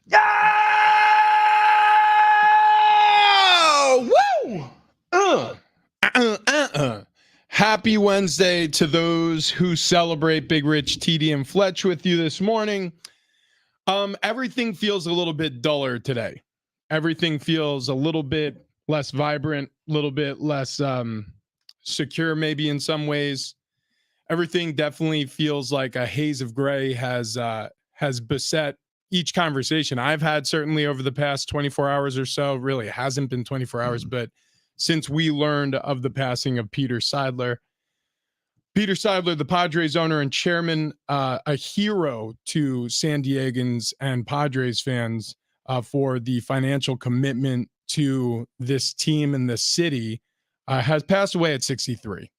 Yeah! Woo! Happy Wednesday to those who celebrate Big Rich, TD, and Fletch with you this morning. Everything feels a little bit duller today. Everything feels a little bit less vibrant, a little bit less secure, maybe in some ways. Everything definitely feels like a haze of gray has beset each conversation I've had, certainly over the past 24 hours or so. Really, it hasn't been 24 hours, but since we learned of the passing of Peter Seidler. Peter Seidler, the Padres owner and chairman, a hero to San Diegans and Padres fans for the financial commitment to this team and the city, has passed away at 63.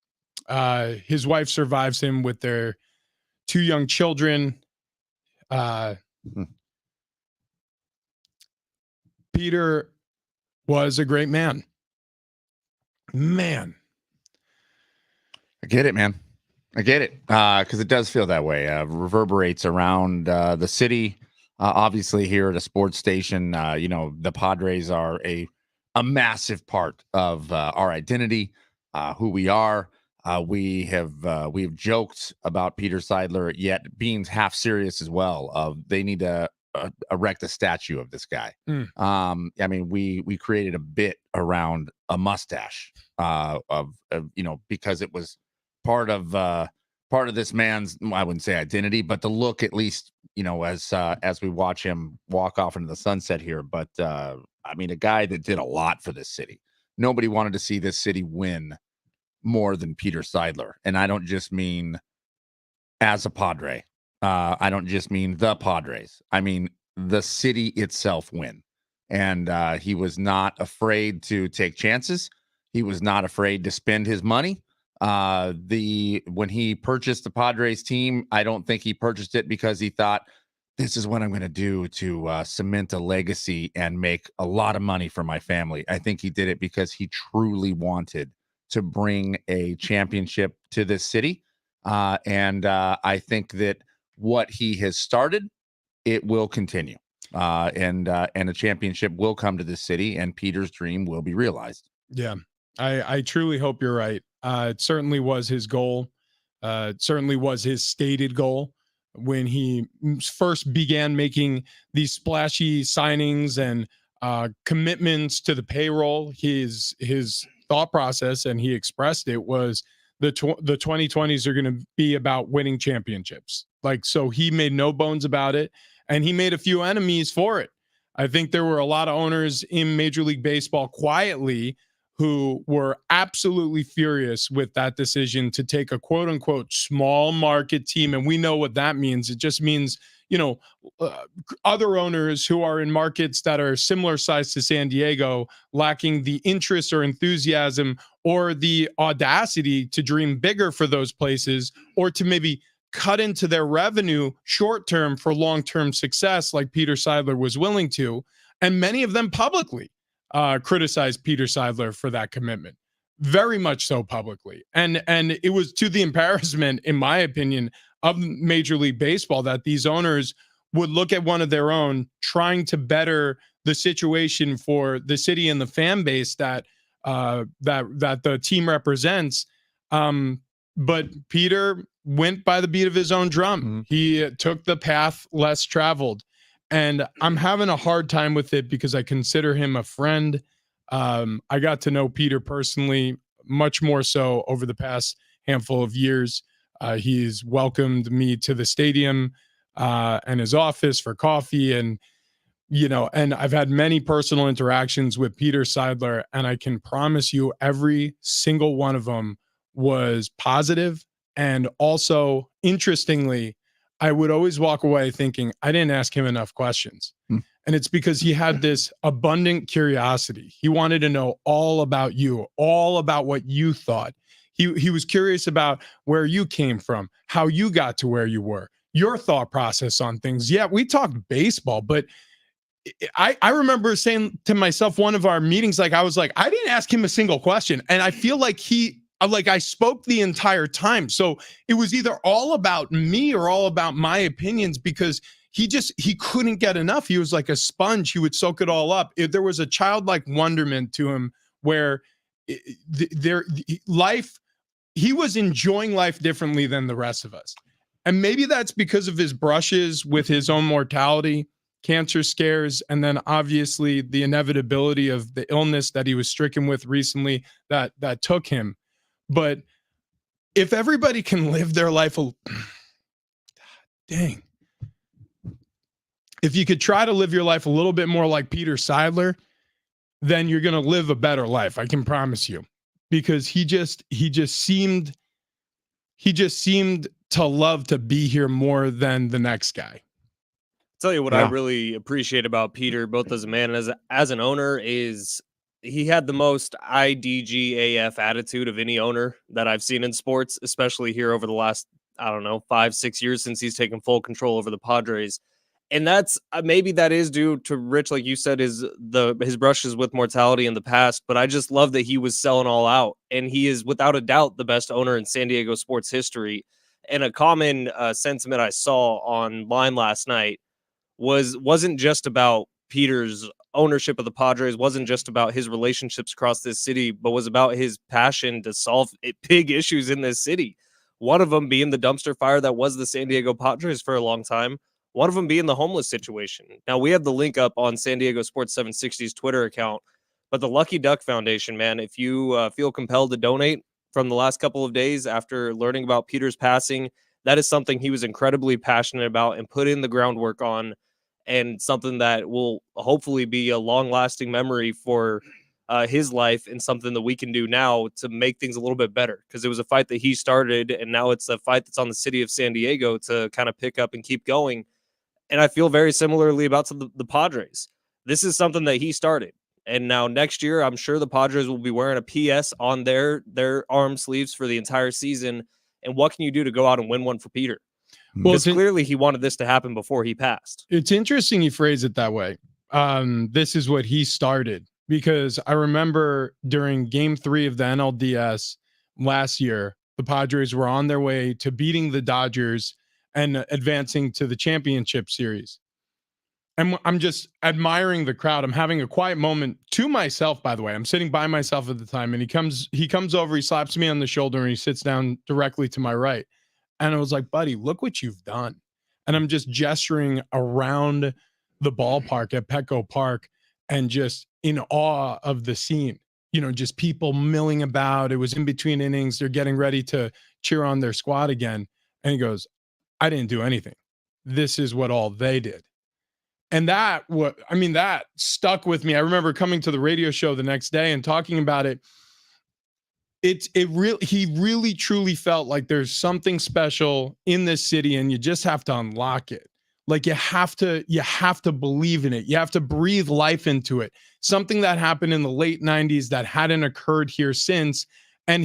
His wife survives him with their two young children. Peter was a great man. Man. I get it, man. I get it. Because it does feel that way. Reverberates around the city. Obviously, here at a sports station, the Padres are a massive part of our identity, who we are. We have joked about Peter Seidler, yet being half serious as well. They need to erect a statue of this guy. We created a bit around a mustache because it was part of this man's, I wouldn't say identity, but the look, at least, as we watch him walk off into the sunset here. But a guy that did a lot for this city. Nobody wanted to see this city win more than Peter Seidler. And I don't just mean as a Padre. I don't just mean the Padres. I mean the city itself win. And he was not afraid to take chances. He was not afraid to spend his money. When he purchased the Padres team, I don't think he purchased it because he thought, this is what I'm going to do to cement a legacy and make a lot of money for my family. I think he did it because he truly wanted to bring a championship to this city. And I think that what he has started, it will continue. And a championship will come to this city, and Peter's dream will be realized. Yeah, I truly hope you're right. It certainly was his goal. It certainly was his stated goal when he first began making these splashy signings and commitments to the payroll. His thought process, and he expressed it, was the 2020s are going to be about winning championships. So he made no bones about it, and he made a few enemies for it. I think there were a lot of owners in Major League Baseball quietly who were absolutely furious with that decision to take a quote unquote small market team. And we know what that means. It just means, other owners who are in markets that are similar size to San Diego, lacking the interest or enthusiasm or the audacity to dream bigger for those places, or to maybe cut into their revenue short-term for long-term success like Peter Seidler was willing to. And many of them publicly criticized Peter Seidler for that commitment, very much so publicly. And it was to the embarrassment, in my opinion, of Major League Baseball that these owners would look at one of their own trying to better the situation for the city and the fan base that the team represents. But Peter went by the beat of his own drum. Mm-hmm. He took the path less traveled. And I'm having a hard time with it because I consider him a friend. I got to know Peter personally, much more so over the past handful of years. He's welcomed me to the stadium and his office for coffee. And I've had many personal interactions with Peter Seidler, and I can promise you every single one of them was positive. And also, interestingly, I would always walk away thinking I didn't ask him enough questions. And it's because he had this abundant curiosity. He wanted to know all about you, all about what you thought. He was curious about where you came from, how you got to where you were, your thought process on things. Yeah, we talked baseball, but I remember saying to myself, one of our meetings, I was like, I didn't ask him a single question. And I feel like I spoke the entire time. So it was either all about me or all about my opinions, because he couldn't get enough. He was like a sponge. He would soak it all up. There was a childlike wonderment to him where life, he was enjoying life differently than the rest of us. And maybe that's because of his brushes with his own mortality, cancer scares, and then obviously the inevitability of the illness that he was stricken with recently that took him. But if everybody can live their life, dang. If you could try to live your life a little bit more like Peter Seidler, then you're going to live a better life. I can promise you, because he just seemed to love to be here more than the next guy. Tell you what I really appreciate about Peter, both as a man and as an owner, is he had the most IDGAF attitude of any owner that I've seen in sports, especially here over the last, 5-6 years since he's taken full control over the Padres. And that's maybe that is due to Rich, like you said, his brushes with mortality in the past. But I just love that he was selling all out, and he is without a doubt the best owner in San Diego sports history. And a common sentiment I saw online last night wasn't just about Peter's ownership of the Padres, wasn't just about his relationships across this city, but was about his passion to solve big issues in this city. One of them being the dumpster fire that was the San Diego Padres for a long time. One of them being the homeless situation. Now, we have the link up on San Diego Sports 760's Twitter account, but the Lucky Duck Foundation, man, if you feel compelled to donate from the last couple of days after learning about Peter's passing, that is something he was incredibly passionate about and put in the groundwork on, and something that will hopefully be a long-lasting memory for his life, and something that we can do now to make things a little bit better, because it was a fight that he started, and now it's a fight that's on the city of San Diego to kind of pick up and keep going. And I feel very similarly about the Padres. This is something that he started. And now next year, I'm sure the Padres will be wearing a PS on their arm sleeves for the entire season. And what can you do to go out and win one for Peter? Well, because clearly he wanted this to happen before he passed. It's interesting you phrase it that way. This is what he started, because I remember during Game 3 of the NLDS last year, the Padres were on their way to beating the Dodgers and advancing to the championship series. And I'm just admiring the crowd. I'm having a quiet moment to myself, by the way. I'm sitting by myself at the time, and he comes over, he slaps me on the shoulder, and he sits down directly to my right. And I was like, buddy, look what you've done. And I'm just gesturing around the ballpark at Petco Park and just in awe of the scene. Just people milling about. It was in between innings. They're getting ready to cheer on their squad again. And he goes, I didn't do anything. This is what all they did. And that stuck with me. I remember coming to the radio show the next day and talking about it. He really truly felt like there's something special in this city, and you just have to unlock it. Like you have to believe in it. You have to breathe life into it. Something that happened in the late 90s that hadn't occurred here since. And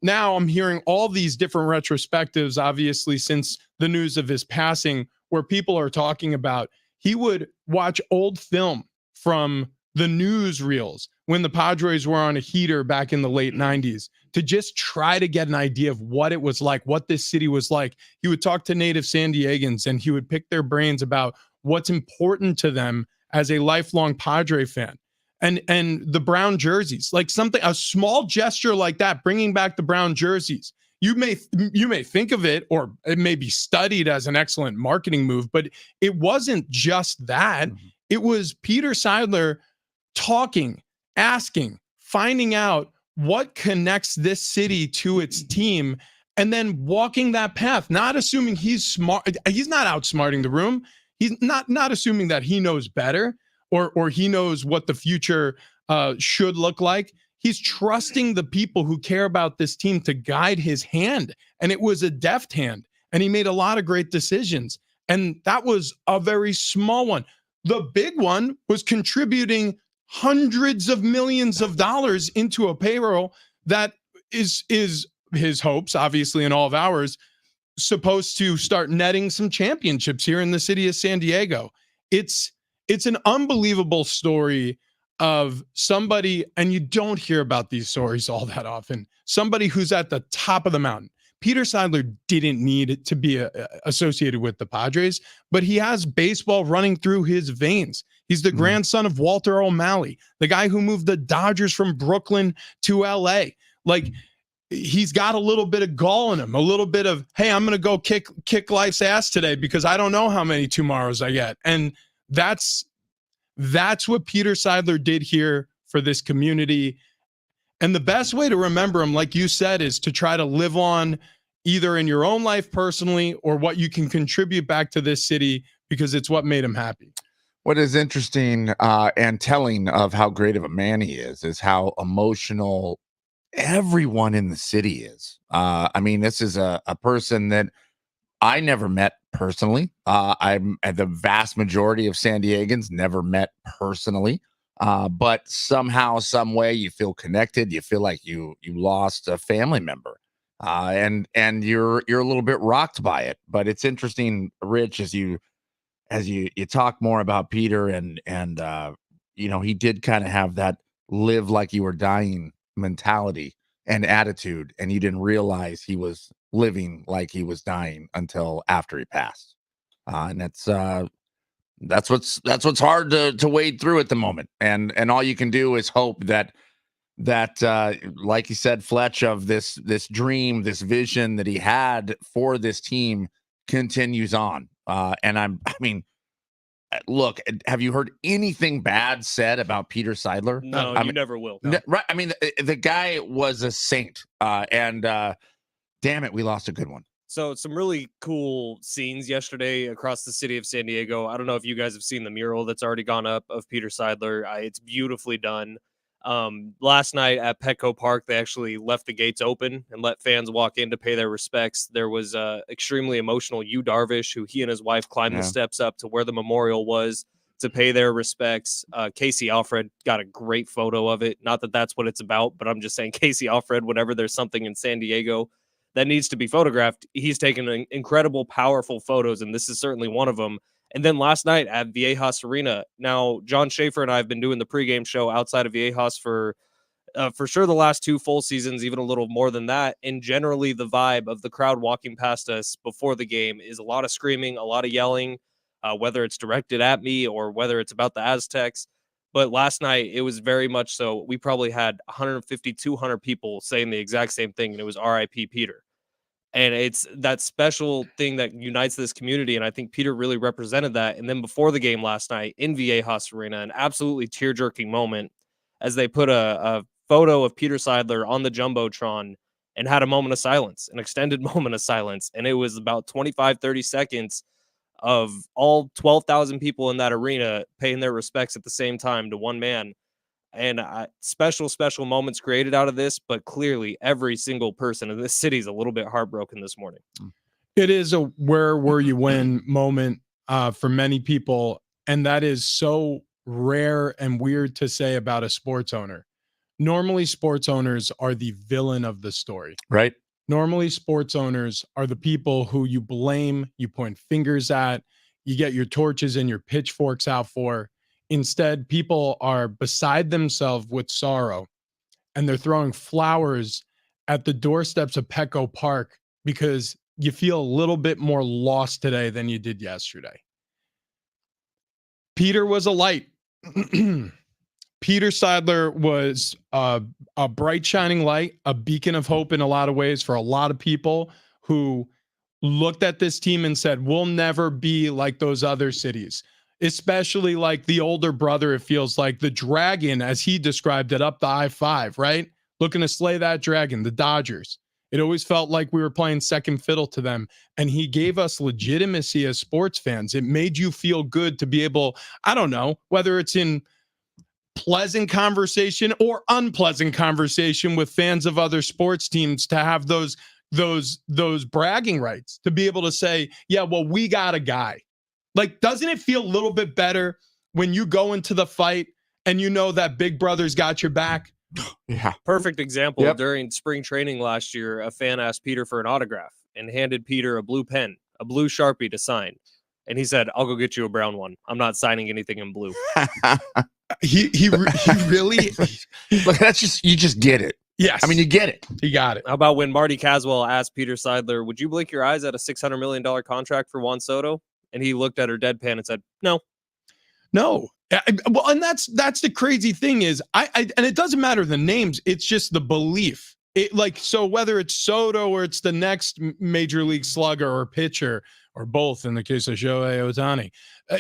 now I'm hearing all these different retrospectives, obviously, since the news of his passing, where people are talking about he would watch old film from the newsreels when the Padres were on a heater back in the late 90s to just try to get an idea of what it was like, what this city was like. He would talk to native San Diegans, and he would pick their brains about what's important to them as a lifelong Padre fan. And the brown jerseys, like a small gesture like that, bringing back the brown jerseys. You may think of it, or it may be studied as an excellent marketing move, but it wasn't just that. Mm-hmm. It was Peter Seidler talking, asking, finding out what connects this city to its team, and then walking that path, not assuming he's smart. He's not outsmarting the room. He's not assuming that he knows better or he knows what the future should look like. He's trusting the people who care about this team to guide his hand. And it was a deft hand. And he made a lot of great decisions. And that was a very small one. The big one was contributing hundreds of millions of dollars into a payroll that is his hopes, obviously, and all of ours, supposed to start netting some championships here in the city of San Diego. It's an unbelievable story of somebody, and you don't hear about these stories all that often, somebody who's at the top of the mountain, Peter Seidler didn't need to be associated with the Padres, but he has baseball running through his veins. He's the grandson of Walter O'Malley, the guy who moved the Dodgers from Brooklyn to LA. Like, he's got a little bit of gall in him, a little bit of, hey, I'm going to go kick life's ass today because I don't know how many tomorrows I get. And that's what Peter Seidler did here for this community. And the best way to remember him, like you said, is to try to live on either in your own life personally or what you can contribute back to this city, because it's what made him happy. What is interesting and telling of how great of a man he is how emotional everyone in the city is. I mean, this is a person that I never met personally. I'm the vast majority of San Diegans never met personally. But somehow, some way, you feel connected. You feel like you lost a family member, and you're a little bit rocked by it. But it's interesting, Rich, as you talk more about Peter, and he did kind of have that live like you were dying mentality and attitude, and you didn't realize he was living like he was dying until after he passed, and that's what's hard to wade through at the moment, and all you can do is hope that like you said, Fletch, of this dream, this vision that he had for this team continues on. And look, have you heard anything bad said about Peter Seidler? No, you never will. No. Right? I mean, the guy was a saint, and damn it, we lost a good one. So some really cool scenes yesterday across the city of San Diego. I don't know if you guys have seen the mural that's already gone up of Peter Seidler. It's beautifully done. Last night at Petco Park, they actually left the gates open and let fans walk in to pay their respects. There was extremely emotional Yu Darvish, who he and his wife climbed the steps up to where the memorial was to pay their respects. Casey Alfred got a great photo of it. Not that that's what it's about, but I'm just saying Casey Alfred, whenever there's something in San Diego that needs to be photographed, he's taken incredible, powerful photos, and this is certainly one of them. And then last night at Viejas Arena, now John Schaefer and I have been doing the pregame show outside of Viejas for sure the last 2 full seasons, even a little more than that. And generally the vibe of the crowd walking past us before the game is a lot of screaming, a lot of yelling, whether it's directed at me or whether it's about the Aztecs. But last night, it was very much so. We probably had 150, 200 people saying the exact same thing, and it was R.I.P. Peter. And it's that special thing that unites this community, and I think Peter really represented that. And then before the game last night in Viejas Arena, an absolutely tear-jerking moment as they put a photo of Peter Seidler on the Jumbotron and had a moment of silence, an extended moment of silence. And it was about 25, 30 seconds of all 12,000 people in that arena paying their respects at the same time to one man. And special moments created out of this, but clearly every single person in this city is a little bit heartbroken this morning. It is a where were you when moment for many people, and that is so rare and weird to say about a sports owner. Normally, sports owners are the villain of the story. Right. Normally, sports owners are the people who you blame, you point fingers at, you get your torches and your pitchforks out for. Instead, people are beside themselves with sorrow, and they're throwing flowers at the doorsteps of Petco Park because you feel a little bit more lost today than you did yesterday. Peter was a light. Peter Seidler was a bright, shining light, a beacon of hope in a lot of ways for a lot of people who looked at this team and said, we'll never be like those other cities. Especially like the older brother, it feels like the dragon, as he described it, up the I-5, right? Looking to slay that dragon, the Dodgers. It always felt like we were playing second fiddle to them. And he gave us legitimacy as sports fans. It made you feel good to be able, I don't know, whether it's in pleasant conversation or unpleasant conversation with fans of other sports teams, to have those bragging rights, to be able to say, yeah, well, we got a guy. Like, doesn't it feel a little bit better when you go into the fight and you know that big brother's got your back? Yeah. Perfect example. Yep. During spring training last year, a fan asked Peter for an autograph and handed Peter a blue pen, a blue Sharpie to sign. And he said, I'll go get you a brown one. I'm not signing anything in blue. he really look, you just get it. Yes. I mean, you get it. He got it. How about when Marty Caswell asked Peter Seidler, would you blink your eyes at a $600 million contract for Juan Soto? And he looked at her deadpan and said, no. No. Well, and that's the crazy thing is I and it doesn't matter the names. It's just the belief. So whether it's Soto or it's the next major league slugger or pitcher or both in the case of Shohei Ohtani,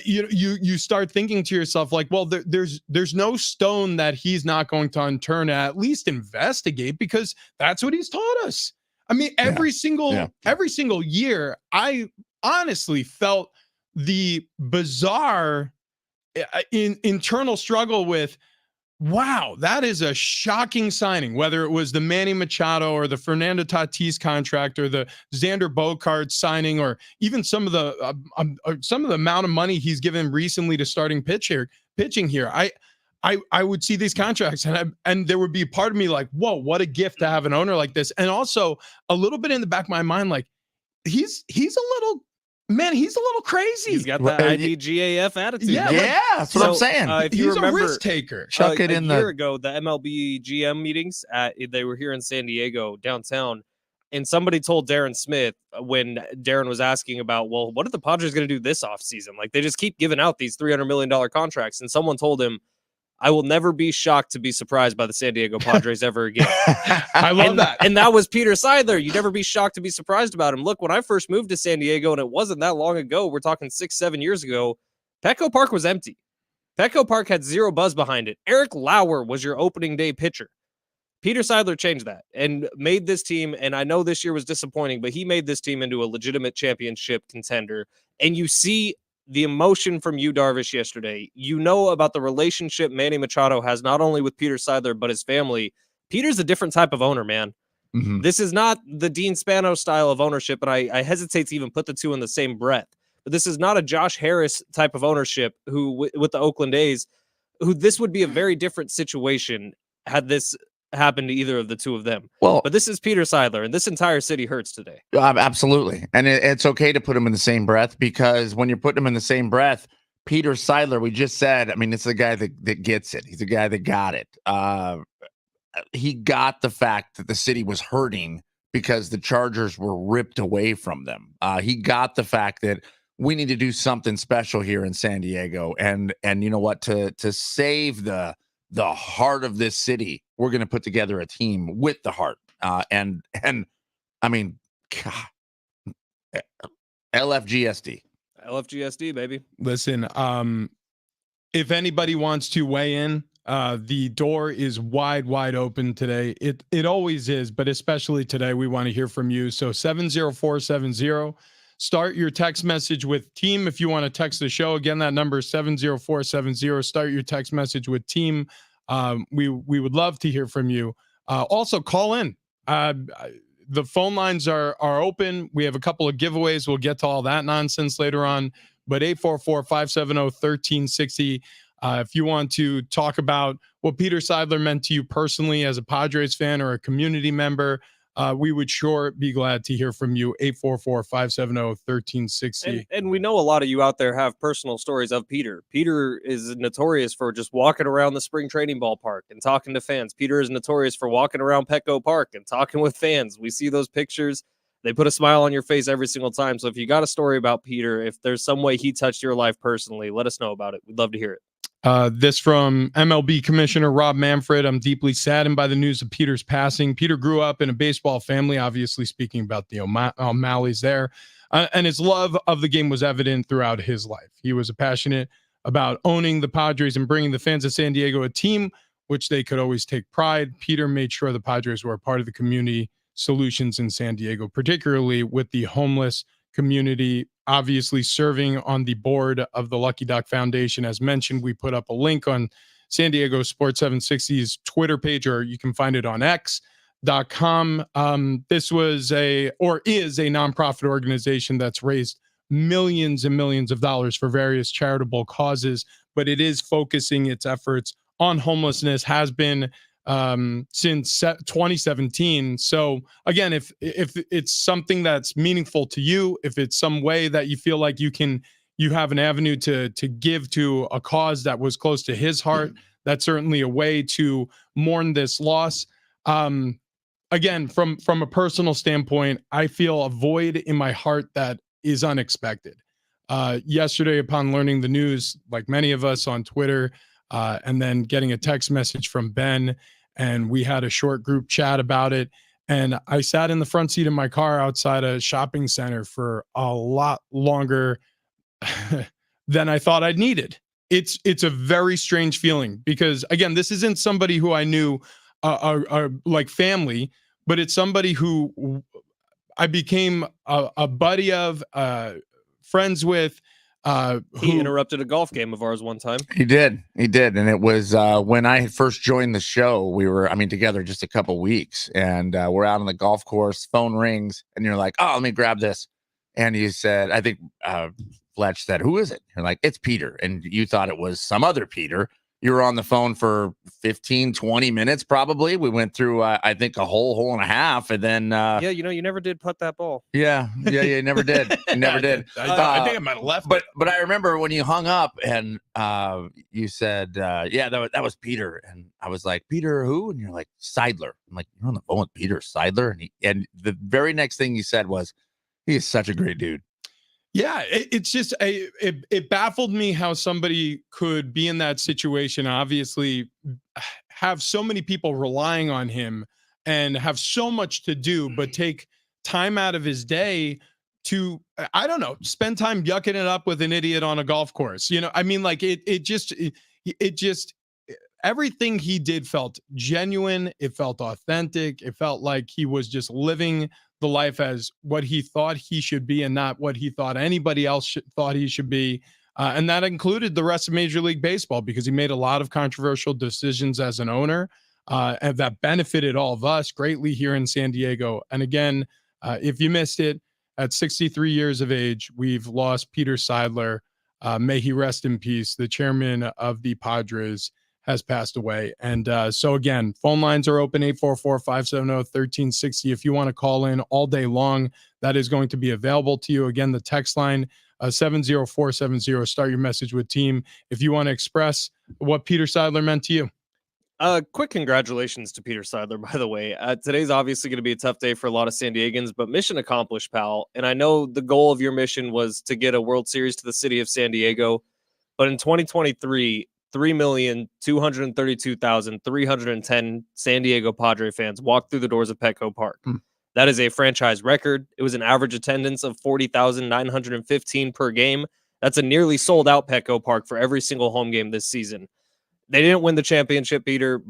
you start thinking to yourself like, well, there's no stone that he's not going to unturned, at least investigate, because that's what he's taught us. I mean, every single year, I honestly felt the bizarre internal struggle with, wow, that is a shocking signing, whether it was the Manny Machado or the Fernando Tatis contract or the Xander Bogaerts signing, or even some of the amount of money he's given recently to starting pitching here. I would see these contracts and there would be a part of me like, whoa, what a gift to have an owner like this. And also a little bit in the back of my mind, like he's a little crazy. He's got that IDGAF attitude. Yeah, that's what I'm saying. If he's you remember, a risk taker. Chuck it in a year ago, the MLB GM meetings, they were here in San Diego, downtown, and somebody told Darren Smith when Darren was asking about, well, what are the Padres going to do this offseason? Like, they just keep giving out these $300 million contracts, and someone told him, I will never be shocked to be surprised by the San Diego Padres ever again. I love that. And that was Peter Seidler. You'd never be shocked to be surprised about him. Look, when I first moved to San Diego, and it wasn't that long ago, we're talking 6-7 years ago, Petco Park was empty. Petco Park had zero buzz behind it. Eric Lauer was your opening day pitcher. Peter Seidler changed that and made this team, and I know this year was disappointing, but he made this team into a legitimate championship contender. And you see the emotion from you, Darvish, yesterday. You know about the relationship Manny Machado has not only with Peter Seidler, but his family. Peter's a different type of owner, man. Mm-hmm. This is not the Dean Spano style of ownership, and I hesitate to even put the two in the same breath. But this is not a Josh Harris type of ownership who, with the Oakland A's, who this would be a very different situation had this happened to either of the two of them. Well, but this is Peter Seidler, and this entire city hurts today. Absolutely. And it's okay to put him in the same breath, because when you're putting him in the same breath, Peter Seidler, we just said, I mean, it's the guy that gets it. He's the guy that got it. He got the fact that the city was hurting because the Chargers were ripped away from them. He got the fact that we need to do something special here in San Diego. And you know what, to save the heart of this city, we're going to put together a team with the heart. And I mean, God, LFGSD, baby. Listen, if anybody wants to weigh in, the door is wide open today. It always is, but especially today, we want to hear from you. So 70470, start your text message with team. If you want to text the show, again, that number is 70470. Start your text message with team. We would love to hear from you. Also call in. The phone lines are open. We have a couple of giveaways. We'll get to all that nonsense later on, but 844-570-1360. If you want to talk about what Peter Seidler meant to you personally as a Padres fan or a community member, we would sure be glad to hear from you. 844-570-1360. And we know a lot of you out there have personal stories of Peter. Peter is notorious for just walking around the spring training ballpark and talking to fans. Peter is notorious for walking around Petco Park and talking with fans. We see those pictures. They put a smile on your face every single time. So if you got a story about Peter, if there's some way he touched your life personally, let us know about it. We'd love to hear it. This from MLB Commissioner Rob Manfred. I'm deeply saddened by the news of Peter's passing. Peter grew up in a baseball family, obviously speaking about the O'Malleys there, and his love of the game was evident throughout his life. He was passionate about owning the Padres and bringing the fans of San Diego a team which they could always take pride. Peter made sure the Padres were a part of the community solutions in San Diego, particularly with the homeless community, obviously serving on the board of the Lucky Duck Foundation. As mentioned, we put up a link on San Diego Sports 760's Twitter page, or you can find it on x.com. This was is a nonprofit organization that's raised millions and millions of dollars for various charitable causes, but it is focusing its efforts on homelessness, has been since 2017. So again, if it's something that's meaningful to you, if it's some way that you feel like you have an avenue to give to a cause that was close to his heart, that's certainly a way to mourn this loss. Again, from a personal standpoint, I feel a void in my heart that is unexpected. Yesterday, upon learning the news, like many of us on Twitter, and then getting a text message from Ben, and we had a short group chat about it. And I sat in the front seat of my car outside a shopping center for a lot longer than I thought I'd needed. It's a very strange feeling because again, this isn't somebody who I knew like family, but it's somebody who I became a buddy of, friends with. He interrupted a golf game of ours one time. He did, and it was when I first joined the show. We were, together just a couple weeks, and we're out on the golf course. Phone rings, and you're like, "Oh, let me grab this." And you said, "I think Fletch said, who is it?" You're like, "It's Peter," and you thought it was some other Peter. You were on the phone for 15, 20 minutes, probably. We went through, I think, a hole and a half. And then, yeah, you never did putt that ball. Yeah, you never did. You never did. I think I might have left. But I remember when you hung up and you said, yeah, that was Peter. And I was like, Peter who? And you're like, Seidler. I'm like, you're on the phone with Peter Seidler? And the very next thing you said was, he is such a great dude. Yeah, it's just it baffled me how somebody could be in that situation, obviously have so many people relying on him and have so much to do, but take time out of his day to, I don't know, spend time yucking it up with an idiot on a golf course. Like it just everything he did felt genuine. It felt authentic. It felt like he was just living the life as what he thought he should be and not what he thought anybody else thought he should be. And that included the rest of Major League Baseball because he made a lot of controversial decisions as an owner and that benefited all of us greatly here in San Diego. And again, if you missed it, at 63 years of age, we've lost Peter Seidler. May he rest in peace. The chairman of the Padres has passed away. And so again, phone lines are open, 844-570-1360. If you want to call in all day long, that is going to be available to you. Again, the text line, 70470, start your message with team. If you want to express what Peter Seidler meant to you. Quick congratulations to Peter Seidler, by the way. Today's obviously going to be a tough day for a lot of San Diegans, but mission accomplished, pal. And I know the goal of your mission was to get a World Series to the city of San Diego, but in 2023, 3,232,310 San Diego Padre fans walked through the doors of Petco Park. That is a franchise record. It was an average attendance of 40,915 per game. That's a nearly sold out Petco Park for every single home game this season. They didn't win the championship, Peter,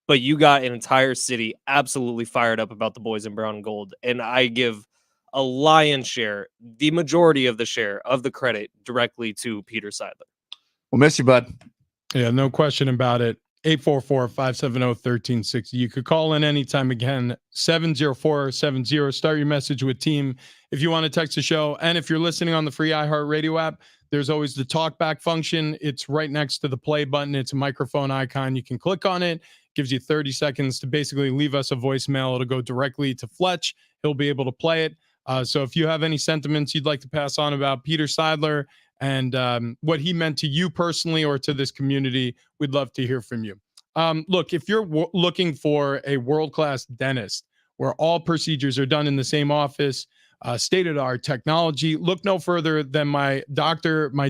but you got an entire city absolutely fired up about the boys in brown and gold. And I give a lion's share, the majority of the share of the credit directly to Peter Seidler. We'll miss you, bud. Yeah, no question about it. 844-570-1360. You could call in anytime. Again, 70470. Start your message with team if you want to text the show. And if you're listening on the free iHeartRadio app, there's always the talkback function. It's right next to the play button. It's a microphone icon. You can click on it. Gives you 30 seconds to basically leave us a voicemail. It'll go directly to Fletch. He'll be able to play it. So if you have any sentiments you'd like to pass on about Peter Seidler and what he meant to you personally or to this community, we'd love to hear from you. Look, if you're looking for a world-class dentist where all procedures are done in the same office, state-of-the-art technology, look no further than my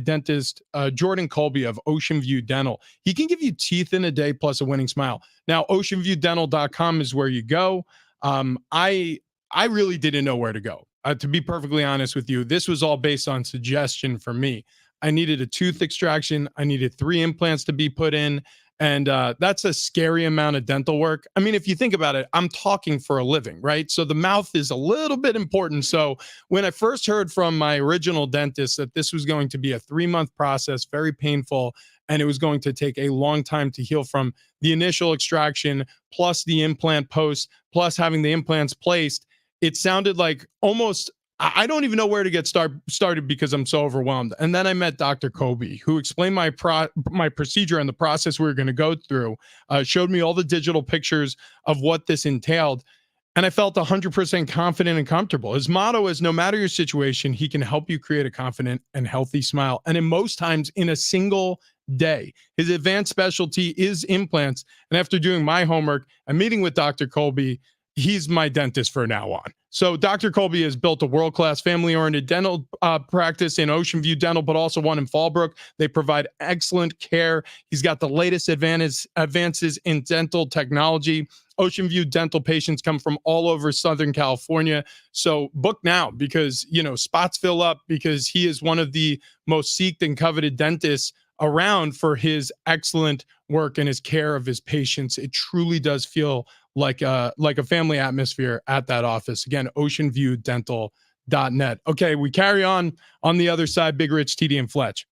dentist, Jordan Colby of Ocean View Dental. He can give you teeth in a day plus a winning smile. Now, oceanviewdental.com is where you go. I really didn't know where to go. To be perfectly honest with you, this was all based on suggestion for me. I needed a tooth extraction. I needed 3 implants to be put in. And that's a scary amount of dental work. I mean, if you think about it, I'm talking for a living, right? So the mouth is a little bit important. So when I first heard from my original dentist that this was going to be a 3-month process, very painful, and it was going to take a long time to heal from the initial extraction, plus the implant post, plus having the implants placed, it sounded like almost, I don't even know where to get started because I'm so overwhelmed. And then I met Dr. Kobe, who explained my procedure and the process we were going to go through, showed me all the digital pictures of what this entailed. And I felt 100% confident and comfortable. His motto is, no matter your situation, he can help you create a confident and healthy smile. And in most times in a single day. His advanced specialty is implants. And after doing my homework and meeting with Dr. Colby, he's my dentist for now on. So Dr. Colby has built a world-class family-oriented dental practice in Ocean View Dental, but also one in Fallbrook. They provide excellent care. He's got the latest advances in dental technology. Ocean View Dental patients come from all over Southern California. So book now because, spots fill up because he is one of the most sought and coveted dentists around for his excellent work and his care of his patients. It truly does feel like a family atmosphere at that office. Again, oceanviewdental.net. Okay, we carry on the other side. Big Rich, TD, and Fletch.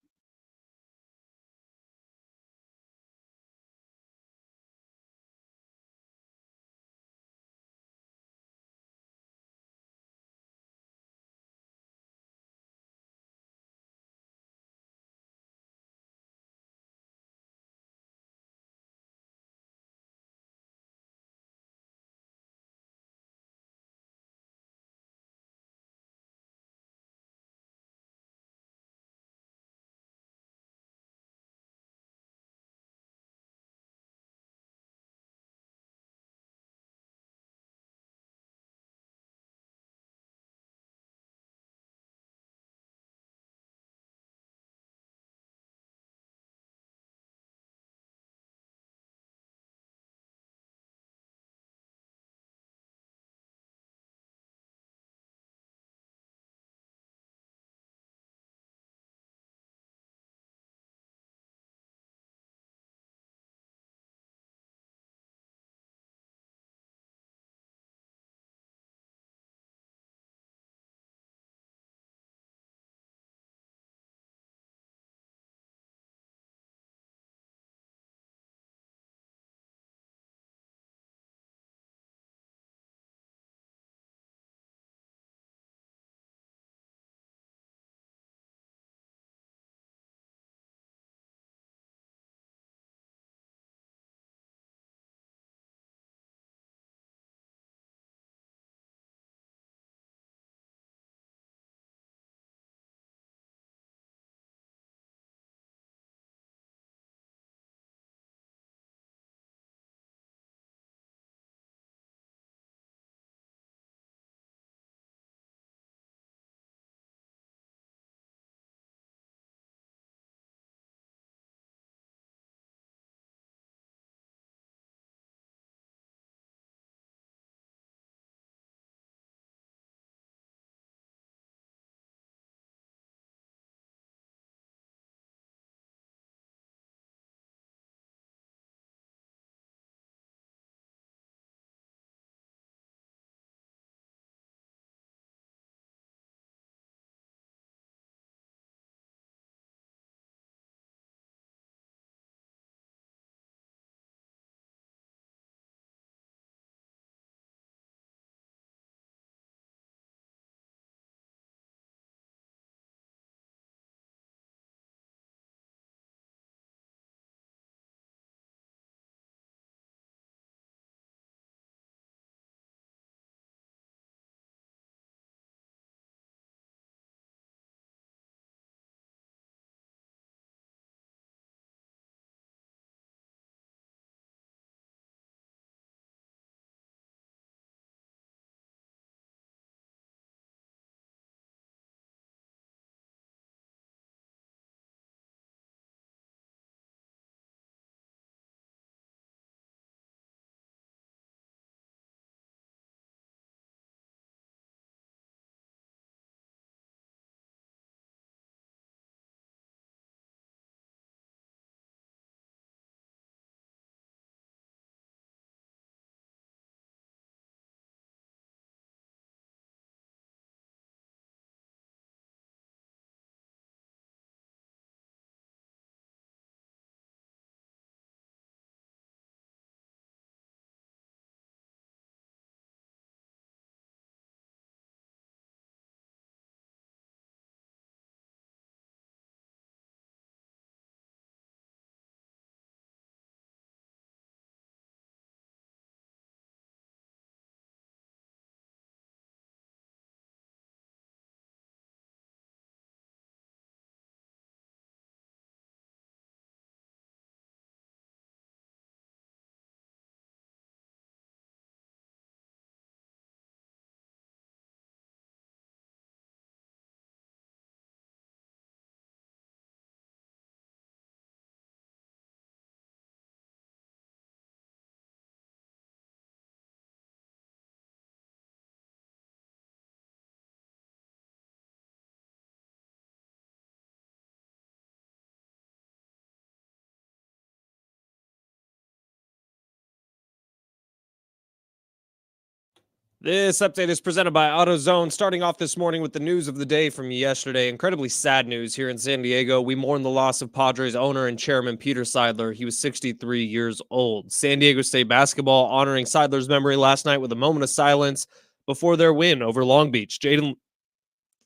This update is presented by AutoZone. Starting off this morning with the news of the day from yesterday. Incredibly sad news here in San Diego. We mourn the loss of Padres owner and chairman Peter Seidler. He was 63 years old. San Diego State basketball honoring Seidler's memory last night with a moment of silence before their win over Long Beach. Jaden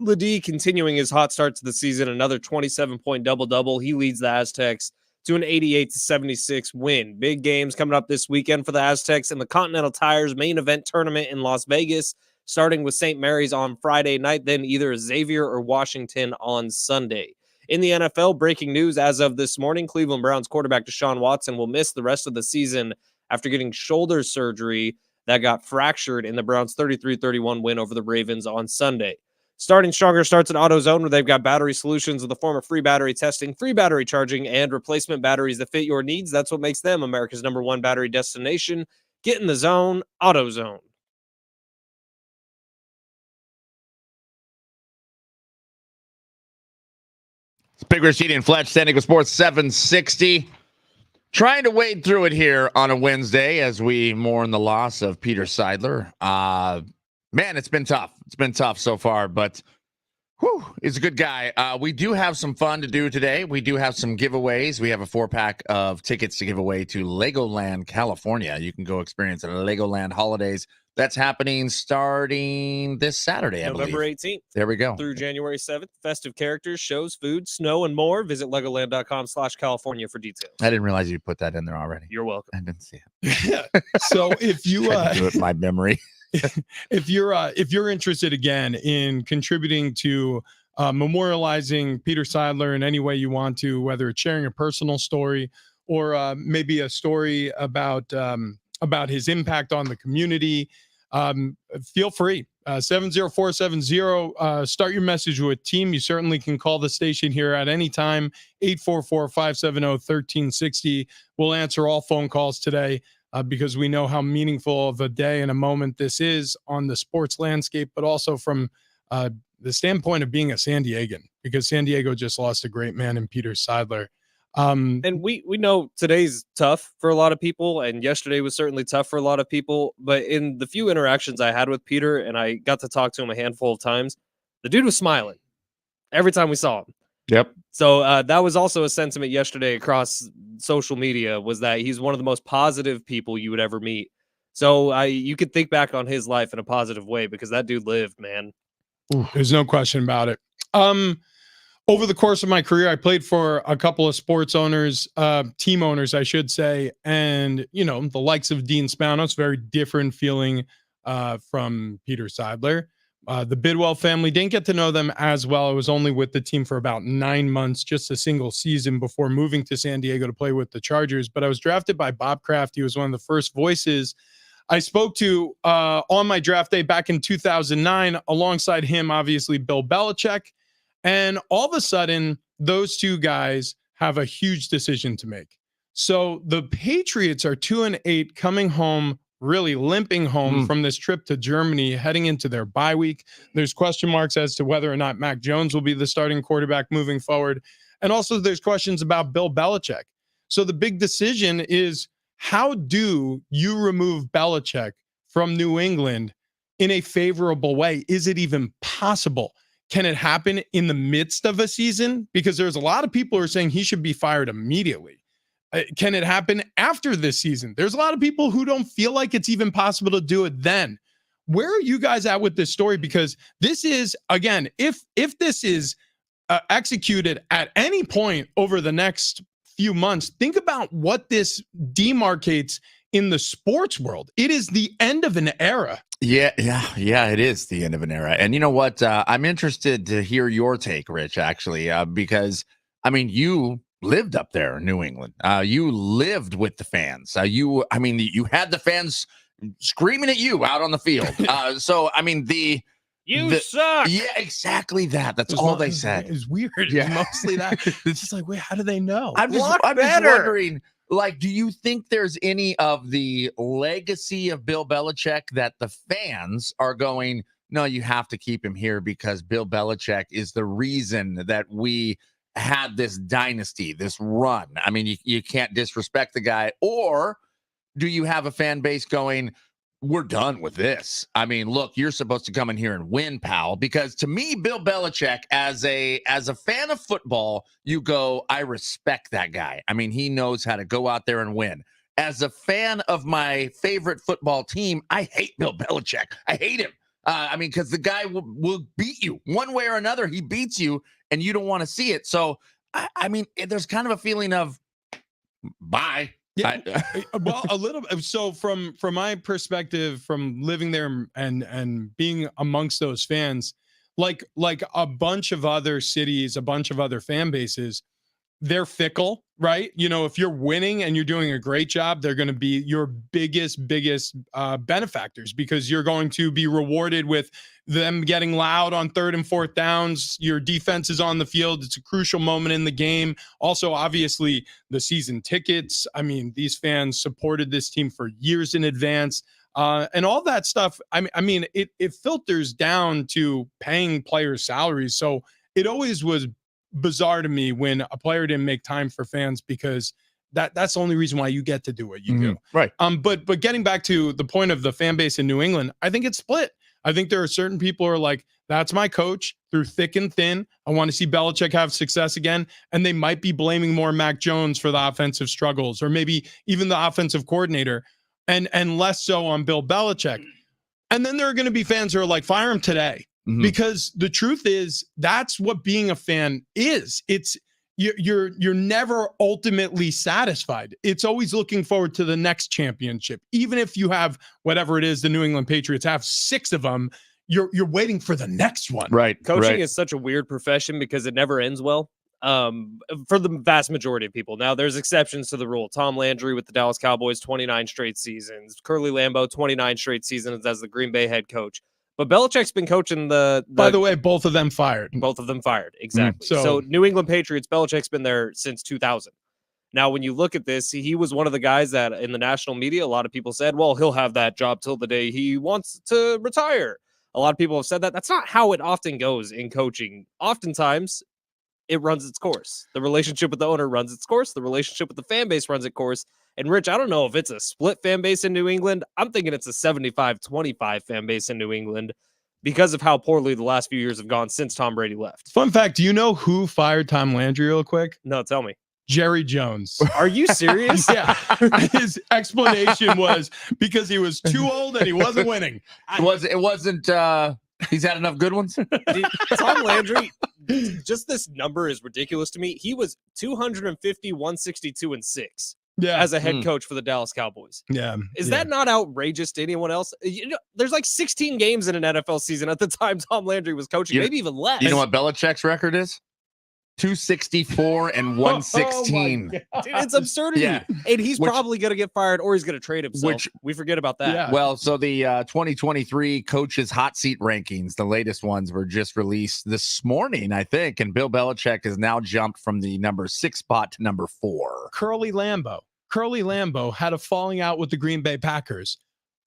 Ledee continuing his hot start to the season, another 27-point double-double. He leads the Aztecs to an 88-76 win. Big games coming up this weekend for the Aztecs in the Continental Tires main event tournament in Las Vegas, starting with St. Mary's on Friday night, then either Xavier or Washington on Sunday. In the NFL, breaking news as of this morning, Cleveland Browns quarterback Deshaun Watson will miss the rest of the season after getting shoulder surgery that got fractured in the Browns' 33-31 win over the Ravens on Sunday. Starting Stronger starts at AutoZone, where they've got battery solutions in the form of free battery testing, free battery charging, and replacement batteries that fit your needs. That's what makes them America's #1 battery destination. Get in the zone, AutoZone. It's Big Rich Eating Fletch, San Diego Sports 760. Trying to wade through it here on a Wednesday as we mourn the loss of Peter Seidler. Man, it's been tough. It's been tough so far, but he's a good guy. We do have some fun to do today. We do have some giveaways. We have a 4-pack of tickets to give away to Legoland, California. You can go experience it at Legoland Holidays. That's happening starting this Saturday, I November believe. 18th. There we go. Through January 7th. Festive characters, shows, food, snow, and more. Visit Legoland.com/California for details. I didn't realize you put that in there already. You're welcome. I didn't see it. So if you Tried to do it by memory. if you're interested again in contributing to memorializing Peter Seidler in any way you want to, whether it's sharing a personal story or maybe a story about his impact on the community, feel free. 70470. Start your message with team. You certainly can call the station here at any time. 844-570-1360. We'll answer all phone calls today. Because we know how meaningful of a day and a moment this is on the sports landscape, but also from the standpoint of being a San Diegan, because San Diego just lost a great man in Peter Seidler. And we know today's tough for a lot of people, and yesterday was certainly tough for a lot of people. But in the few interactions I had with Peter, and I got to talk to him a handful of times, the dude was smiling every time we saw him. Yep. So that was also a sentiment yesterday across social media, was that he's one of the most positive people you would ever meet. So you could think back on his life in a positive way, because that dude lived, man. There's no question about it. Over the course of my career, I played for a couple of sports owners, team owners, I should say. And, the likes of Dean Spanos, very different feeling from Peter Seidler. The Bidwell family, didn't get to know them as well. I was only with the team for about 9 months, just a single season before moving to San Diego to play with the Chargers. But I was drafted by Bob Kraft. He was one of the first voices I spoke to on my draft day back in 2009. Alongside him, obviously, Bill Belichick. And all of a sudden, those two guys have a huge decision to make. So the Patriots are 2-8 coming home, really limping home from this trip to Germany, heading into their bye week. There's question marks as to whether or not Mac Jones will be the starting quarterback moving forward. And also there's questions about Bill Belichick. So the big decision is, how do you remove Belichick from New England in a favorable way? Is it even possible? Can it happen in the midst of a season? Because there's a lot of people who are saying he should be fired immediately. Can it happen after this season? There's a lot of people who don't feel like it's even possible to do it then. Where are you guys at with this story? Because this is, again, if this is executed at any point over the next few months, think about what this demarcates in the sports world. It is the end of an era. Yeah, it is the end of an era. And you know what? I'm interested to hear your take, Rich, actually, because, you lived up there in New England. You lived with the fans. You had the fans screaming at you out on the field. You suck. Yeah, exactly that. That's all they said. It's weird. Yeah. It's mostly that. It's just like, wait, how do they know? I'm just wondering, do you think there's any of the legacy of Bill Belichick that the fans are going, no, you have to keep him here because Bill Belichick is the reason that we had this dynasty, this run? You can't disrespect the guy. Or do you have a fan base going, we're done with this. I mean, look, you're supposed to come in here and win, pal, because to me, Bill Belichick, as a fan of football, you go, I respect that guy. I mean, he knows how to go out there and win. As a fan of my favorite football team, I hate Bill Belichick. I hate him. I mean, because the guy will beat you one way or another. He beats you, and you don't want to see it. So, I mean, there's kind of a feeling of bye. Yeah, well, a little. So from my perspective, from living there and being amongst those fans, like a bunch of other cities, a bunch of other fan bases, they're fickle, right? You know, if you're winning and you're doing a great job, they're going to be your biggest benefactors, because you're going to be rewarded with them getting loud on 3rd and 4th downs. Your defense is on the field. It's a crucial moment in the game. Also, obviously, the season tickets. I mean, these fans supported this team for years in advance. And all that stuff. I mean, it filters down to paying players' salaries. So it always was bizarre to me when a player didn't make time for fans, because that's the only reason why you get to do what you do. Right. But getting back to the point of the fan base in New England, I think it's split. I think there are certain people who are like, that's my coach through thick and thin. I want to see Belichick have success again. And they might be blaming more Mac Jones for the offensive struggles, or maybe even the offensive coordinator, and less so on Bill Belichick. And then there are going to be fans who are like, fire him today. Because the truth is, that's what being a fan is. It's you're never ultimately satisfied. It's always looking forward to the next championship. Even if you have whatever it is the New England Patriots have 6 of them, you're waiting for the next one. Right. Coaching is such a weird profession because it never ends well. For the vast majority of people. Now, there's exceptions to the rule. Tom Landry with the Dallas Cowboys, 29 straight seasons. Curly Lambeau, 29 straight seasons as the Green Bay head coach. But Belichick's been coaching the By the way, both of them fired. Both of them fired. Exactly. So So New England Patriots, Belichick's been there since 2000. Now, when you look at this, he was one of the guys that in the national media, a lot of people said, well, he'll have that job till the day he wants to retire. A lot of people have said that. That's not how it often goes in coaching. Oftentimes, it runs its course. The relationship with the owner runs its course. The relationship with the fan base runs its course. And Rich, I don't know if it's a split fan base in New England. I'm thinking it's a 75-25 fan base in New England because of how poorly the last few years have gone since Tom Brady left. Fun fact, do you know who fired Tom Landry real quick? No, tell me. Jerry Jones. Are you serious? Yeah. His explanation was because he was too old and he wasn't winning. It wasn't he's had enough good ones. Tom Landry, just this number is ridiculous to me. He was 250, 162, and 6 as a head coach for the Dallas Cowboys. Yeah. Is that not outrageous to anyone else? You know, there's like 16 games in an NFL season at the time Tom Landry was coaching, maybe even less. You know what Belichick's record is? 264 and 116. Dude, it's absurdity. Yeah. And he's probably going to get fired or he's going to trade himself. We forget about that. Yeah. Well, so the 2023 coaches hot seat rankings, the latest ones were just released this morning, I think. And Bill Belichick has now jumped from the number 6 spot to number 4. Curly Lambeau had a falling out with the Green Bay Packers.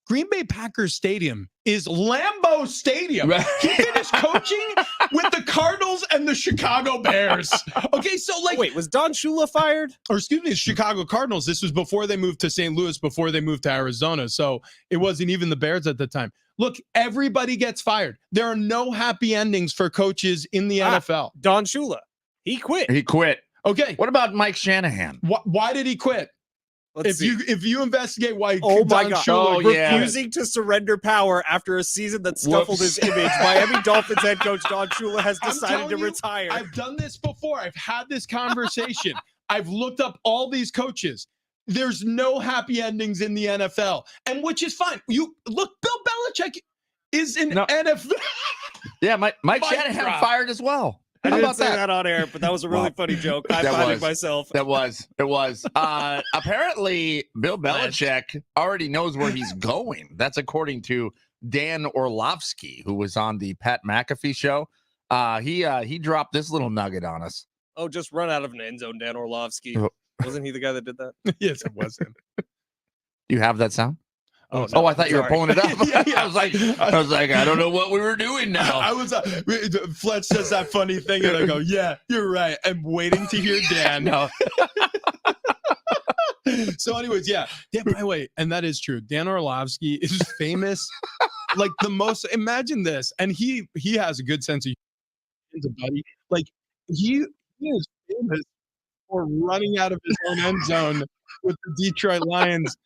Green Bay Packers Stadium is Lambeau Stadium. Right. He finished coaching with the Cardinals and the Chicago Bears. Okay, so like, wait, was Don Shula fired? Or excuse me, the Chicago Cardinals. This was before they moved to St. Louis, before they moved to Arizona. So it wasn't even the Bears at the time. Look, everybody gets fired. There are no happy endings for coaches in the NFL. Don Shula, he quit. He quit. Okay. What about Mike Shanahan? Why did he quit? If you investigate why Don Shula refusing to surrender power after a season that scuffled his image, Miami Dolphins head coach Don Shula has decided to retire. I've done this before. I've had this conversation. I've looked up all these coaches. There's no happy endings in the NFL, and which is fine. You look, Bill Belichick is an NFL. Yeah, Mike Shanahan fired as well. I didn't say that on air, but that was a really funny joke. I'm finding myself. It was. Apparently, Bill Belichick already knows where he's going. That's according to Dan Orlovsky, who was on the Pat McAfee show. He dropped this little nugget on us. Oh, just run out of an end zone, Dan Orlovsky. Wasn't he the guy that did that? Yes, it was him. You have that sound? Oh, no, I thought you were pulling it up. Yeah. I was like, I don't know what we were doing now. I was Fletch says that funny thing, and I go, yeah, you're right. I'm waiting to hear Dan. No. So, anyways, yeah. By the way, and that is true. Dan Orlovsky is famous, like the most. Imagine this, and he has a good sense of humor, buddy. Like he is famous for running out of his own end zone with the Detroit Lions,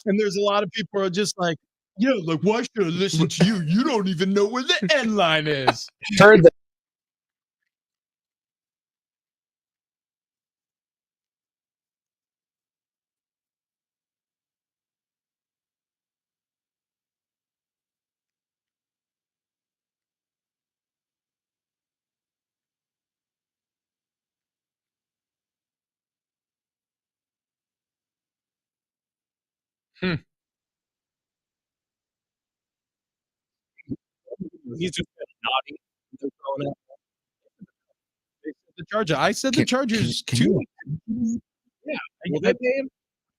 and there's a lot of people who are just like, "Yo, like, why should I listen to you? You don't even know where the end line is." Heard that. He's just nodding. They're throwing out. The Chargers. I said the Chargers too. Yeah. Will they pay him?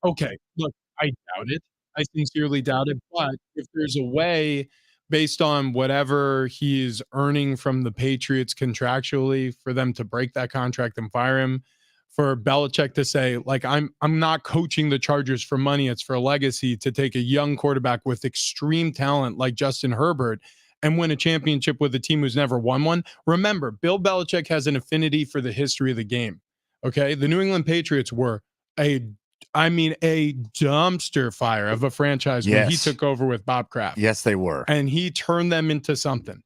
Okay, look, I doubt it. I sincerely doubt it. But if there's a way, based on whatever he's earning from the Patriots contractually, for them to break that contract and fire him, for Belichick to say, like, I'm not coaching the Chargers for money, it's for legacy, to take a young quarterback with extreme talent like Justin Herbert and win a championship with a team who's never won one. Remember, Bill Belichick has an affinity for the history of the game. Okay, the New England Patriots were a dumpster fire of a franchise when he took over with Bob Kraft. Yes, they were. And he turned them into something.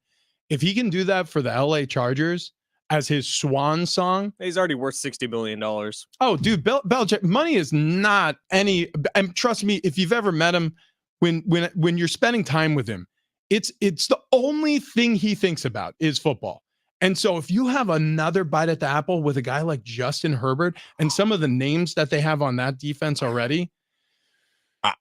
If he can do that for the LA Chargers as his swan song, He's already worth $60 million. oh, dude, Belichick, money is not any. And trust me, if you've ever met him, when you're spending time with him, it's the only thing he thinks about is football. And so if you have another bite at the apple with a guy like Justin Herbert and some of the names that they have on that defense already,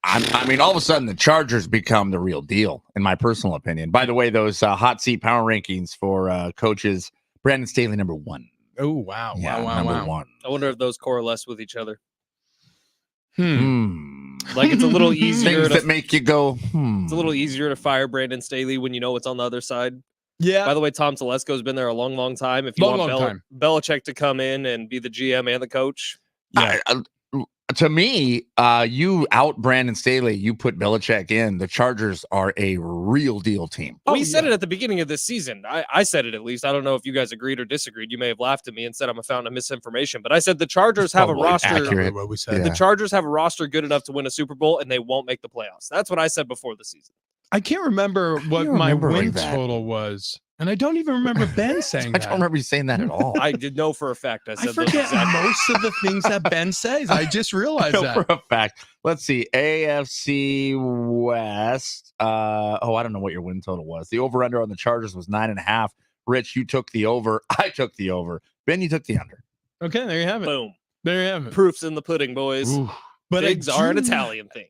I mean, all of a sudden the Chargers become the real deal, in my personal opinion. By the way, those hot seat power rankings for coaches, Brandon Staley, number 1. oh wow, Yeah, wow, number wow. 1. I wonder if those coalesce with each other. Like It's a little easier things that make you go. It's a little easier to fire Brandon Staley when you know what's on the other side. Yeah. By the way, Tom Telesco's been there a long, long time. If you Long, want long time. Belichick to come in and be the GM and the coach, Yeah. To me, you out Brandon Staley, you put Belichick in. The Chargers are a real deal team. we said it at the beginning of this season. I said it at least. I don't know if you guys agreed or disagreed. You may have laughed at me and said I'm a fountain of misinformation, but I said the Chargers have a Probably roster. accurate. What we said. The Chargers have a roster good enough to win a Super Bowl, and they won't make the playoffs. That's what I said before the season. I can't remember what don't my remember win that. total was. And I don't even remember Ben saying I that. don't remember you saying that at all. I did know for a fact. I I said those forget exact most of the things that Ben says. I just realized No, that. for a fact. Let's see. AFC West. I don't know what your win total was. The over under on the Chargers was 9.5. Rich, you took the over. I took the over. Ben, you took the under. Okay, there you have it. Boom. There you have it. Proofs in the pudding, boys. Ooh. But I Figs are an do- Italian thing.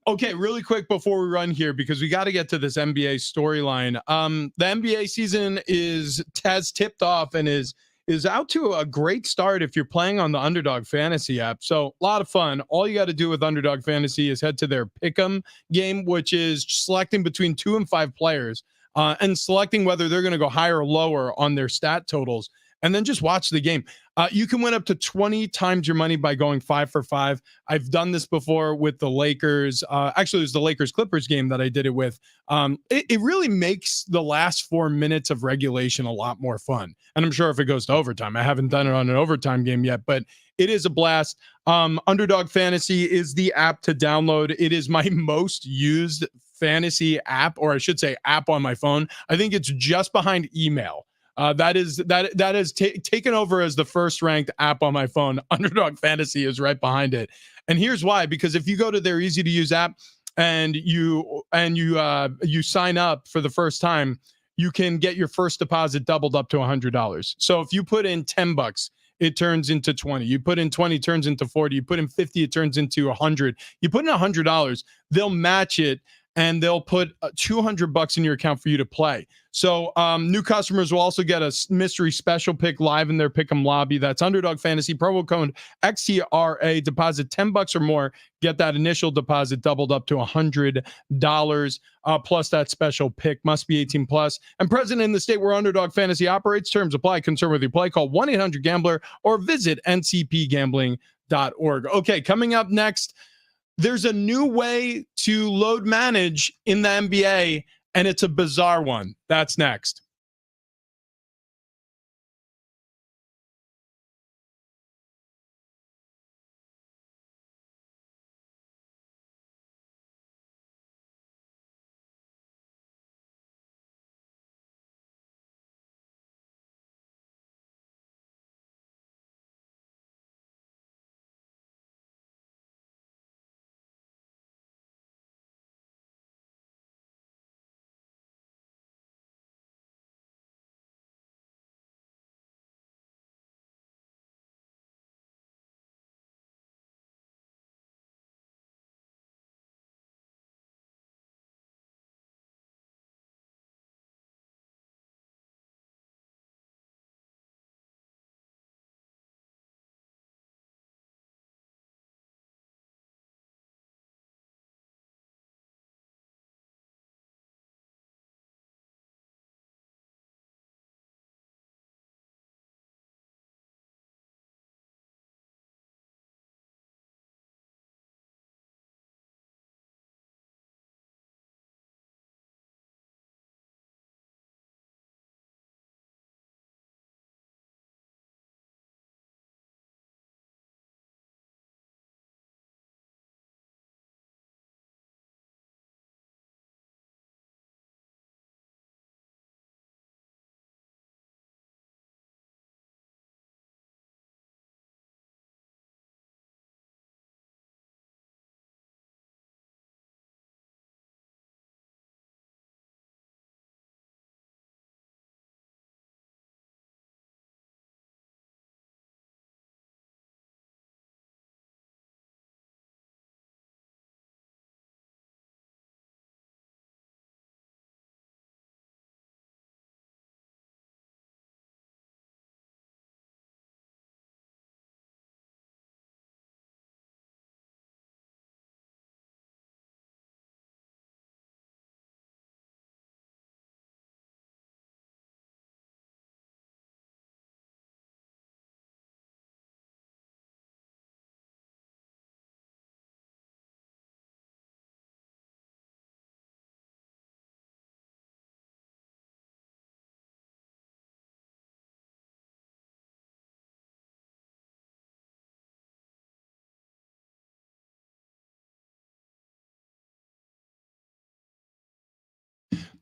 Okay, really quick before we run here, because we got to get to this NBA storyline. The NBA season has tipped off and is out to a great start if you're playing on the Underdog Fantasy app. So a lot of fun. All you got to do with Underdog Fantasy is head to their Pick'em game, which is selecting between 2 and 5 players and selecting whether they're going to go higher or lower on their stat totals. And then just watch the game. You can win up to 20 times your money by going 5 for 5. I've done this before with the Lakers. Actually, it was the Lakers-Clippers game that I did it with. It really makes the last 4 minutes of regulation a lot more fun. And I'm sure if it goes to overtime, I haven't done it on an overtime game yet, but it is a blast. Underdog Fantasy is the app to download. It is my most used fantasy app, or I should say app on my phone. I think it's just behind email. That is taken over as the first ranked app on my phone. Underdog Fantasy is right behind it. And here's why, because if you go to their easy to use app and you sign up for the first time, you can get your first deposit doubled up to $100. So if you put in $10, it turns into 20. You put in 20, it turns into 40. You put in 50, it turns into 100. You put in $100, they'll match it and they'll put $200 in your account for you to play. So new customers will also get a mystery special pick live in their Pick'em lobby. That's Underdog Fantasy, promo code XTRA. Deposit $10 or more. Get that initial deposit doubled up to $100 plus that special pick. Must be 18 plus and present in the state where Underdog Fantasy operates. Terms apply. Concern with your play. Call 1-800-GAMBLER or visit ncpgambling.org. Okay, coming up next, there's a new way to load manage in the NBA, and it's a bizarre one. That's next.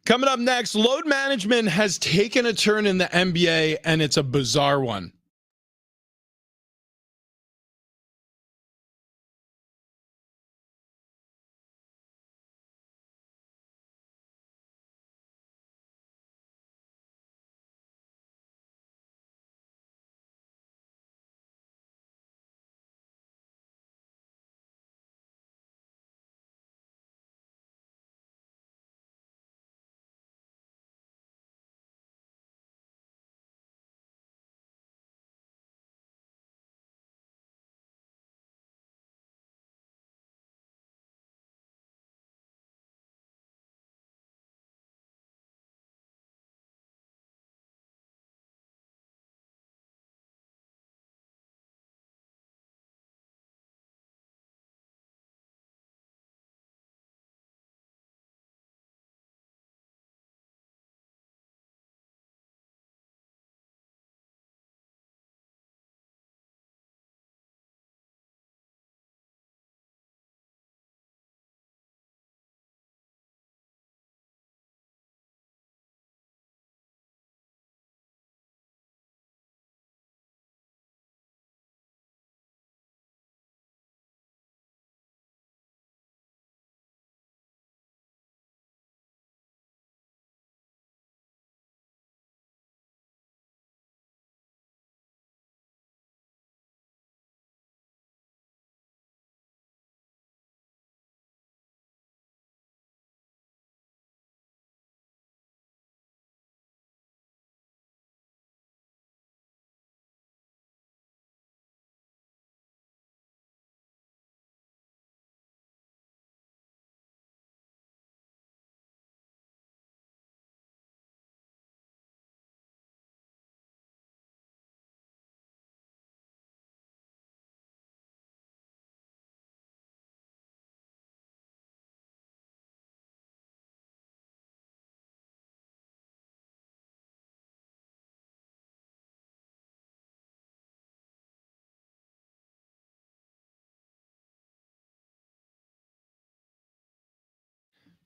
Coming up next, load management has taken a turn in the NBA, and it's a bizarre one.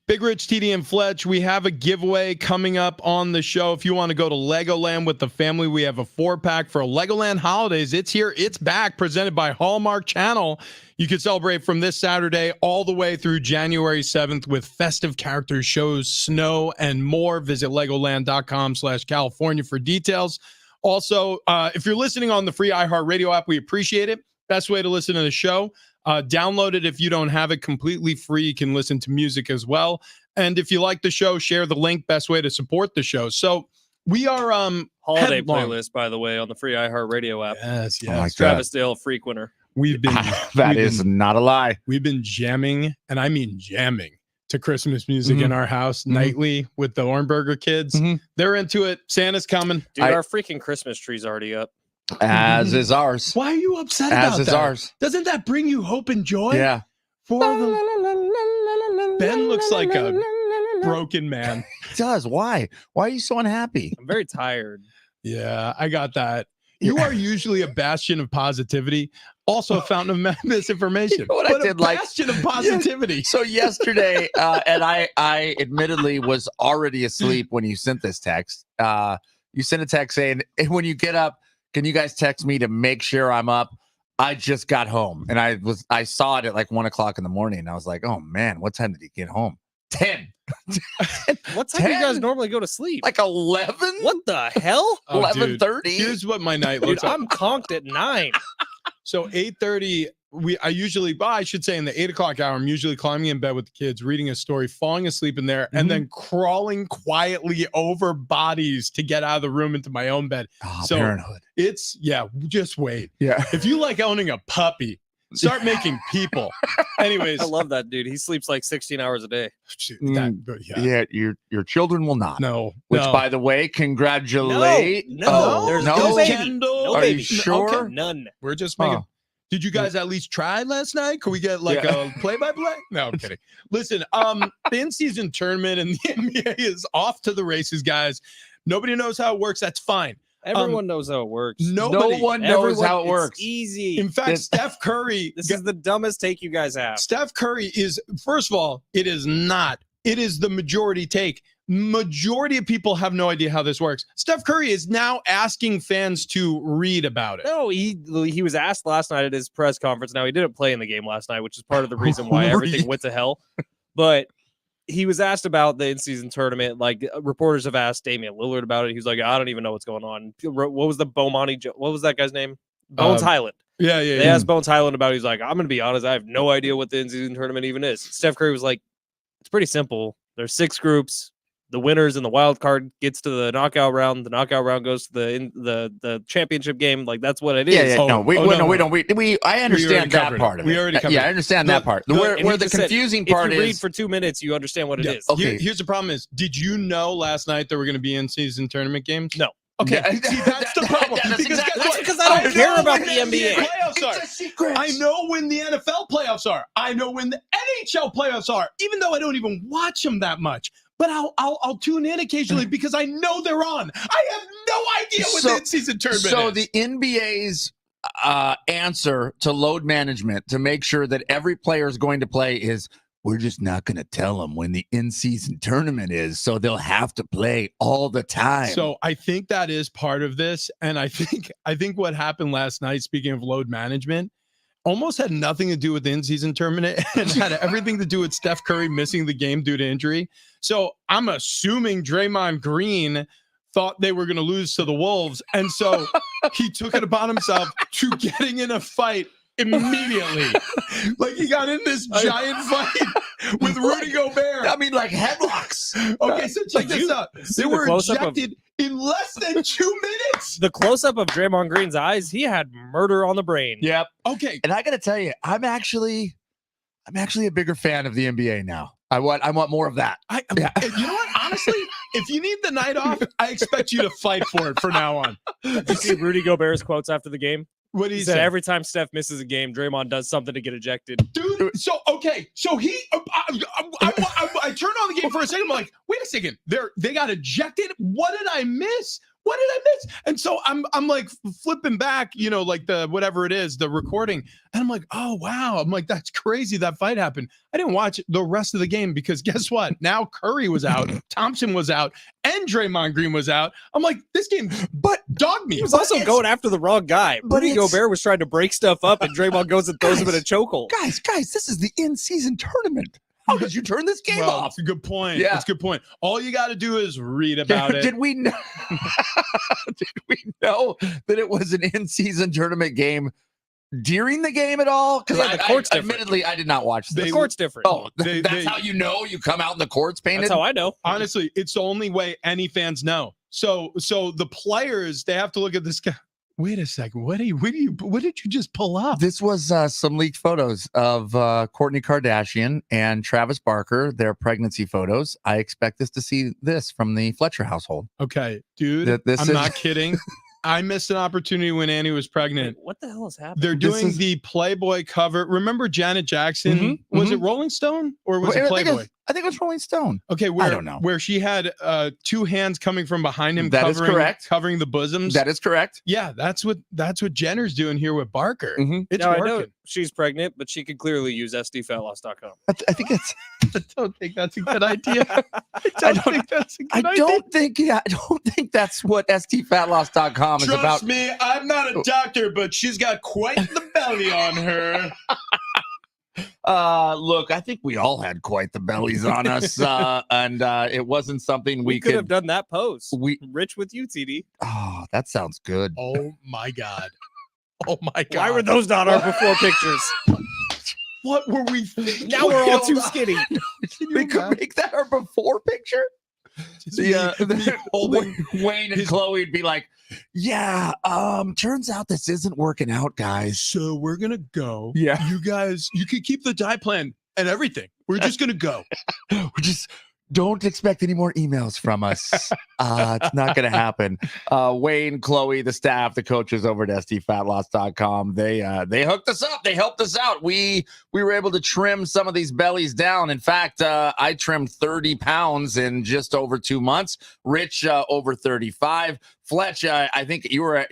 Big Rich, TD, and Fletch, we have a giveaway coming up on the show. If you want to go to Legoland with the family, we have a 4-pack for Legoland Holidays. It's here. It's back, presented by Hallmark Channel. You can celebrate from this Saturday all the way through January 7th with festive characters, shows, snow, and more. Visit legoland.com/California for details. Also, if you're listening on the free iHeartRadio app, we appreciate it. Best way to listen to the show. Download it if you don't have it, completely free. You can listen to music as well. And if you like the show, share the link. Best way to support the show. So we are holiday playlist, by the way, on the free iHeartRadio app. Yes. Like Travis Dale frequenter. We've been that is not a lie. We've been jamming, and I mean jamming, to Christmas music in our house nightly with the Ornberger kids. They're into it. Santa's coming. Dude, our freaking Christmas tree's already up. As is ours. Why are you upset about that? As is ours. Doesn't that bring you hope and joy? Yeah. Ben looks like a broken man. It does. Why? Why are you so unhappy? I'm very tired. Yeah, I got that. You are usually a bastion of positivity, also a fountain of misinformation. You know what I did like? Bastion of positivity. Yeah. So yesterday, and I admittedly was already asleep when you sent this text. You sent a text saying, hey, when you get up, can you guys text me to make sure I'm up? I just got home, and I saw it at like 1 o'clock in the morning. I was like, oh man, what time did he get home? 10. What time do you guys normally go to sleep? Like 11? What the hell? 11:30. Here's what my night looks like. I'm conked at 9. So 8:30, I should say in the 8 o'clock hour, I'm usually climbing in bed with the kids, reading a story, falling asleep in there, and then crawling quietly over bodies to get out of the room into my own bed. Oh, so parenthood. Just wait. Yeah. If you like owning a puppy, start making people. Anyways. I love that dude. He sleeps like 16 hours a day. Yeah, your children will not. No. Which, by the way, congratulate. There's no baby. No Are baby. you sure? Okay, none. We're just making. Did you guys at least try last night? Could we get like a play-by-play? No, I'm kidding. Listen, the in-season tournament and the NBA is off to the races, guys. Nobody knows how it works. That's fine. Everyone knows how it works. No one knows how it works. It's easy. In fact, Steph Curry. This is the dumbest take you guys have. Steph Curry is, first of all, it is not. It is the majority take. Majority of people have no idea how this works. Steph Curry is now asking fans to read about it. No, he was asked last night at his press conference. Now, he didn't play in the game last night, which is part of the reason why everything went to hell. But he was asked about the in-season tournament. Like, reporters have asked Damian Lillard about it. He was like, I don't even know what's going on. What was the what was that guy's name? Bones Highland. Yeah. They asked Bones Highland about it. He's like, I'm going to be honest, I have no idea what the in-season tournament even is. Steph Curry was like, it's pretty simple. There's 6 groups. The winners in the wild card gets to the knockout round. The knockout round goes to the championship game. Like, that's what it is. Yeah. I understand that part of it. We already covered. Yeah, I understand that part. Where the confusing part if you is, read for 2 minutes, you understand what it is. Okay. Here's the problem: did you know last night there were going to be in-season tournament games? No. Okay, Yeah. see, that's the problem. Because I don't care about the NBA. Playoffs are. It's a secret. I know when the NFL playoffs are. I know when the NHL playoffs are, even though I don't even watch them that much. But I'll tune in occasionally because I know they're on. I have no idea what the in-season tournament is. So the NBA's answer to load management to make sure that every player is going to play is, we're just not going to tell them when the in-season tournament is, so they'll have to play all the time. So I think that is part of this, and I think what happened last night, speaking of load management, almost had nothing to do with the in-season tournament and had everything to do with Steph Curry missing the game due to injury. So I'm assuming Draymond Green thought they were going to lose to the Wolves, and so he took it upon himself to getting in a fight immediately. Like, he got in this giant fight with Rudy Gobert. I mean, like headlocks. Okay, so check this out. They were ejected in less than 2 minutes. The close-up of Draymond Green's eyes, he had murder on the brain. Yep. Okay. And I got to tell you, I'm actually a bigger fan of the NBA now. I want more of that. You know what? Honestly, if you need the night off, I expect you to fight for it from now on. Did you see Rudy Gobert's quotes after the game? What did He he said say? every time Steph misses a game, Draymond does something to get ejected. Dude, so he, I turned on the game for a second. I'm like, wait a second, they got ejected. What did I miss? what did I miss? And so I'm like flipping back, like the whatever it is, the recording, and I'm like, oh wow, I'm like, that's crazy that fight happened. I didn't watch the rest of the game because guess what? Now Curry was out, Thompson was out, and Draymond Green was out. I'm like, this game, but dog me. He was also going after the wrong guy. Rudy Gobert was trying to break stuff up, and Draymond goes and throws him in a chokehold. Guys, this is the in-season tournament. How did you turn this game off? It's a good point. Yeah. It's a good point. All you got to do is read about it. Did we know? Did we know that it was an in-season tournament game during the game at all? Because the court's different. Admittedly, I did not watch this. The court's different. Oh, that's how you know you come out and the court's painted? That's how I know. Honestly, it's the only way any fans know. So the players, they have to look at this guy. Wait a second. What did you just pull up? This was some leaked photos of Kourtney Kardashian and Travis Barker, their pregnancy photos. I expect us to see this from the Fletcher household. Okay, dude, I'm not kidding. I missed an opportunity when Annie was pregnant. Wait, what the hell is happening? They're doing the Playboy cover. Remember Janet Jackson? Was it Rolling Stone or was it Playboy? I think it was Rolling Stone. Okay, I don't know. Where she had two hands coming from behind him, That is correct. Covering the bosoms. That is correct. Yeah, that's what Jenner's doing here with Barker. It's now, working. I know she's pregnant, but she could clearly use sdfatloss.com. I think it's. I don't think that's a good idea. I don't think that's what stfatloss.com is about. Trust me, I'm not a doctor, but she's got quite the belly on her. Look, I think we all had quite the bellies on us, and it wasn't something we could have done that post. Rich with you, TD. Oh, that sounds good. Oh my god. Oh my god. Why were those not our before pictures? What were we thinking? Now we're all too skinny. We could make that our before picture. Wayne and Chloe would be like, yeah, turns out this isn't working out, guys. So we're gonna go. Yeah. You guys, you could keep the diet plan and everything. We're just gonna go. Don't expect any more emails from us. It's not going to happen. Wayne, Chloe, the staff, the coaches over at sdfatloss.com, they hooked us up. They helped us out. We were able to trim some of these bellies down. In fact, I trimmed 30 pounds in just over 2 months. Rich, over 35. Fletch, I think you're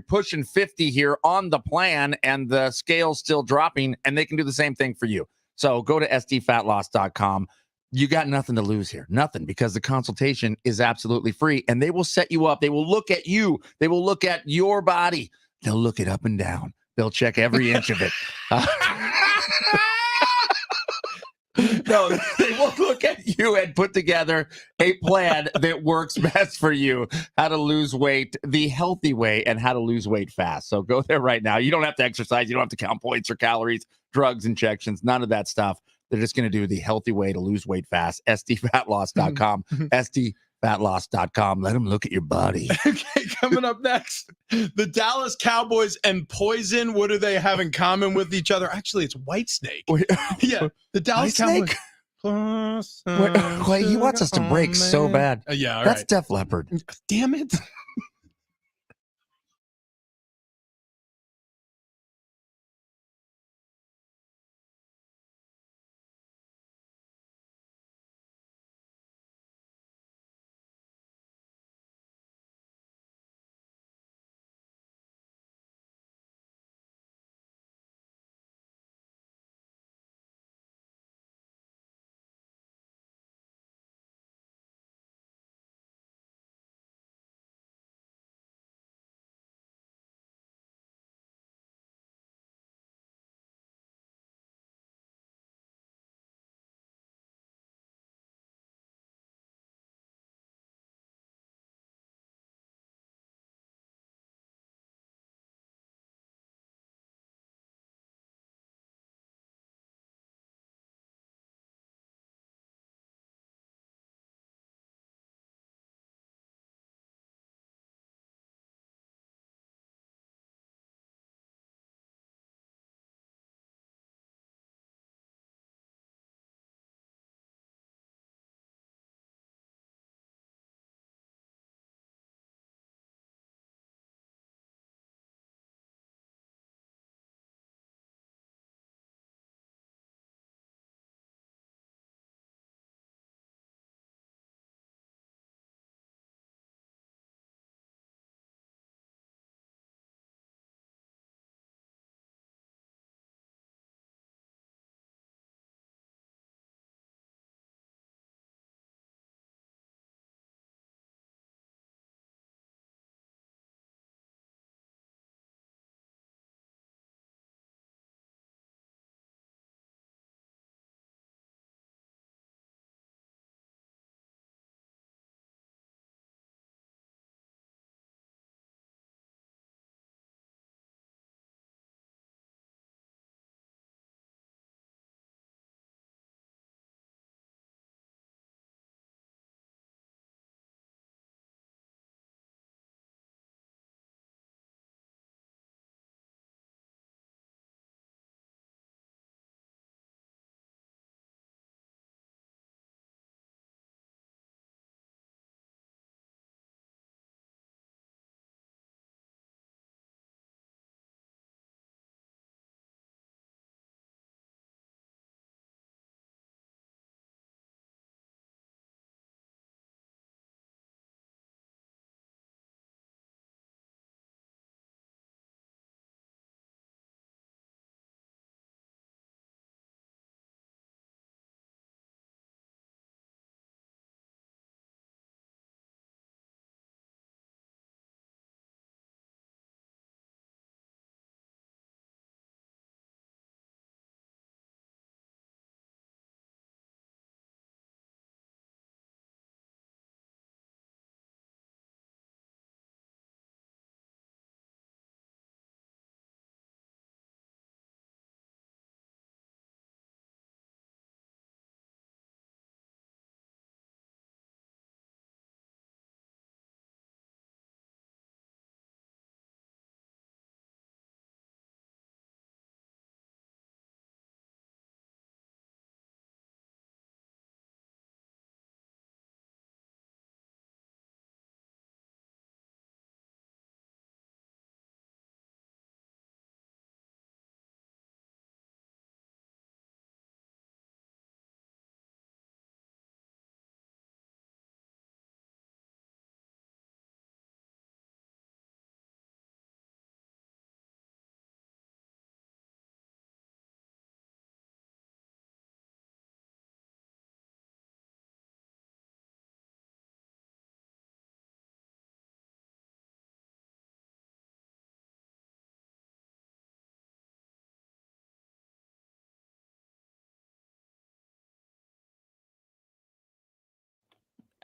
pushing 50 here on the plan, and the scale's still dropping, and they can do the same thing for you. So go to sdfatloss.com. You got nothing to lose here. Nothing, because the consultation is absolutely free, and they will set you up. They will look at you. They will look at your body. They'll look it up and down. They'll check every inch of it. No, they will look at you and put together a plan that works best for you. How to lose weight the healthy way and how to lose weight fast. So go there right now. You don't have to exercise. You don't have to count points or calories, drugs, injections, none of that stuff. They're just going to do the healthy way to lose weight fast. sdfatloss.com. sdfatloss.com. Let them look at your body. Okay, coming up next, the Dallas Cowboys and Poison. What do they have in common with each other? Actually, it's Whitesnake. Yeah, the Dallas Cowboys. Wait, he wants us to break so bad. Yeah, all That's right. Def Leppard. Damn it.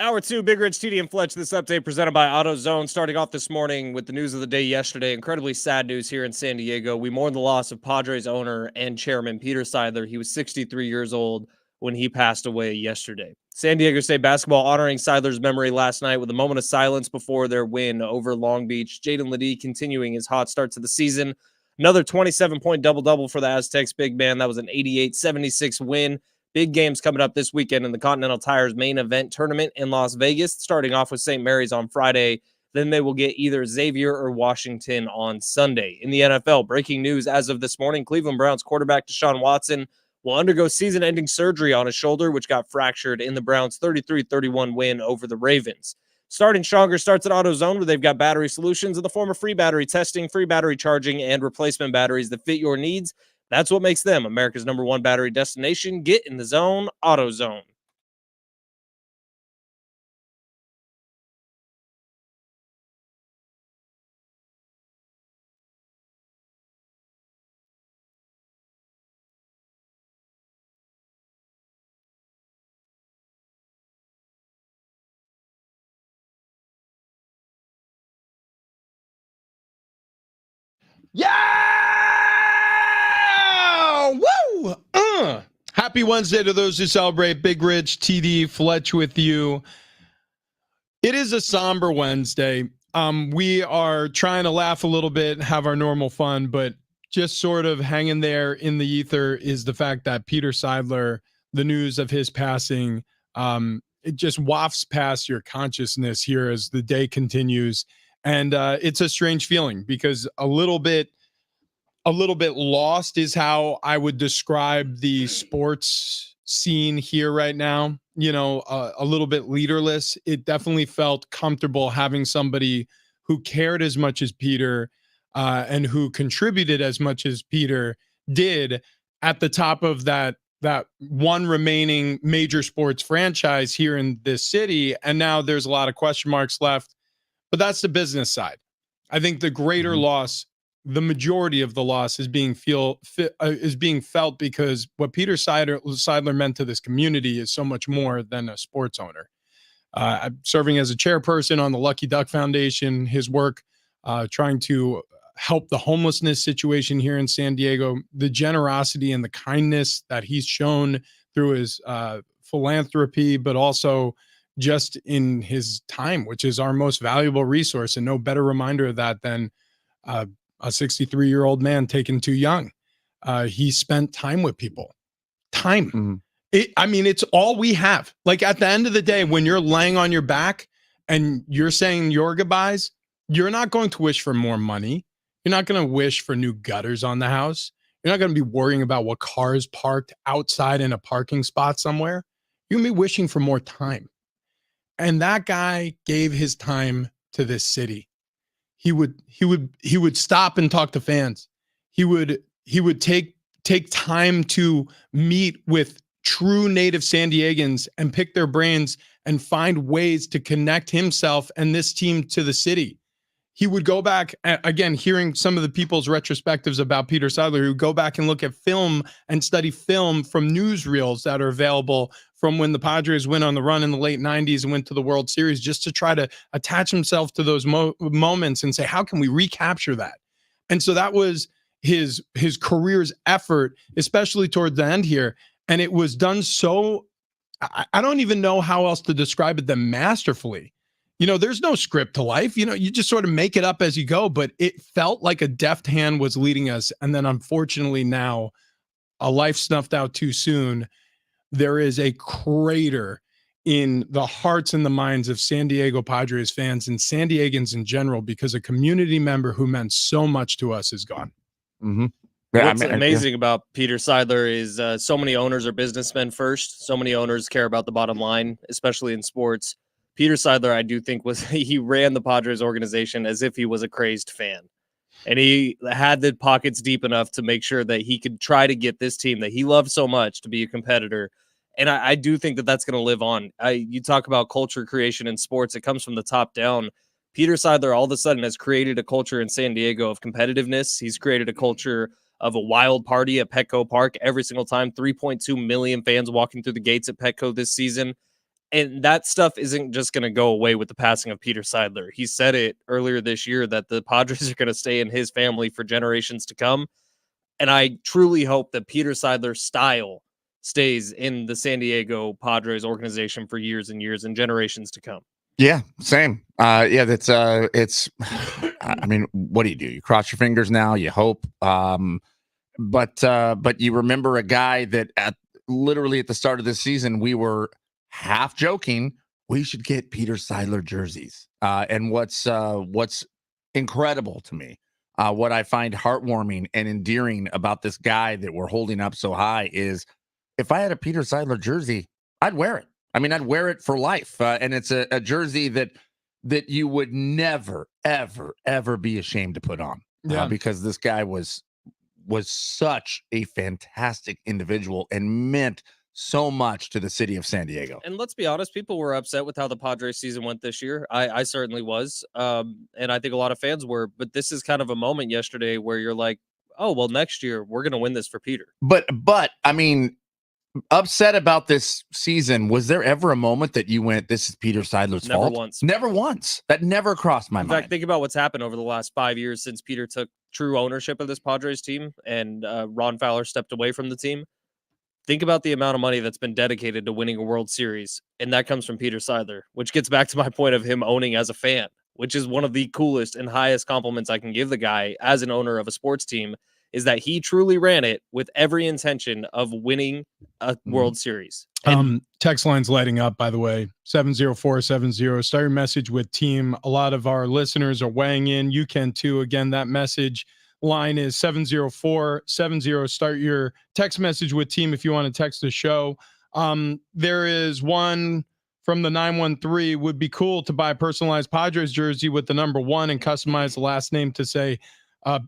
Hour 2, Big Rich, TD, and Fletch. This update presented by AutoZone. Starting off this morning with the news of the day yesterday. Incredibly sad news here in San Diego. We mourn the loss of Padres owner and chairman Peter Seidler. He was 63 years old when he passed away yesterday. San Diego State basketball honoring Seidler's memory last night with a moment of silence before their win over Long Beach. Jaden Ledee continuing his hot start to the season. Another 27-point double-double for the Aztecs big man. That was an 88-76 win. Big games coming up this weekend in the Continental Tire's main event tournament in Las Vegas, starting off with St. Mary's on Friday. Then they will get either Xavier or Washington on Sunday. In the NFL, breaking news as of this morning, Cleveland Browns quarterback Deshaun Watson will undergo season-ending surgery on his shoulder, which got fractured in the Browns' 33-31 win over the Ravens. Starting Stronger starts at AutoZone, where they've got battery solutions in the form of free battery testing, free battery charging, and replacement batteries that fit your needs. That's what makes them America's #1 battery destination. Get in the zone, AutoZone. Yeah! Woo! Happy Wednesday to those who celebrate. Big Rich, TD, Fletch with you. It is a somber Wednesday. We are trying to laugh a little bit, have our normal fun, but just sort of hanging there in the ether is the fact that Peter Seidler, the news of his passing, it just wafts past your consciousness here as the day continues. And it's a strange feeling because a little bit lost is how I would describe the sports scene here right now. You know, a little bit leaderless. It definitely felt comfortable having somebody who cared as much as Peter and who contributed as much as Peter did at the top of that one remaining major sports franchise here in this city. And now there's a lot of question marks left, but that's the business side. I think the greater loss, the majority of the loss is being felt because what Peter Seidler meant to this community is so much more than a sports owner. Serving as a chairperson on the Lucky Duck Foundation, his work trying to help the homelessness situation here in San Diego, the generosity and the kindness that he's shown through his philanthropy, but also just in his time, which is our most valuable resource. And no better reminder of that than a 63-year-old man taken too young. He spent time with people. Time. Mm-hmm. It's all we have. Like at the end of the day, when you're laying on your back and you're saying your goodbyes, you're not going to wish for more money. You're not going to wish for new gutters on the house. You're not going to be worrying about what car is parked outside in a parking spot somewhere. You're going to be wishing for more time. And that guy gave his time to this city. He would stop and talk to fans. He would take time to meet with true native San Diegans and pick their brains and find ways to connect himself and this team to the city. He would go back, again, hearing some of the people's retrospectives about Peter Seidler, who go back and look at film and study film from newsreels that are available from when the Padres went on the run in the late 90s and went to the World Series, just to try to attach himself to those moments and say, how can we recapture that? And so that was his career's effort, especially toward the end here. And it was done so, I don't even know how else to describe it than masterfully. You know, there's no script to life. You know, you just sort of make it up as you go, but it felt like a deft hand was leading us. And then unfortunately now, a life snuffed out too soon, there is a crater in the hearts and the minds of San Diego Padres fans and San Diegans in general, because a community member who meant so much to us is gone. Mm-hmm. What's amazing about Peter Seidler is so many owners are businessmen first. So many owners care about the bottom line, especially in sports. Peter Seidler, I do think, he ran the Padres organization as if he was a crazed fan. And he had the pockets deep enough to make sure that he could try to get this team that he loved so much to be a competitor. And I do think that that's going to live on. You talk about culture creation in sports. It comes from the top down. Peter Seidler all of a sudden has created a culture in San Diego of competitiveness. He's created a culture of a wild party at Petco Park every single time. 3.2 million fans walking through the gates at Petco this season. And that stuff isn't just going to go away with the passing of Peter Seidler. He said it earlier this year that the Padres are going to stay in his family for generations to come. And I truly hope that Peter Seidler's style stays in the San Diego Padres organization for years and years and generations to come. Yeah, same. Yeah, that's it's I mean, what do? You cross your fingers now, you hope. But you remember a guy that literally at the start of the season we were half joking we should get Peter Seidler jerseys. And what's incredible to me, what I find heartwarming and endearing about this guy that we're holding up so high is if I had a Peter Seidler jersey, I'd wear it. I mean, I'd wear it for life. And it's a jersey that you would never, ever, ever be ashamed to put on. Because this guy was such a fantastic individual and meant so much to the city of San Diego. And let's be honest, people were upset with how the Padres season went this year. I certainly was. And I think a lot of fans were. But this is kind of a moment yesterday where you're like, oh, well, next year we're going to win this for Peter. But I mean, upset about this season, was there ever a moment that you went, this is Peter Seidler's fault? Never once. That never crossed my mind. In fact, think about what's happened over the last 5 years since Peter took true ownership of this Padres team and Ron Fowler stepped away from the team. Think about the amount of money that's been dedicated to winning a World Series, and that comes from Peter Seidler, which gets back to my point of him owning as a fan, which is one of the coolest and highest compliments I can give the guy as an owner of a sports team, is that he truly ran it with every intention of winning a World Series. And text line's lighting up, by the way, 70470. Start your message with team. A lot of our listeners are weighing in. You can too. Again, that message line is 70470. Start your text message with team if you want to text the show. There is one from the 913. Would be cool to buy a personalized Padres jersey with the number 1 and customize the last name to say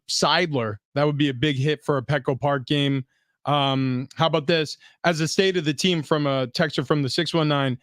Seidler. That would be a big hit for a Petco Park game. How about this? As a state of the team, from a texter from the 619,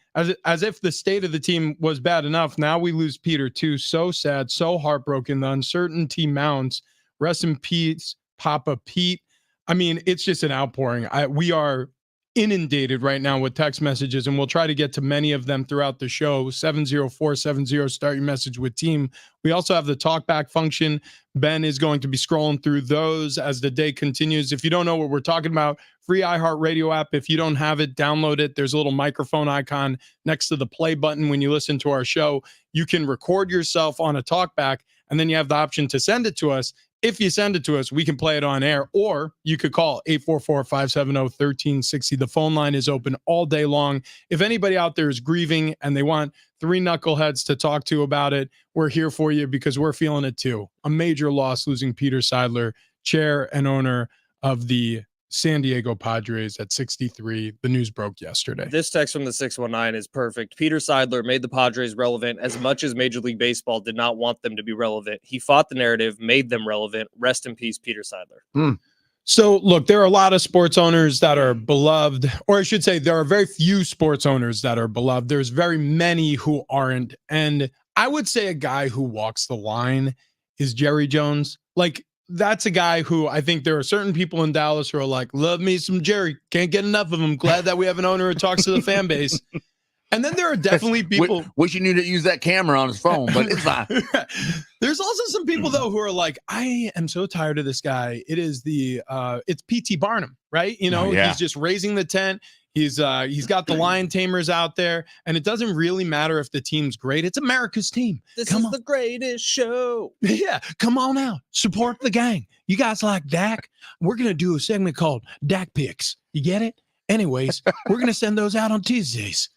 as if the state of the team was bad enough, now we lose Peter too. So sad, so heartbroken. The uncertainty mounts. Rest in peace, Papa Pete. I mean, it's just an outpouring. We are inundated right now with text messages, and we'll try to get to many of them throughout the show. 70470, start your message with team. We also have the talkback function. Ben is going to be scrolling through those as the day continues. If you don't know what we're talking about, free iHeartRadio app. If you don't have it, download it. There's a little microphone icon next to the play button when you listen to our show. You can record yourself on a talkback, and then you have the option to send it to us. If you send it to us, we can play it on air, or you could call 844-570-1360. The phone line is open all day long. If anybody out there is grieving and they want 3 knuckleheads to talk to about it, we're here for you because we're feeling it too. A major loss losing Peter Seidler, chair and owner of the San Diego Padres at 63. The news broke yesterday. This text from the 619 is perfect. Peter Seidler made the Padres relevant as much as Major League Baseball did not want them to be relevant. He fought the narrative, made them relevant. Rest in peace, Peter Seidler. So, look, there are a lot of sports owners that are beloved, or I should say there are very few sports owners that are beloved. There's very many who aren't. And I would say a guy who walks the line is Jerry Jones. Like, that's a guy who I think there are certain people in Dallas who are like, love me some Jerry. Can't get enough of him. Glad that we have an owner who talks to the fan base. And then there are definitely people. Wish you knew to use that camera on his phone, but it's fine. There's also some people, though, who are like, I am so tired of this guy. It is it's P.T. Barnum, right? You know, He's just raising the tent. He's got the lion tamers out there, and it doesn't really matter if the team's great. It's America's team. This is the greatest show. Yeah, come on out. Support the gang. You guys like Dak? We're going to do a segment called Dak Picks. You get it? Anyways, we're going to send those out on Tuesdays.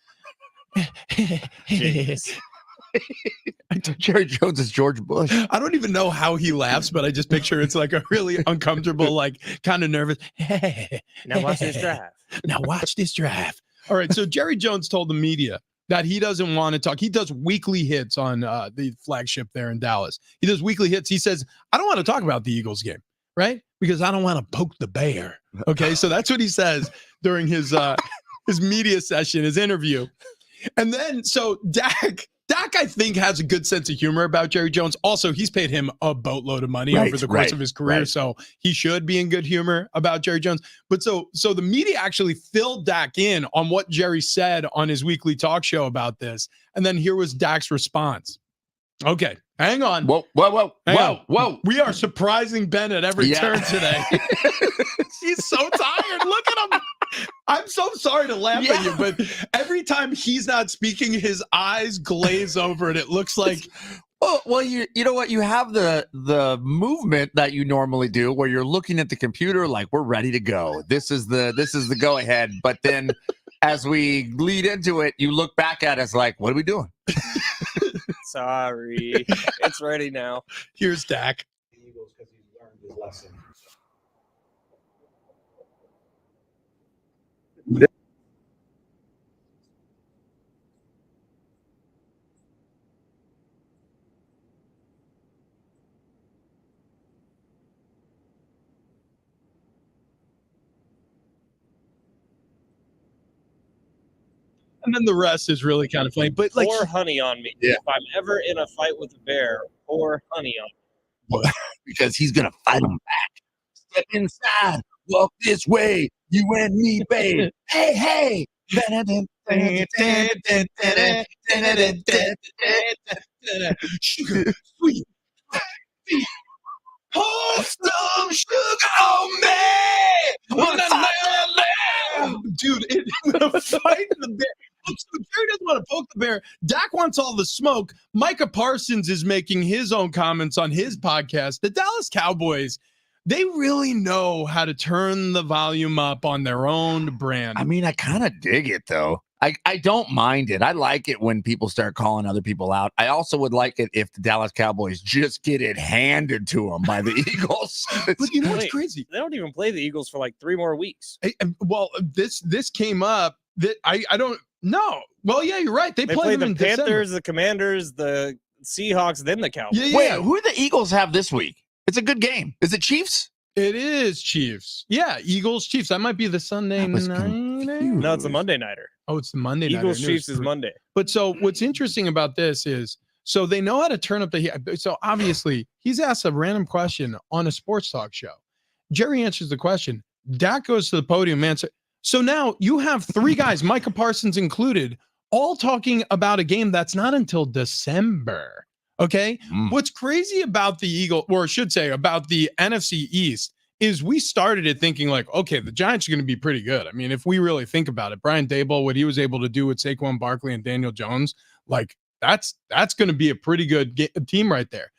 Jerry Jones is George Bush. I don't even know how he laughs, but I just picture it's like a really uncomfortable, like kind of nervous. Now watch this drive. Now watch this drive. All right. So Jerry Jones told the media that he doesn't want to talk. He does weekly hits on the flagship there in Dallas. He does weekly hits. He says, I don't want to talk about the Eagles game, right? Because I don't want to poke the bear. Okay. So that's what he says during his media session, his interview. And then, so Dak Dak, I think, has a good sense of humor about Jerry Jones. Also, he's paid him a boatload of money over the course of his career, so he should be in good humor about Jerry Jones. But so the media actually filled Dak in on what Jerry said on his weekly talk show about this. And then here was Dak's response. Okay, hang on. Whoa. We are surprising Ben at every turn today. He's so tired. Look at him. I'm so sorry to laugh at you, but every time he's not speaking, his eyes glaze over and it looks like... Well, you know what? You have the movement that you normally do where you're looking at the computer like we're ready to go. This is the go ahead. But then as we lead into it, you look back at us like, what are we doing? Sorry. It's ready now. Here's Dak. Eagles because he's learned his lesson. And then the rest is really kind of funny. But like, pour honey on me. Yeah. If I'm ever in a fight with a bear, pour honey on me. Because he's going to fight him back. Step inside. Walk this way. You and me, babe. Hey. Sugar, sweet. Pour some sugar on me. Dude, I'm gonna fight the bear. So Jerry doesn't want to poke the bear. Dak wants all the smoke. Micah Parsons is making his own comments on his podcast. The Dallas Cowboys, they really know how to turn the volume up on their own brand. I mean, I kind of dig it, though. I don't mind it. I like it when people start calling other people out. I also would like it if the Dallas Cowboys just get it handed to them by the Eagles. But you know what's crazy? They don't even play the Eagles for like 3 more weeks. Well, this came up that I don't know. Well, yeah, you're right. They play them the in Panthers, December. the Commanders, the Seahawks, then the Cowboys. Yeah. Wait, who do the Eagles have this week? It's a good game. Is it Chiefs? It is Chiefs. Yeah, Eagles, Chiefs. That might be the Sunday night. No, it's a Monday nighter. Oh, it's the Monday night. Eagles, Chiefs is Monday. But so what's interesting about this is, so they know how to turn up the heat. So obviously, he's asked a random question on a sports talk show. Jerry answers the question. Dak goes to the podium, answer. So now you have 3 guys, Micah Parsons included, all talking about a game that's not until December. Okay. What's crazy about the Eagle, or I should say about the NFC East, is we started it thinking like, okay, the Giants are going to be pretty good. I mean, if we really think about it, Brian Daboll, what he was able to do with Saquon Barkley and Daniel Jones, like that's going to be a pretty good team right there.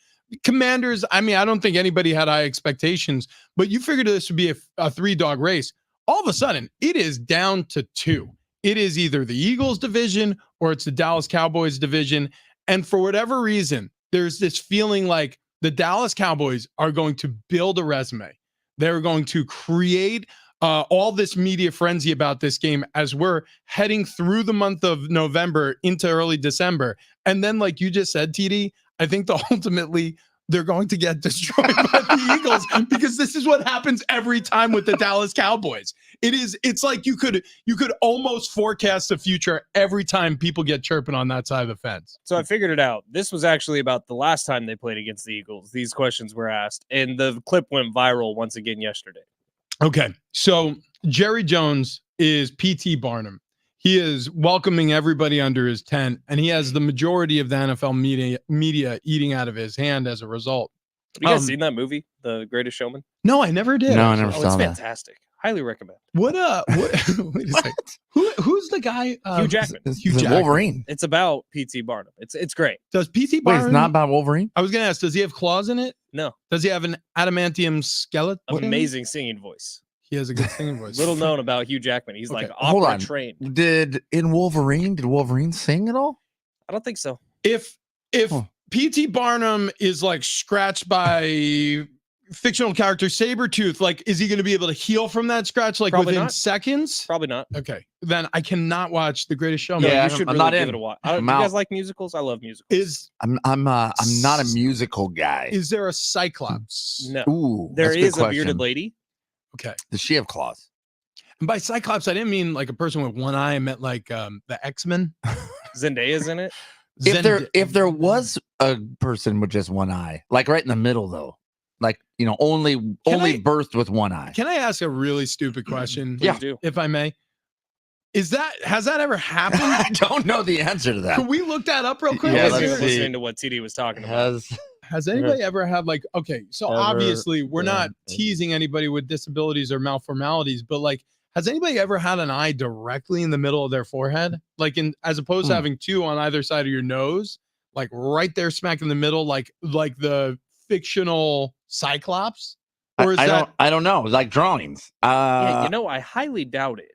Commanders, I mean, I don't think anybody had high expectations, but you figured this would be a 3-dog race. All of a sudden, it is down to 2. It is either the Eagles division or it's the Dallas Cowboys division. And for whatever reason, there's this feeling like the Dallas Cowboys are going to build a resume. They're going to create all this media frenzy about this game as we're heading through the month of November into early December. And then, like you just said, TD, I think ultimately they're going to get destroyed by the Eagles because this is what happens every time with the Dallas Cowboys. It's like you could almost forecast the future every time people get chirping on that side of the fence. So I figured it out. This was actually about the last time they played against the Eagles. These questions were asked, and the clip went viral once again yesterday. Okay, so Jerry Jones is P.T. Barnum. He is welcoming everybody under his tent, and he has the majority of the NFL media eating out of his hand as a result. Have you guys seen that movie, The Greatest Showman? No, I never did. No, I never saw it's that. fantastic. Highly recommend. What wait a second. Who's the guy? Hugh Jackman. Hugh It's Jackman. Wolverine. It's about P.T. Barnum. It's great. Does P.T. Wait, Barnum? it's not about Wolverine? I was going to ask, does he have claws in it? No. Does he have an adamantium skeleton? Amazing singing voice. He has a good singing voice. Little known about Hugh Jackman. He's like hold opera on. trained. Did Wolverine sing at all? I don't think so. If P.T. Barnum is like scratched by fictional character Sabretooth, like, is he going to be able to heal from that scratch like Probably within not. seconds? Probably not. Okay, then I cannot watch The Greatest Showman. Yeah, you should I'm really not give in. it a watch. I'm Do you guys out. like musicals? I love musicals. I'm not a musical guy. Is there a Cyclops? No. Ooh, There that's a good is a bearded question. lady. Okay. Does she have claws? And by Cyclops, I didn't mean like a person with one eye. I meant like the X-Men. Zendaya's in it. If there was a person with just one eye, like right in the middle though, like only birthed with one eye. Can I ask a really stupid question? Please do. If I may. Has that ever happened? I don't know the answer to that. Can we look that up real quick? Yeah, I let's wasn't even see. listening to what TD was talking about. Has anybody ever had so ever obviously we're not been- teasing anybody with disabilities or malformalities, but has anybody ever had an eye directly in the middle of their forehead? As opposed to having two on either side of your nose, like right there smack in the middle, like the fictional Cyclops? Or is I don't know. Like drawings. Yeah, I highly doubt it.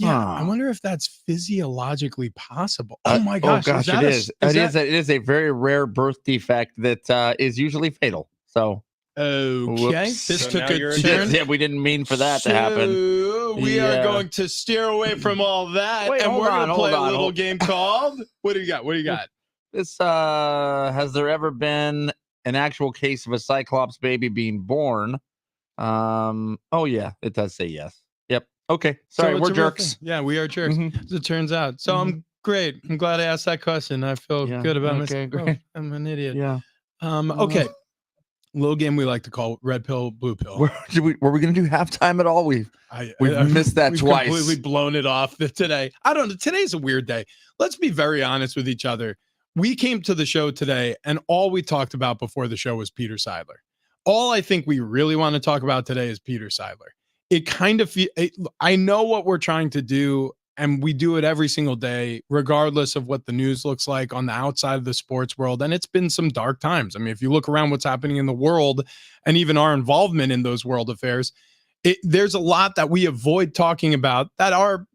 Yeah, I Huh. wonder if that's physiologically possible. Oh my gosh, it is. It is a very rare birth defect that is usually fatal. So Okay, whoops. this So took now a you're a turn. yeah, we didn't mean for that to happen. So we are Yeah. going to steer away from all that, Wait, and hold we're on, going to play hold a on, little hold- game called. What do you got? What do you got? This has there ever been an actual case of a Cyclops baby being born? Oh yeah, it does say yes. Yep. Okay. Sorry, So we're it's a real jerks. thing. Yeah, we are jerks, Mhm. as it turns out. So I'm great. I'm glad I asked that question. I feel Yeah, good about okay, myself. great. I'm an idiot. Yeah. Okay. Little game we like to call red pill, blue pill. Were we going to do halftime at all? We've missed that we've twice. Completely blown it off today. I don't know. Today's a weird day. Let's be very honest with each other. We came to the show today, and all we talked about before the show was Peter Seidler. All I think we really want to talk about today is Peter Seidler. It kind of I know what we're trying to do, and we do it every single day, regardless of what the news looks like on the outside of the sports world. And it's been some dark times. I mean, if you look around what's happening in the world and even our involvement in those world affairs, there's a lot that we avoid talking about that our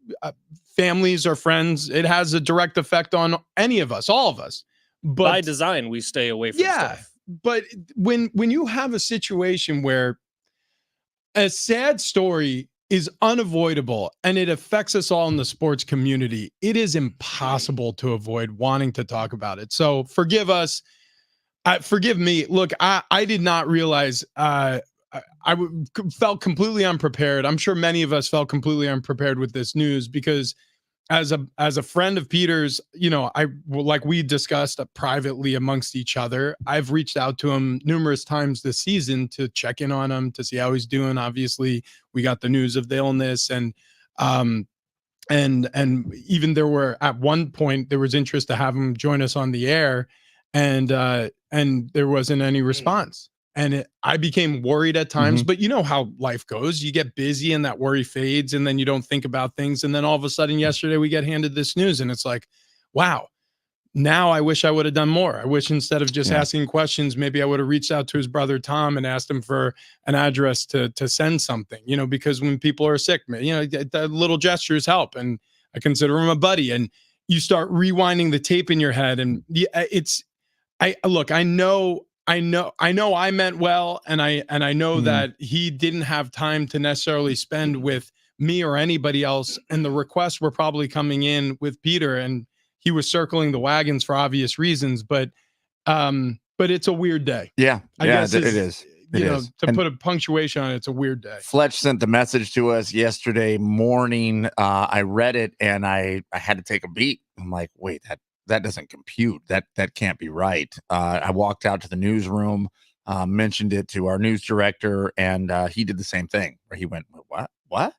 families or friends, it has a direct effect on any of us, all of us. But by design, we stay away from stuff. But when you have a situation where a sad story is unavoidable and it affects us all in the sports community, it is impossible to avoid wanting to talk about it. So forgive us. Forgive me. Look, I did not realize felt completely unprepared. I'm sure many of us felt completely unprepared with this news because as a friend of Peter's, like we discussed privately amongst each other, I've reached out to him numerous times this season to check in on him, to see how he's doing. Obviously, we got the news of the illness, and even at one point there was interest to have him join us on the air, and there wasn't any response. And I became worried at times, but you know how life goes. You get busy and that worry fades, and then you don't think about things. And then all of a sudden yesterday we get handed this news and it's like, wow, now I wish I would have done more. I wish instead of just asking questions, maybe I would have reached out to his brother, Tom, and asked him for an address to send something, because when people are sick, the little gestures help. And I consider him a buddy, and you start rewinding the tape in your head. And I know I meant well, and I know that he didn't have time to necessarily spend with me or anybody else, and the requests were probably coming in with Peter, and he was circling the wagons for obvious reasons, but it's a weird day. Yeah, I guess it is. To put a punctuation on it, it's a weird day. Fletch sent the message to us yesterday morning. I read it and I had to take a beat. I'm like, wait, that doesn't compute. That can't be right. I walked out to the newsroom, mentioned it to our news director, and he did the same thing. Where he went, what?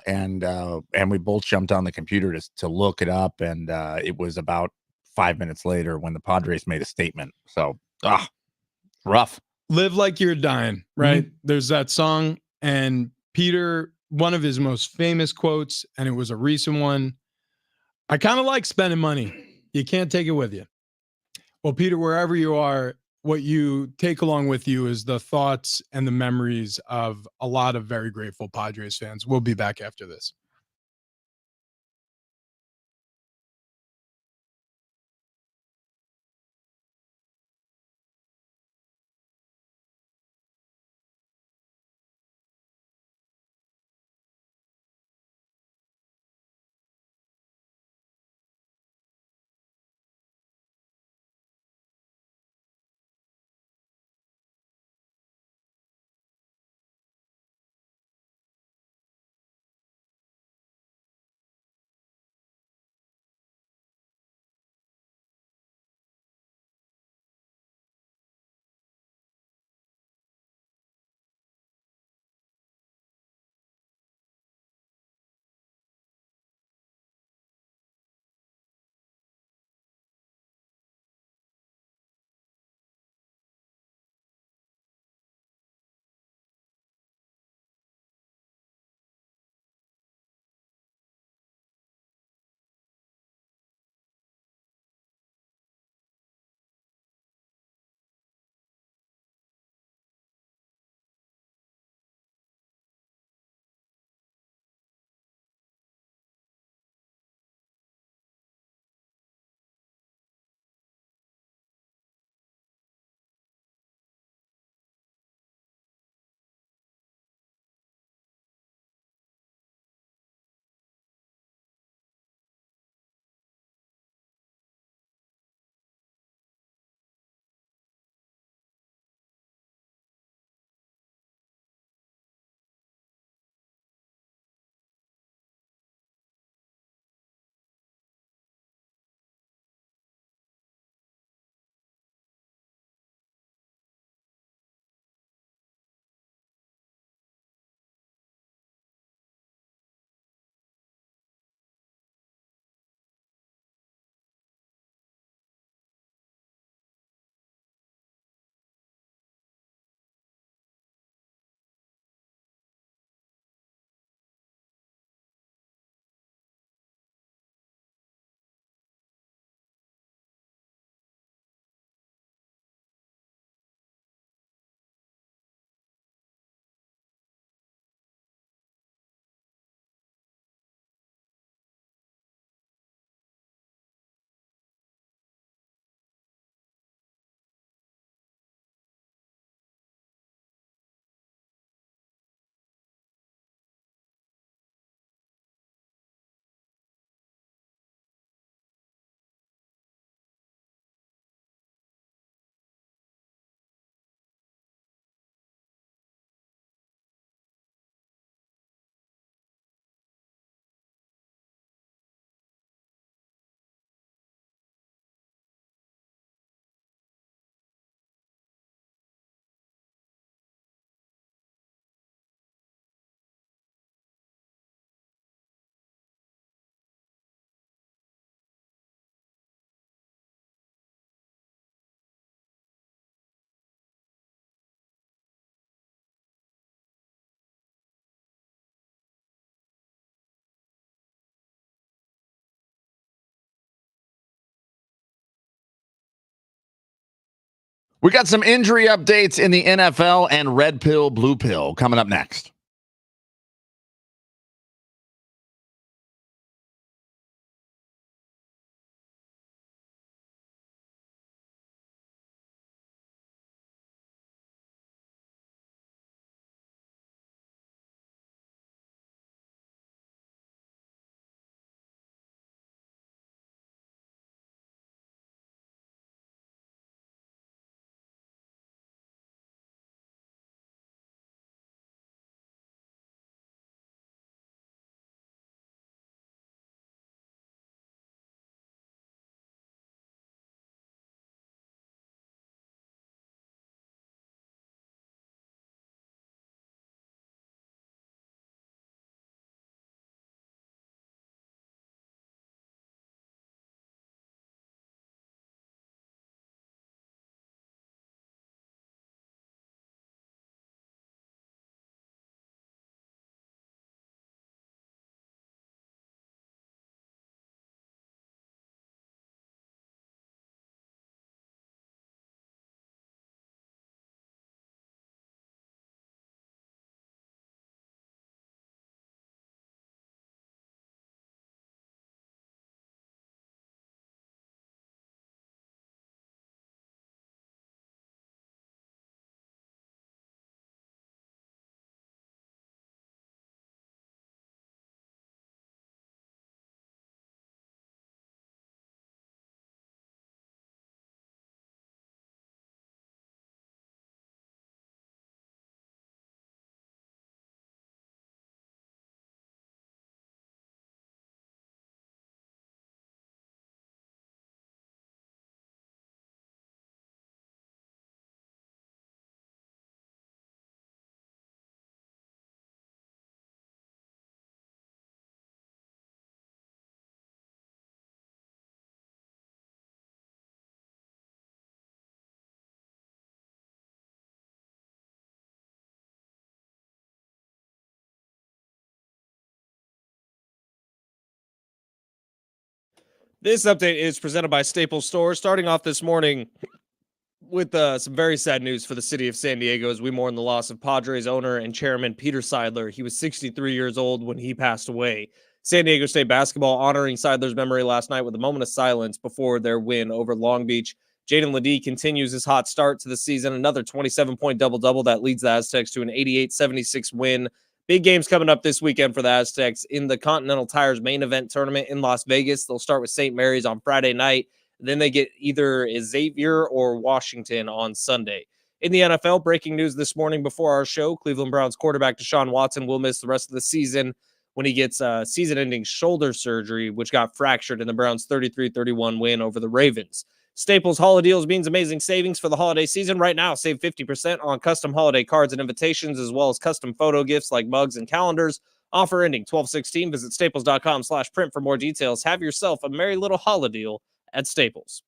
And we both jumped on the computer to look it up, and it was about 5 minutes later when the Padres made a statement. So, rough. Live like you're dying, right? There's that song, and Peter, one of his most famous quotes, and it was a recent one. I kind of like spending money. You can't take it with you. Well, Peter, wherever you are, what you take along with you is the thoughts and the memories of a lot of very grateful Padres fans. We'll be back after this. We got some injury updates in the NFL and red pill, blue pill coming up next. This update is presented by Staples Stores. Starting off this morning with some very sad news for the city of San Diego as we mourn the loss of Padres owner and chairman Peter Seidler. He was 63 years old when he passed away. San Diego State basketball honoring Seidler's memory last night with a moment of silence before their win over Long Beach. Jaden Ledee continues his hot start to the season. Another 27-point double-double that leads the Aztecs to an 88-76 win. Big games coming up this weekend for the Aztecs in the Continental Tires main event tournament in Las Vegas. They'll start with St. Mary's on Friday night. Then they get either Xavier or Washington on Sunday. In the NFL, breaking news this morning before our show, Cleveland Browns quarterback Deshaun Watson will miss the rest of the season when he gets season-ending shoulder surgery, which got fractured in the Browns' 33-31 win over the Ravens. Staples Holiday Deals means amazing savings for the holiday season. Right now, save 50% on custom holiday cards and invitations, as well as custom photo gifts like mugs and calendars. Offer ending 12/16. Visit staples.com/print for more details. Have yourself a merry little holiday deal at Staples.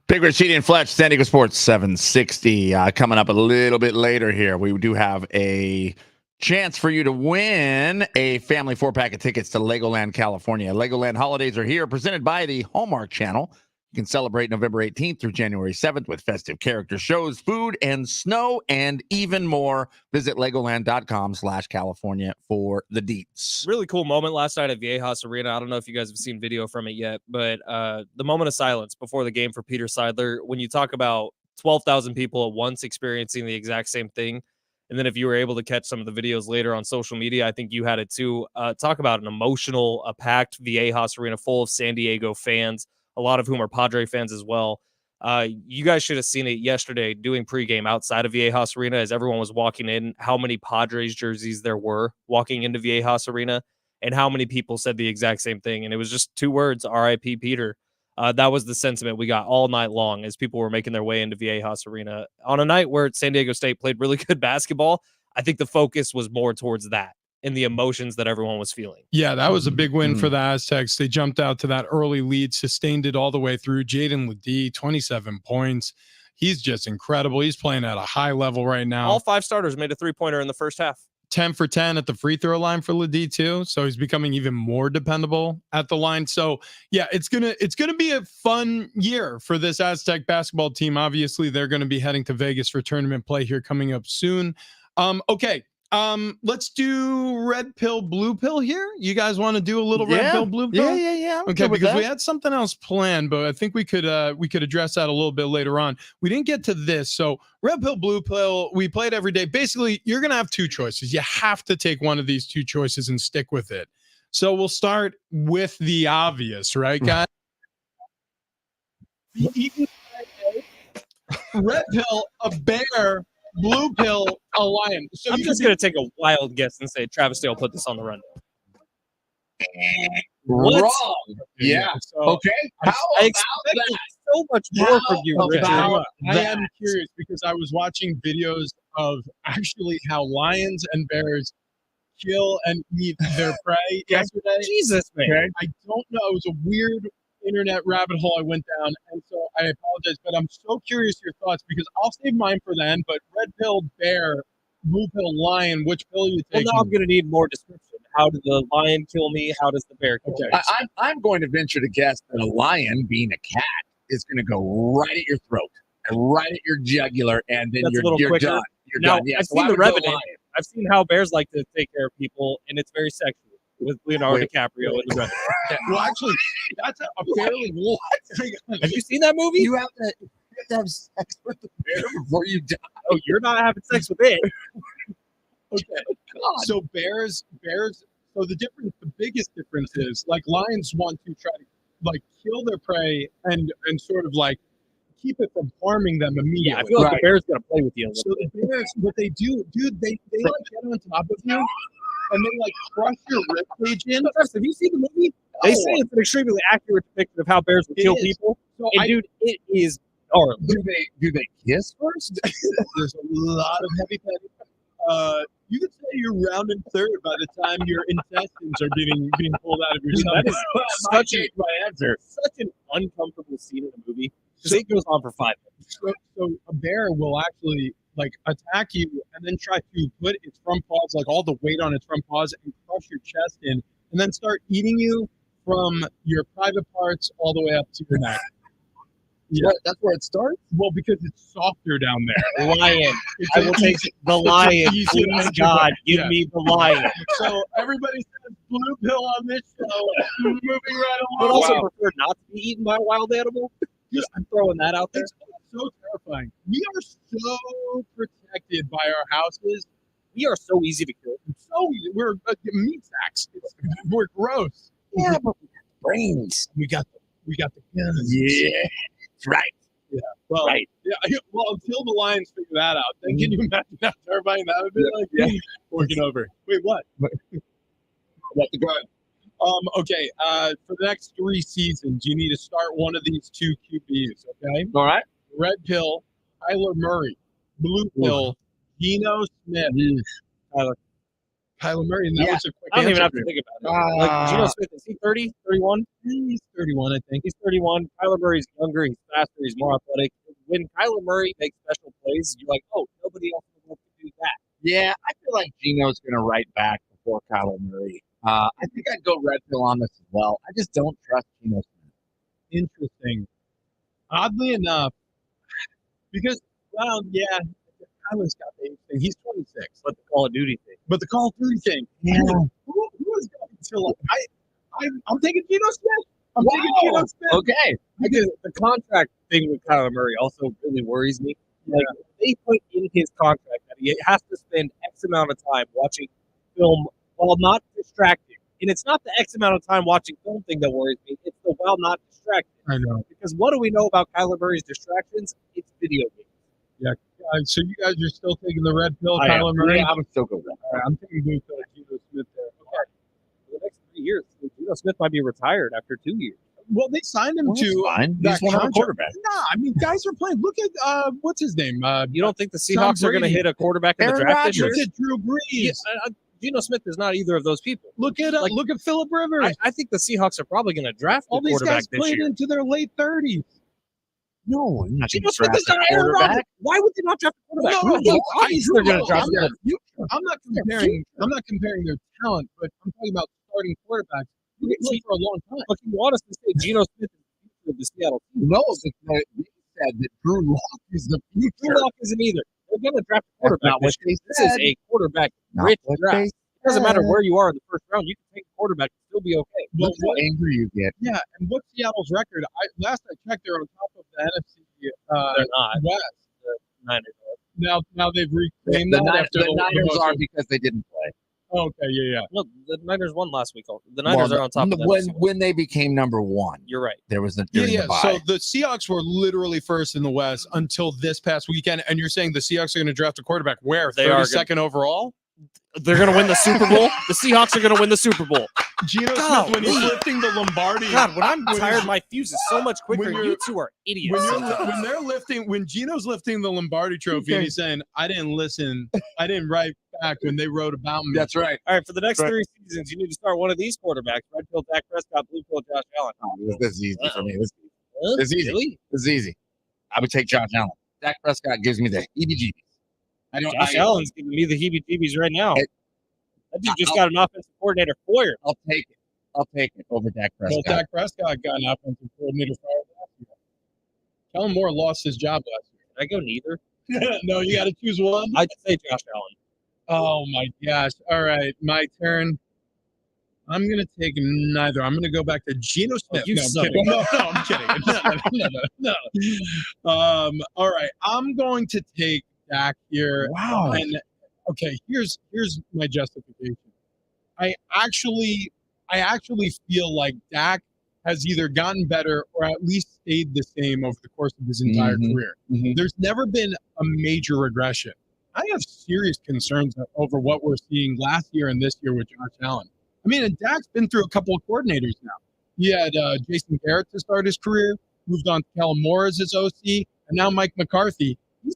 Big Red Sheedy and Fletch, San Diego Sports 760. Coming up a little bit later here, we do have a chance for you to win a family 4-pack of tickets to Legoland, California. Legoland holidays are here, presented by the Hallmark Channel. You can celebrate November 18th through January 7th with festive character shows, food, and snow, and even more. Visit Legoland.com/California for the deets. Really cool moment last night at Viejas Arena. I don't know if you guys have seen video from it yet, but the moment of silence before the game for Peter Seidler, when you talk about 12,000 people at once experiencing the exact same thing, and then if you were able to catch some of the videos later on social media, I think you had it too. Talk about an emotional, packed Viejas Arena full of San Diego fans, a lot of whom are Padre fans as well. You guys should have seen it yesterday doing pregame outside of Viejas Arena as everyone was walking in, how many Padres jerseys there were walking into Viejas Arena and how many people said the exact same thing. And it was just 2 words, R.I.P. Peter. That was the sentiment we got all night long as people were making their way into Viejas Arena. On a night where San Diego State played really good basketball, I think the focus was more towards that and the emotions that everyone was feeling. Yeah, that was a big win for the Aztecs. They jumped out to that early lead, sustained it all the way through. Jaden Ledee, 27 points. He's just incredible. He's playing at a high level right now. All 5 starters made a 3-pointer in the first half. 10 for 10 at the free throw line for Ladie too. So he's becoming even more dependable at the line. So yeah, it's gonna be a fun year for this Aztec basketball team. Obviously, they're gonna be heading to Vegas for tournament play here coming up soon. Okay. Let's do red pill, blue pill here. You guys want to do a little red pill, blue pill? Yeah. I'm Okay, good with because we that. had something else planned, but I think we could address that a little bit later on. We didn't get to this. So red pill, blue pill, we played every day. Basically, you're gonna have two choices. You have to take one of these two choices and stick with it. So we'll start with the obvious, right, guys? Red pill, a bear. Blue pill, a lion. So I'm just going to take a wild guess and say Travis Dale put this on the rundown. Wrong. Yeah. So Okay. How I about expected that? so much more from you, How Richard. about I am curious because I was watching videos of actually how lions and bears kill and eat their prey yesterday. Jesus, man. Okay. I don't know. It was a weird internet rabbit hole I went down, and so I apologize, but I'm so curious your thoughts because I'll save mine for then. But red pill, bear, blue pill, lion, which pill are you Well, taking? now I'm going to need more description. How did the lion kill me? How does the bear kill me? I'm going to venture to guess that a lion, being a cat, is going to go right at your throat and right at your jugular, and then That's a little you're quicker. done. You're Now, done. Yeah, I've so I seen The would go Revenant. lion. I've seen how bears like to take care of people, and it's very sexual with Leonardo DiCaprio in The Revenant. Well, actually, that's a fairly what? Have you seen that movie? You have to have sex with the bear before you die. Oh, you're not having sex with it. Okay. God. So bears. So the biggest difference is like lions want to try to like kill their prey and sort of like keep it from harming them immediately. Yeah, I feel like the bear's going to play with you a So little the bears, what they do, dude, they like get on top of you and they like crush your ribcage in. Travis, have you seen the movie? They say it's an extremely accurate depiction of how bears would It kill is. people. So And dude, it is gnarly. Do they kiss first? There's a lot of heavy petting. You could say you're rounding third by the time your intestines are being pulled out of your stomach. That is such an uncomfortable scene in a movie. Because it goes on for 5 minutes. So a bear will actually like attack you and then try to put its front paws, like all the weight on its front paws, and crush your chest in, and then start eating you from your private parts all the way up to your neck. Yeah, That's where it starts? well, because it's softer down there. Lion. It's I an will take easy- the it's an lion. easy Please, entry God, point. give Yeah. me the lion. So everybody says blue pill on this show. Moving right I would along. also prefer not to be eaten by a wild animal. Just I'm throwing that out there. It's so terrifying. We are so protected by our houses. We are so easy to kill. So easy. We're meat sacks. We're gross. Yeah, but we got brains. We got the guns. Yeah, that's right. Well, Right. Yeah. Well, until the Lions figure that out, then can you imagine how terrifying that would be? Like, Yeah. working over. Wait, what? Let the gun. Okay. For the next 3 seasons, you need to start one of these 2 QBs. Okay. All right. Red pill, Kyler Murray. Blue pill, Geno Smith. Kyler Murray. And that Yeah. was a quick I don't even answer have for to you. think about it. Like Geno Smith, is he 30, 31? He's 31, I think. He's 31. Kyler Murray's younger. He's faster. He's more athletic. When Kyler Murray makes special plays, you're like, oh, nobody else will do that. Yeah, I feel like Geno's going to write back before Kyler Murray. I think I'd go red pill on this as well. I just don't trust Geno Smith. Interesting. Oddly enough, because, well, yeah, Kyler's got the age thing. He's 26. But the Call of Duty thing. But the Call of Duty thing. Yeah. Who is going to I'm taking Geno Smith. I'm taking Wow. Geno Smith. Okay. Because the contract thing with Kyler Murray also really worries me. Like, they put in his contract that he has to spend X amount of time watching film while not distracted. And it's not the X amount of time watching film thing that worries me. It's the while not distracted. I know. Because what do we know about Kyler Murray's distractions? It's video games. So you guys are still taking the red pill, I am. Kyler Murray? Yeah, I would still go red. All right, I'm taking blue pill, Geno Smith there. Okay. For the next 3 years, Geno Smith might be retired after 2 years. Well, they signed him Well, to fine. that He's one of a contract. quarterback. Nah, I mean, guys are playing. Look at what's his name? You don't think the Tom Seahawks are going to Brady. hit a quarterback in the Aaron draft this year? Look at Drew Brees. Yeah, Geno Smith is not either of those people. Look at Like- look at Phillip Rivers. I think the Seahawks are probably going to draft All a these quarterback guys this played year. into their late 30s. No, I'm not Geno going to Smith draft is not a Aaron Rodgers. quarterback. Why would they not draft a quarterback? No, Who thinks they're going to draft I'm a the future. I'm not comparing their talent, but I'm talking about starting quarterbacks. You get played for a long time. Look, you want us to say Geno Smith is the future of the Seattle team. No, they said that Drew Lock is the future. Drew Lock isn't either. They're going to draft a quarterback. not what they This is said. a quarterback Not rich what draft. they It doesn't matter said. where you are in the first round. You can take a quarterback and still be okay. Well, Look how angry you get. Yeah, and what's Seattle's record? Last I checked, they're on top of the NFC They're not. West. Niners. Now they've reclaimed The, that Niners, after the Niners are because they didn't play. Okay, yeah. No, the Niners won last week. The Niners are on top of the NFC. when they became number one. You're right. There was the Yeah. the bye. So the Seahawks were literally first in the West until this past weekend, and you're saying the Seahawks are going to draft a quarterback where? They are 32nd overall? They're going to win the Super Bowl. The Seahawks are going to win the Super Bowl. Geno God, Smith, when he's lifting the Lombardi. God, when I'm when- tired, my fuse is so much quicker. when you're- You two are idiots. when Geno's lifting the Lombardi trophy and he's saying, I didn't listen, I didn't write back when they wrote about me. That's right. All right, for the next Right. 3 seasons, you need to start one of these quarterbacks: red pill Dak Prescott, blue pill Josh Allen. This is easy for me. This Huh? is easy. Really? This is easy. I would take Josh Allen. Dak Prescott gives me the heebie-jeebies. I don't. Josh Allen's giving me the heebie-jeebies right now. It- That dude just got an offensive coordinator fired. I'll take it. I'll take it over Dak Well, Prescott. Dak Prescott got an offensive coordinator fired last year. Kellen Moore lost his job last Did I go neither? year. No, you got to choose one. I'd say Josh Allen. Oh my gosh! All right, my turn. I'm gonna take neither. I'm gonna go back to Geno Smith. you no, I'm son of kidding. a- No, I'm kidding. No. All right, I'm going to take Dak here. Wow. And okay, here's my justification. I actually feel like Dak has either gotten better or at least stayed the same over the course of his entire Mhm. career. Mhm. There's never been a major regression. I have serious concerns over what we're seeing last year and this year with Josh Allen. I mean, and Dak's been through a couple of coordinators now. He had Jason Garrett to start his career, moved on to Kellen Moore as his OC, and now Mike McCarthy. He's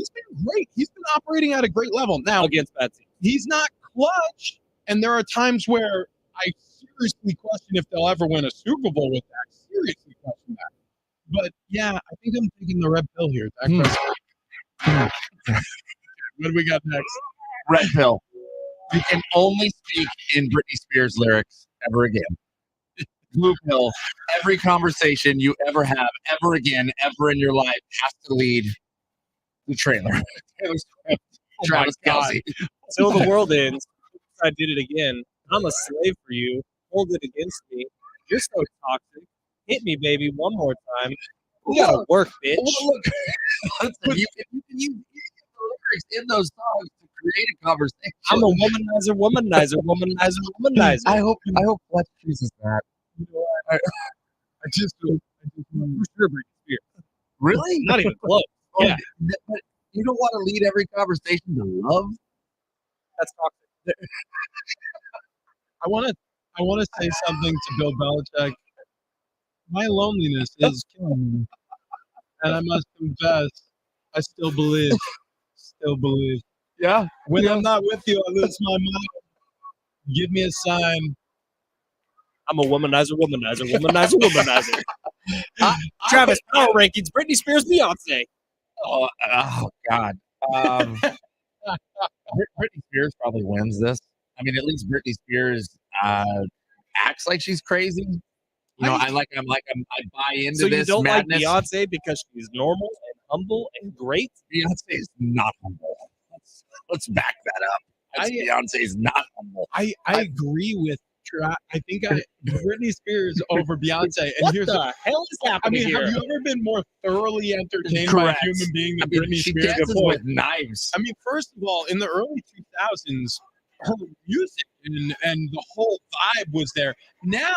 been great. He's been operating at a great level. Now, Against bad teams. he's not clutch, and there are times where I seriously question if they'll ever win a Super Bowl with Dak. Seriously question that. But yeah, I think I'm taking the red pill here. Dak Prescott. What do we got next? Red pill. You can only speak in Britney Spears lyrics ever again. Blue pill. Every conversation you ever have, ever again, ever in your life has to lead the trailer. Taylor Swift, Travis Kelce. Till the world ends. I did it again. I'm a slave for you. Hold it against me. You're so toxic. Hit me, baby, one more time. You gotta work, bitch. Look, listen, you can use the lyrics in those songs to create a conversation. I'm a womanizer, womanizer, womanizer, womanizer. I hope Fletch chooses that. You know what? I just For sure, Britney Spears. Really? Not even close. Yeah. But you don't want to lead every conversation to love? That's toxic. I want to say something to Bill Belichick. My loneliness is killing me, and I must confess, I still believe. Still believe. Yeah. When I'm not with you, I lose my mind. Give me a sign. I'm a womanizer, womanizer, womanizer, womanizer. Travis, power rankings, Britney Spears, Beyonce. Oh God. Britney Spears probably wins this. I mean, at least Britney Spears acts like she's crazy. You know, I buy into So you this don't madness. like Beyonce because she's normal and humble and great? Beyonce is not humble. Let's back that up. Beyonce is not humble. I agree with. I think Britney Spears over Beyonce. And What here's the hell is I happening mean, here? have you ever been more thoroughly entertained Correct. by a human being I than mean, Britney she Spears? dances with knives. I mean, first of all, in the early 2000s, her music and the whole vibe was there. Now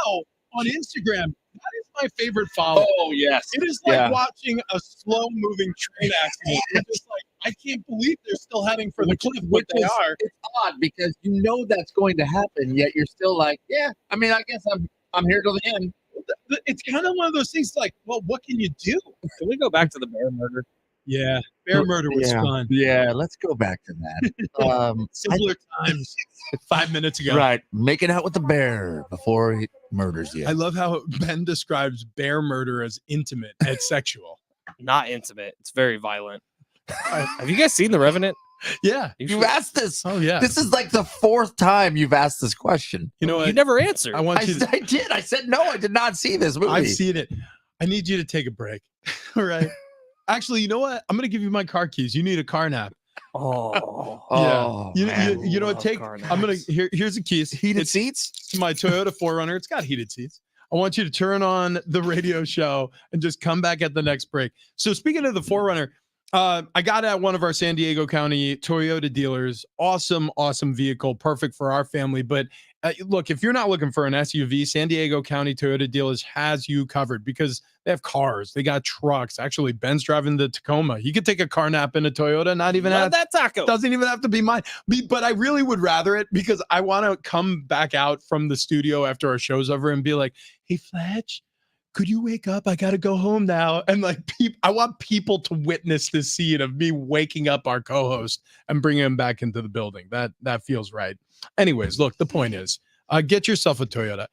on Instagram, that is my favorite follow. Oh yes. It is like Yeah. watching a slow-moving train accident. It's just like I can't believe they're still heading for the cliff, but Which they is- are. It's odd because you know that's going to happen, yet you're still like, yeah. I mean, I guess I'm here till the end. It's kind of one of those things. Like, well, what can you do? Can we go back to the bear murder? Yeah, bear murder was Yeah. fun. Yeah, let's go back to that. Simpler times. 5 minutes ago. Right, making out with the bear before he murders you. I love how Ben describes bear murder as intimate and sexual. Not intimate. It's very violent. Have you guys seen The Revenant? Yeah. You've asked this. Oh, yeah. This is like the 4th time you've asked this question. You know You what? never answered. I want you to. I did. I said no. I did not see this movie. I've seen it. I need you to take a break. All right. Actually, you know what? I'm gonna give you my car keys. You need a car nap. Oh, Oh, man. You know what? Love car I'm gonna naps. here's the keys. Heated seats? It's my Toyota 4Runner. It's got heated seats. I want you to turn on the radio show and just come back at the next break. So speaking of the 4Runner, I got it at one of our San Diego County Toyota dealers. Awesome vehicle, perfect for our family. But look, if you're not looking for an SUV, San Diego County Toyota dealers has you covered because they have cars, they got trucks. Actually, Ben's driving the Tacoma. He could take a car nap in a Toyota, not even Love that taco. doesn't even have to be mine. But I really would rather it because I want to come back out from the studio after our show's over and be like, hey, Fletch, could you wake up? I got to go home now. And like, I want people to witness this scene of me waking up our co-host and bringing him back into the building. That feels right. Anyways, look, the point is, get yourself a Toyota.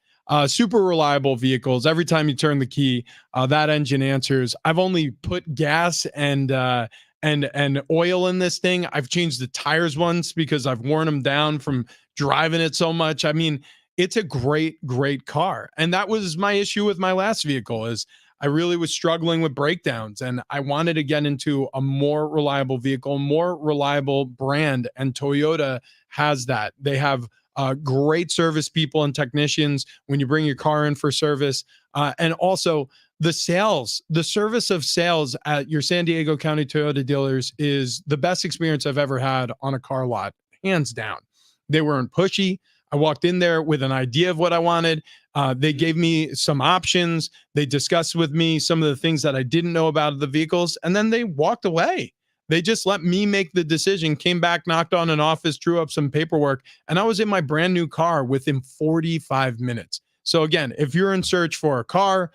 Super reliable vehicles. Every time you turn the key, that engine answers. I've only put gas and oil in this thing. I've changed the tires once because I've worn them down from driving it so much. I mean, it's a great car. And that was my issue with my last vehicle is I really was struggling with breakdowns and I wanted to get into a more reliable vehicle, more reliable brand. And Toyota has that. They have great service people and technicians when you bring your car in for service. And also the service of sales at your San Diego County Toyota dealers is the best experience I've ever had on a car lot, hands down. They weren't pushy. I walked in there with an idea of what I wanted. They gave me some options. They discussed with me some of the things that I didn't know about the vehicles, and then they walked away. They just let me make the decision, came back, knocked on an office, drew up some paperwork, and I was in my brand new car within 45 minutes. So again, if you're in search for a car,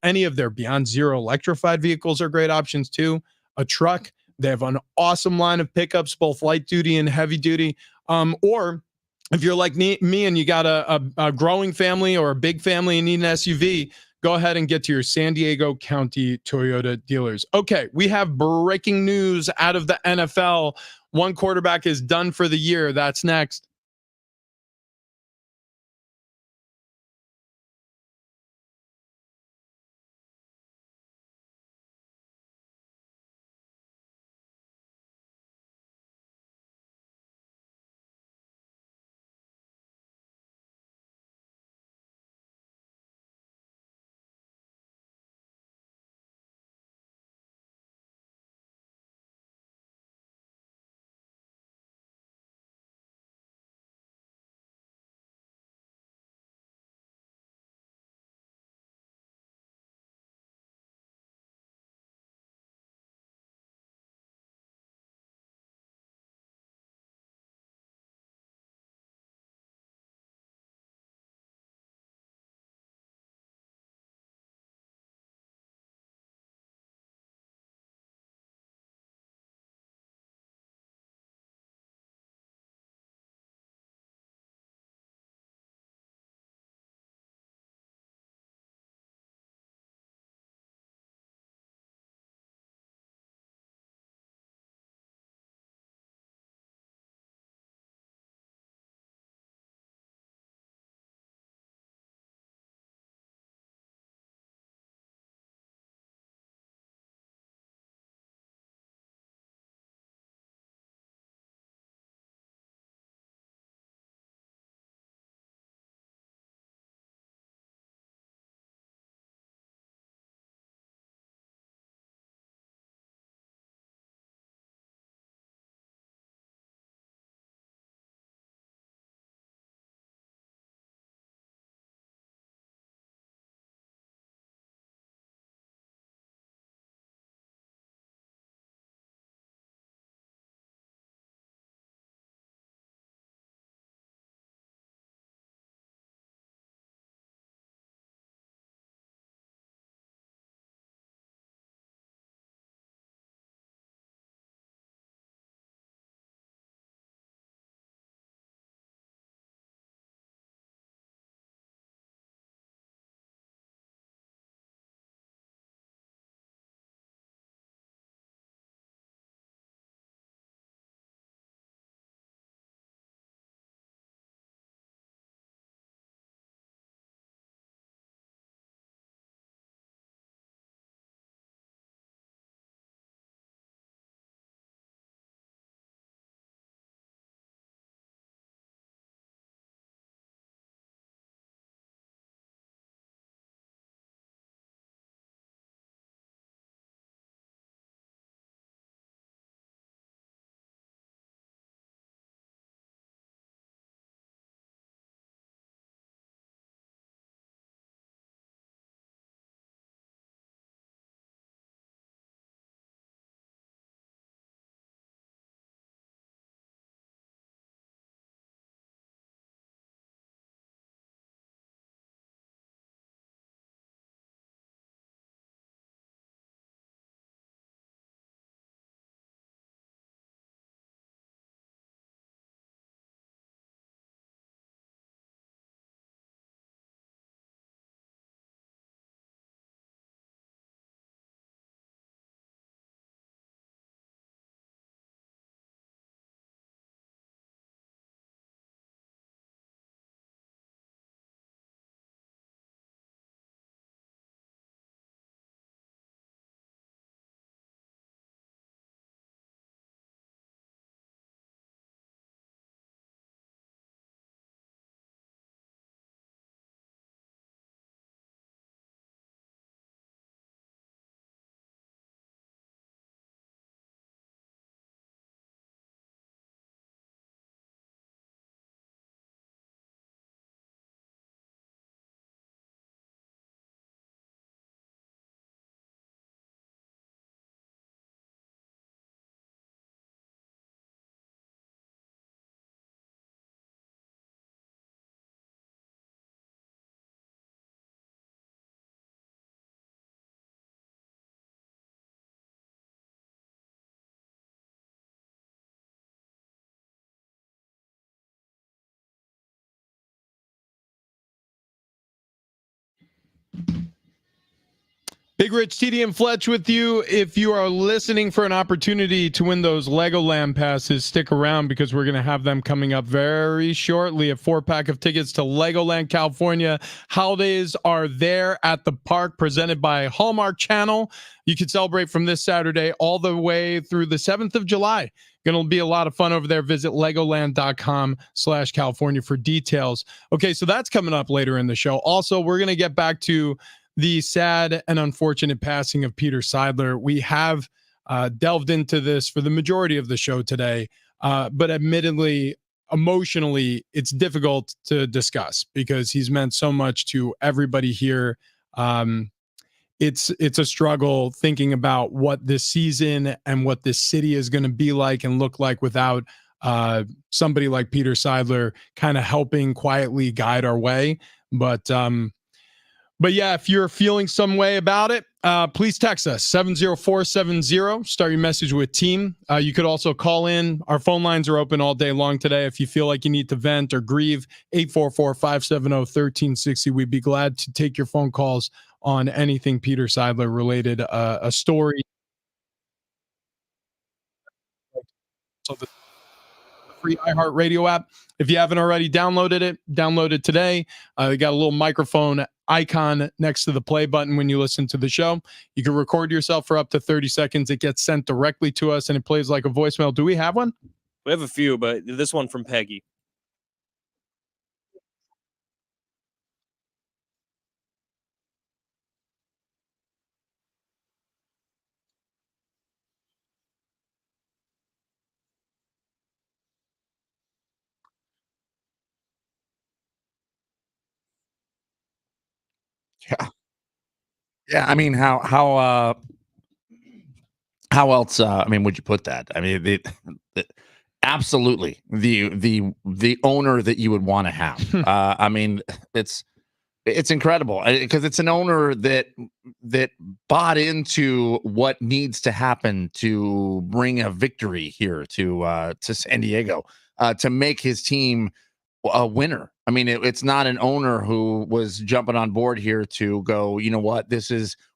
any of their Beyond Zero electrified vehicles are great options too. A truck, they have an awesome line of pickups, both light duty and heavy duty. Or if you're like me and you got a growing family or a big family and need an SUV, go ahead and get to your San Diego County Toyota dealers. Okay, we have breaking news out of the NFL. One quarterback is done for the year. That's next. Big Rich, TD, and Fletch with you. If you are listening for an opportunity to win those Legoland passes, stick around because we're going to have them coming up very shortly. A 4-pack of tickets to Legoland, California. Holidays are there at the park, presented by Hallmark Channel. You can celebrate from this Saturday all the way through the 7th of July. Going to be a lot of fun over there. Visit legoland.com/California for details. Okay, so that's coming up later in the show. Also, we're going to get back to the sad and unfortunate passing of Peter Seidler. We have delved into this for the majority of the show today, but admittedly, emotionally, it's difficult to discuss because he's meant so much to everybody here. It's a struggle thinking about what this season and what this city is going to be like and look like without somebody like Peter Seidler kind of helping quietly guide our way. But yeah, if you're feeling some way about it, please text us 70470. Start your message with team. You could also call in. Our phone lines are open all day long today. If you feel like you need to vent or grieve, 844-570-1360. We'd be glad to take your phone calls on anything Peter Seidler related, a story. So the free iHeartRadio app. If you haven't already downloaded it, download it today. You got a little microphone icon next to the play button when you listen to the show. You can record yourself for up to 30 seconds. It gets sent directly to us and it plays like a voicemail. Do we have one? We have a few, but this one from Peggy. Yeah. Yeah. I mean, how else, I mean, would you put that? I mean, absolutely the owner that you would want to have. I mean, it's incredible because it's an owner that bought into what needs to happen to bring a victory here to San Diego, to make his team a winner. I mean, it's not an owner who was jumping on board here to go, you know what,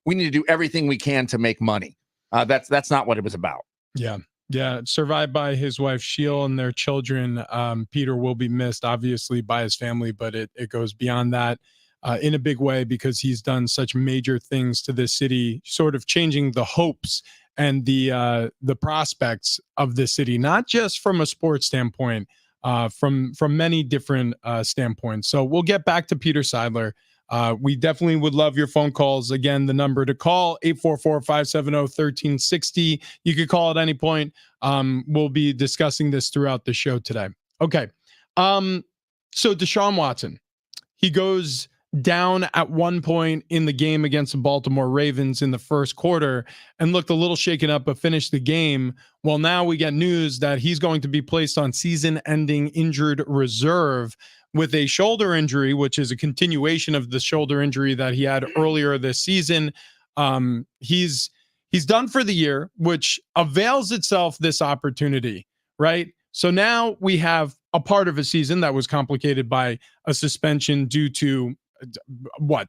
we need to do everything we can to make money. That's not what it was about. Yeah. Yeah. Survived by his wife, Sheil, and their children. Peter will be missed, obviously, by his family, but it goes beyond that in a big way because he's done such major things to this city, sort of changing the hopes and the prospects of this city, not just from a sports standpoint, from many different standpoints. So we'll get back to Peter Seidler. We definitely would love your phone calls. Again, the number to call, 844-570-1360. You could call at any point. We'll be discussing this throughout the show today. Okay. So Deshaun Watson, he goes down at one point in the game against the Baltimore Ravens in the first quarter and looked a little shaken up, but finished the game. Well, now we get news that he's going to be placed on season-ending injured reserve with a shoulder injury, which is a continuation of the shoulder injury that he had earlier this season. He's done for the year, which avails itself this opportunity, right? So now we have a part of a season that was complicated by a suspension due to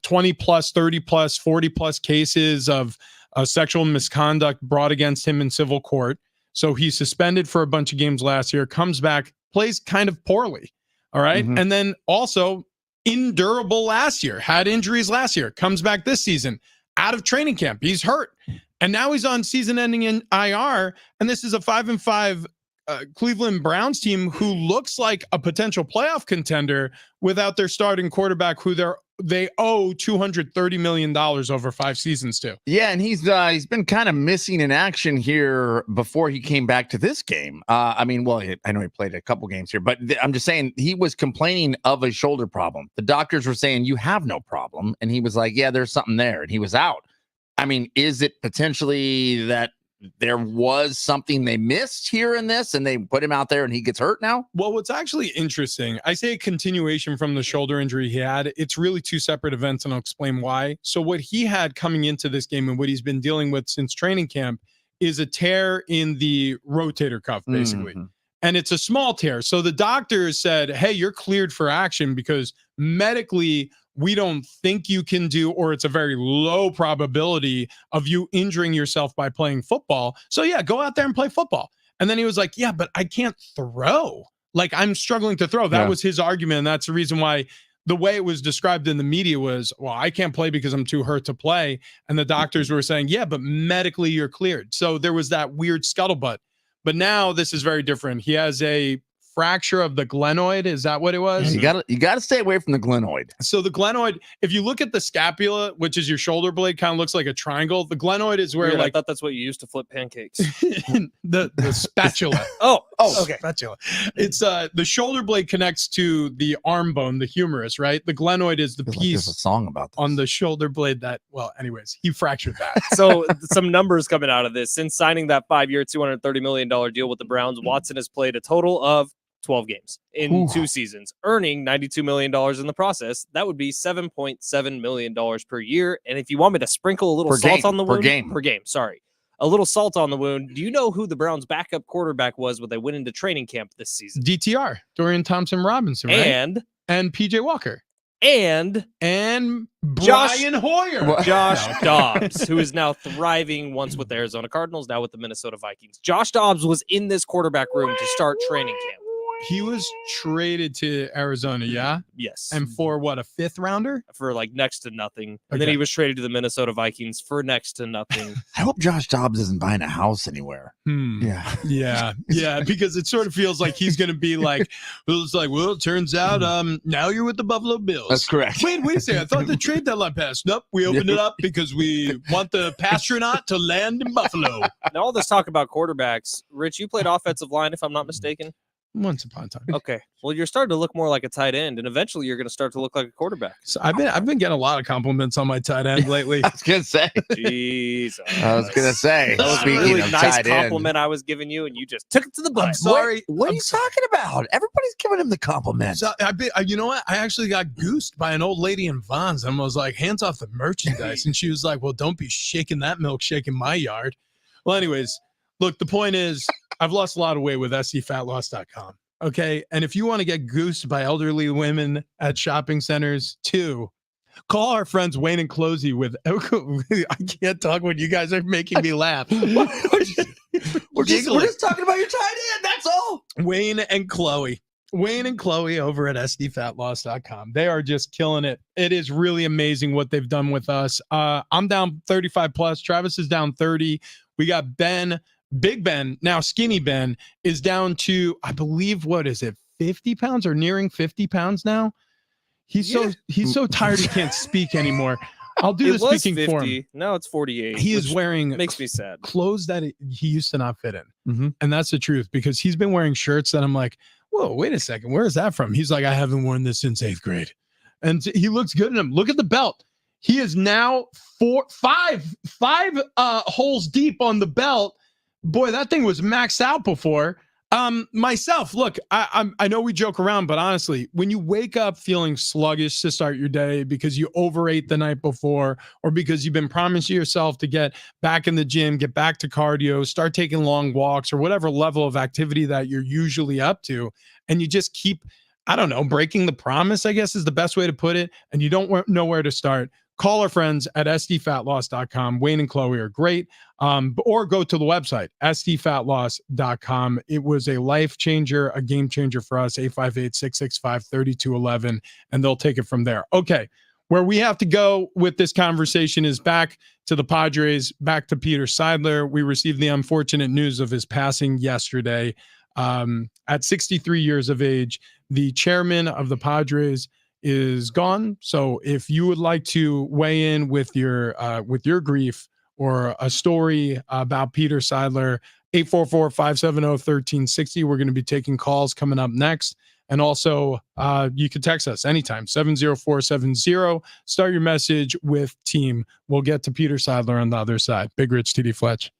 20 plus, 30 plus, 40 plus cases of sexual misconduct brought against him in civil court. So he's suspended for a bunch of games last year, comes back, plays kind of poorly. All right. Mm-hmm. And then also indurable last year, had injuries last year, comes back this season, out of training camp. He's hurt. And now he's on season ending in IR. And this is a 5-5 Cleveland Browns team who looks like a potential playoff contender without their starting quarterback, who they owe $230 million over 5 seasons to. Yeah, and he's been kind of missing in action here before he came back to this game. I mean, well, I know he played a couple games here, but I'm just saying he was complaining of a shoulder problem. The doctors were saying, you have no problem. And he was like, yeah, there's something there. And he was out. I mean, is it potentially that there was something they missed here in this and they put him out there and he gets hurt now? Well, what's actually interesting, I say a continuation from the shoulder injury he had. It's really 2 separate events, and I'll explain why. So what he had coming into this game and what he's been dealing with since training camp is a tear in the rotator cuff, basically. Mm-hmm. And it's a small tear. So the doctors said, hey, you're cleared for action because medically we don't think you can do, or it's a very low probability of you injuring yourself by playing football. So yeah, go out there and play football. And then he was like, yeah, but I can't throw. Like, I'm struggling to throw. That was his argument. And that's the reason why the way it was described in the media was, well, I can't play because I'm too hurt to play. And the doctors were saying, yeah, but medically you're cleared. So there was that weird scuttlebutt. But now this is very different. He has a fracture of the glenoid. Is that what it was? Yeah, you gotta stay away from the glenoid. So the glenoid, if you look at the scapula, which is your shoulder blade, kind of looks like a triangle. The glenoid is where, Weird, like, I thought that's what you used to flip pancakes. the spatula. Oh, Okay. Spatula. It's the shoulder blade connects to the arm bone, the humerus, right? The glenoid is the Feels like there's a piece song about this. on the shoulder blade that, well, anyways, he fractured that. So some numbers coming out of this. Since signing that 5-year, $230 million deal with the Browns, Watson has played a total of 12 games in 2 seasons, earning $92 million in the process. That would be $7.7 million per year. And if you want me to sprinkle a little salt on the wound, per game, sorry, a little salt on the wound. Do you know who the Browns' backup quarterback was when they went into training camp this season? DTR, Dorian Thompson-Robinson, right? And PJ Walker. And Brian Hoyer. Josh Dobbs, who is now thriving once with the Arizona Cardinals, now with the Minnesota Vikings. Josh Dobbs was in this quarterback room to start training camp. He was traded to Arizona, yeah? Yes. And for what, a 5th rounder? For like next to nothing. And then he was traded to the Minnesota Vikings for next to nothing. I hope Josh Dobbs isn't buying a house anywhere. Yeah, because it sort of feels like he's going to be like, it turns out now you're with the Buffalo Bills. That's correct. Wait a second. I thought the trade deadline passed. Nope, we opened it up because we want the pastronaut to land in Buffalo. Now, all this talk about quarterbacks, Rich, you played offensive line, if I'm not mistaken. Once upon a time. Okay. Well, you're starting to look more like a tight end, and eventually you're going to start to look like a quarterback. So I've been getting a lot of compliments on my tight end lately. I was gonna say. Jesus. I was gonna say. That was a Speaking really of nice tight compliment I was giving you, and you just took it to the butt. I'm sorry. What are you talking about? Everybody's giving him the compliment. So you know what? I actually got goosed by an old lady in Vons and was like, hands off the merchandise. And she was like, well, don't be shaking that milkshake in my yard. Well, anyways, look, the point is I've lost a lot of weight with scfatloss.com. Okay. And if you want to get goosed by elderly women at shopping centers too, call our friends Wayne and Closey with I can't talk when you guys are making me laugh. We're just talking about your tight end. That's all. Wayne and Chloe over at sdfatloss.com. They are just killing it. It is really amazing what they've done with us. I'm down 35 plus. Travis is down 30. We got Ben. Big Ben, now Skinny Ben, is down to, I believe, what is it, 50 pounds or nearing 50 pounds now? He's so tired he can't speak anymore. I'll do the speaking 50. for him. Now it's 48. He is wearing makes me sad. Clothes that he used to not fit in. And that's the truth, because he's been wearing shirts that I'm like, whoa, wait a second. Where is that from? He's like, I haven't worn this since 8th grade. And he looks good in them. Look at the belt. He is now five holes deep on the belt. Boy, that thing was maxed out before. Myself, look, I know we joke around, but honestly, when you wake up feeling sluggish to start your day because you overate the night before, or because you've been promising yourself to get back in the gym, get back to cardio, start taking long walks, or whatever level of activity that you're usually up to, and you just keep, I don't know, breaking the promise, I guess is the best way to put it, and you don't know where to start, call our friends at sdfatloss.com. Wayne and Chloe are great. Or go to the website, sdfatloss.com. It was a life changer, a game changer for us, 858-665-3211, and they'll take it from there. Okay, where we have to go with this conversation is back to the Padres, back to Peter Seidler. We received the unfortunate news of his passing yesterday. At 63 years of age, the chairman of the Padres is gone. So if you would like to weigh in with your grief or a story about Peter Seidler, 844-570-1360. We're going to be taking calls coming up next. And also you can text us anytime, 70470. Start your message with team. We'll get to Peter Seidler on the other side. Big Rich, TD Fletch.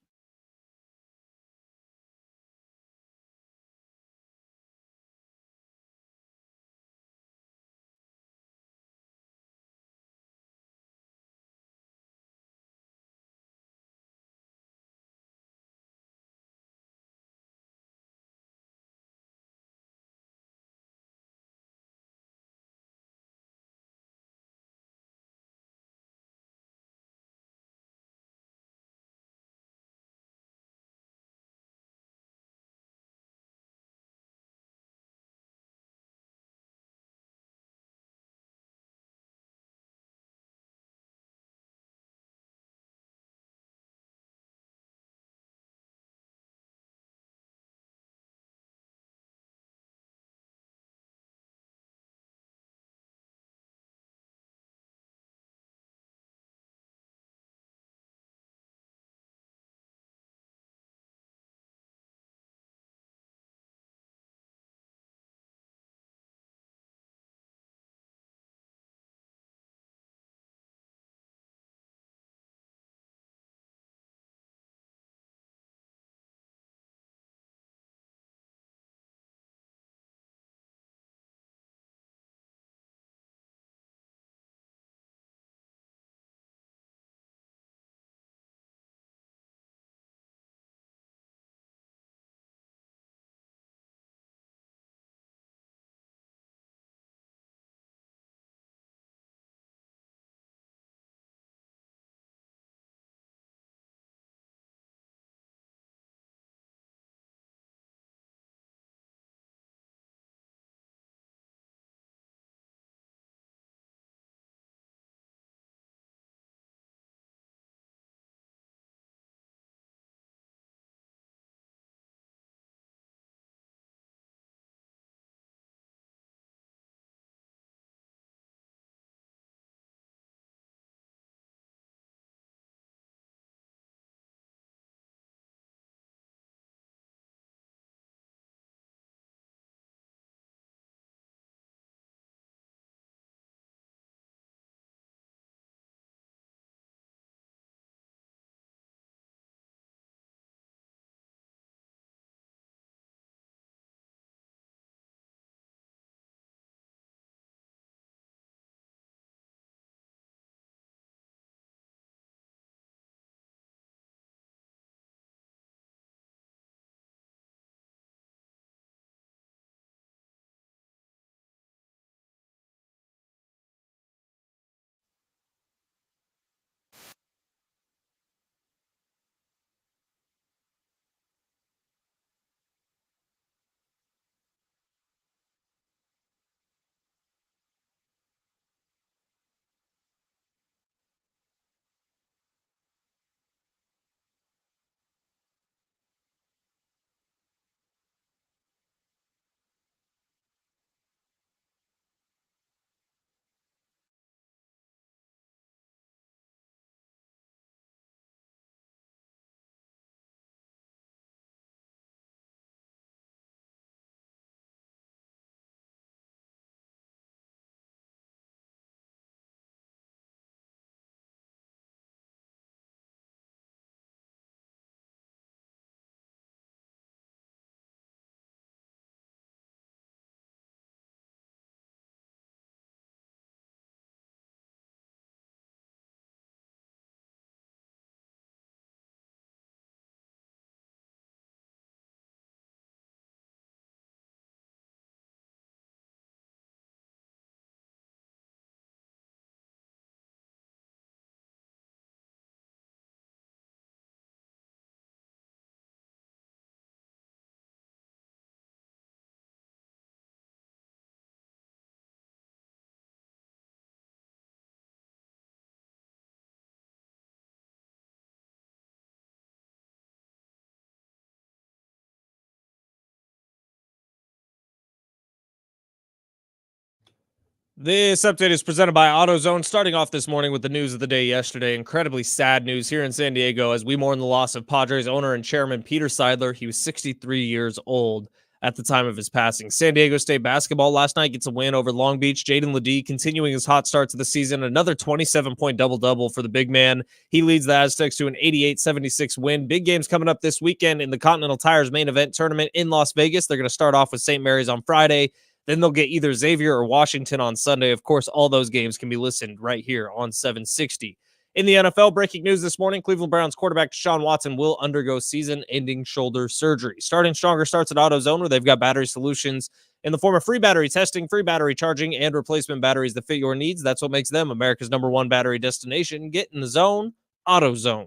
This update is presented by AutoZone. Starting off this morning with the news of the day yesterday. Incredibly sad news here in San Diego as we mourn the loss of Padres owner and chairman Peter Seidler. He was 63 years old at the time of his passing. San Diego State basketball last night gets a win over Long Beach. Jaden Ledee continuing his hot start to the season. Another 27-point double-double for the big man. He leads the Aztecs to an 88-76 win. Big games coming up this weekend in the Continental Tires main event tournament in Las Vegas. They're going to start off with St. Mary's on Friday. Then they'll get either Xavier or Washington on Sunday. Of course, all those games can be listened right here on 760. In the NFL, breaking news this morning, Cleveland Browns quarterback Deshaun Watson will undergo season-ending shoulder surgery. Starting Stronger starts at AutoZone, where they've got battery solutions in the form of free battery testing, free battery charging, and replacement batteries that fit your needs. That's what makes them America's #1 battery destination. Get in the zone, AutoZone.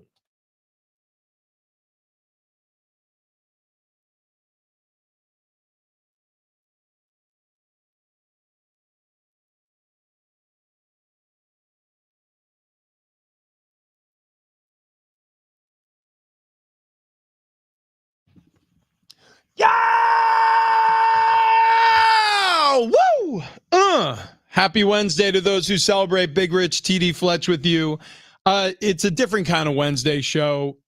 Yeah! Woo! Happy Wednesday to those who celebrate. Big Rich TD Fletch with you. It's a different kind of Wednesday show.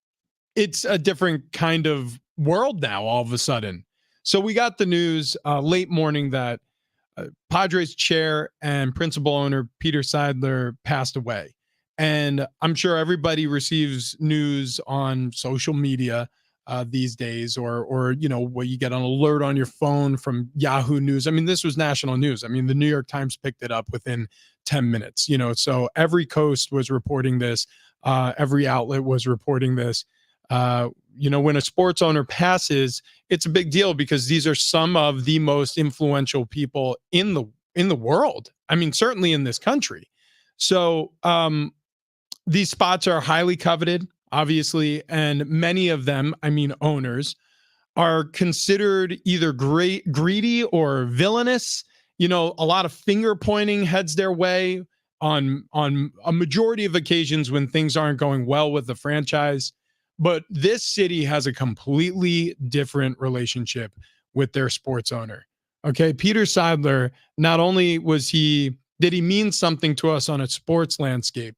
It's a different kind of world now all of a sudden. So we got the news late morning that Padres chair and principal owner Peter Seidler passed away. And I'm sure everybody receives news on social media these days, or you know, where you get an alert on your phone from Yahoo News. I mean, this was national news. I mean, the New York Times picked it up within 10 minutes. You know, so every coast was reporting this. Every outlet was reporting this. You know, when a sports owner passes, it's a big deal because these are some of the most influential people in the world. I mean, certainly in this country. So these spots are highly coveted, obviously, and many of them, I mean, owners, are considered either greedy or villainous. You know, a lot of finger pointing heads their way on a majority of occasions when things aren't going well with the franchise. But this city has a completely different relationship with their sports owner. Okay, Peter Seidler, not only did he mean something to us on a sports landscape,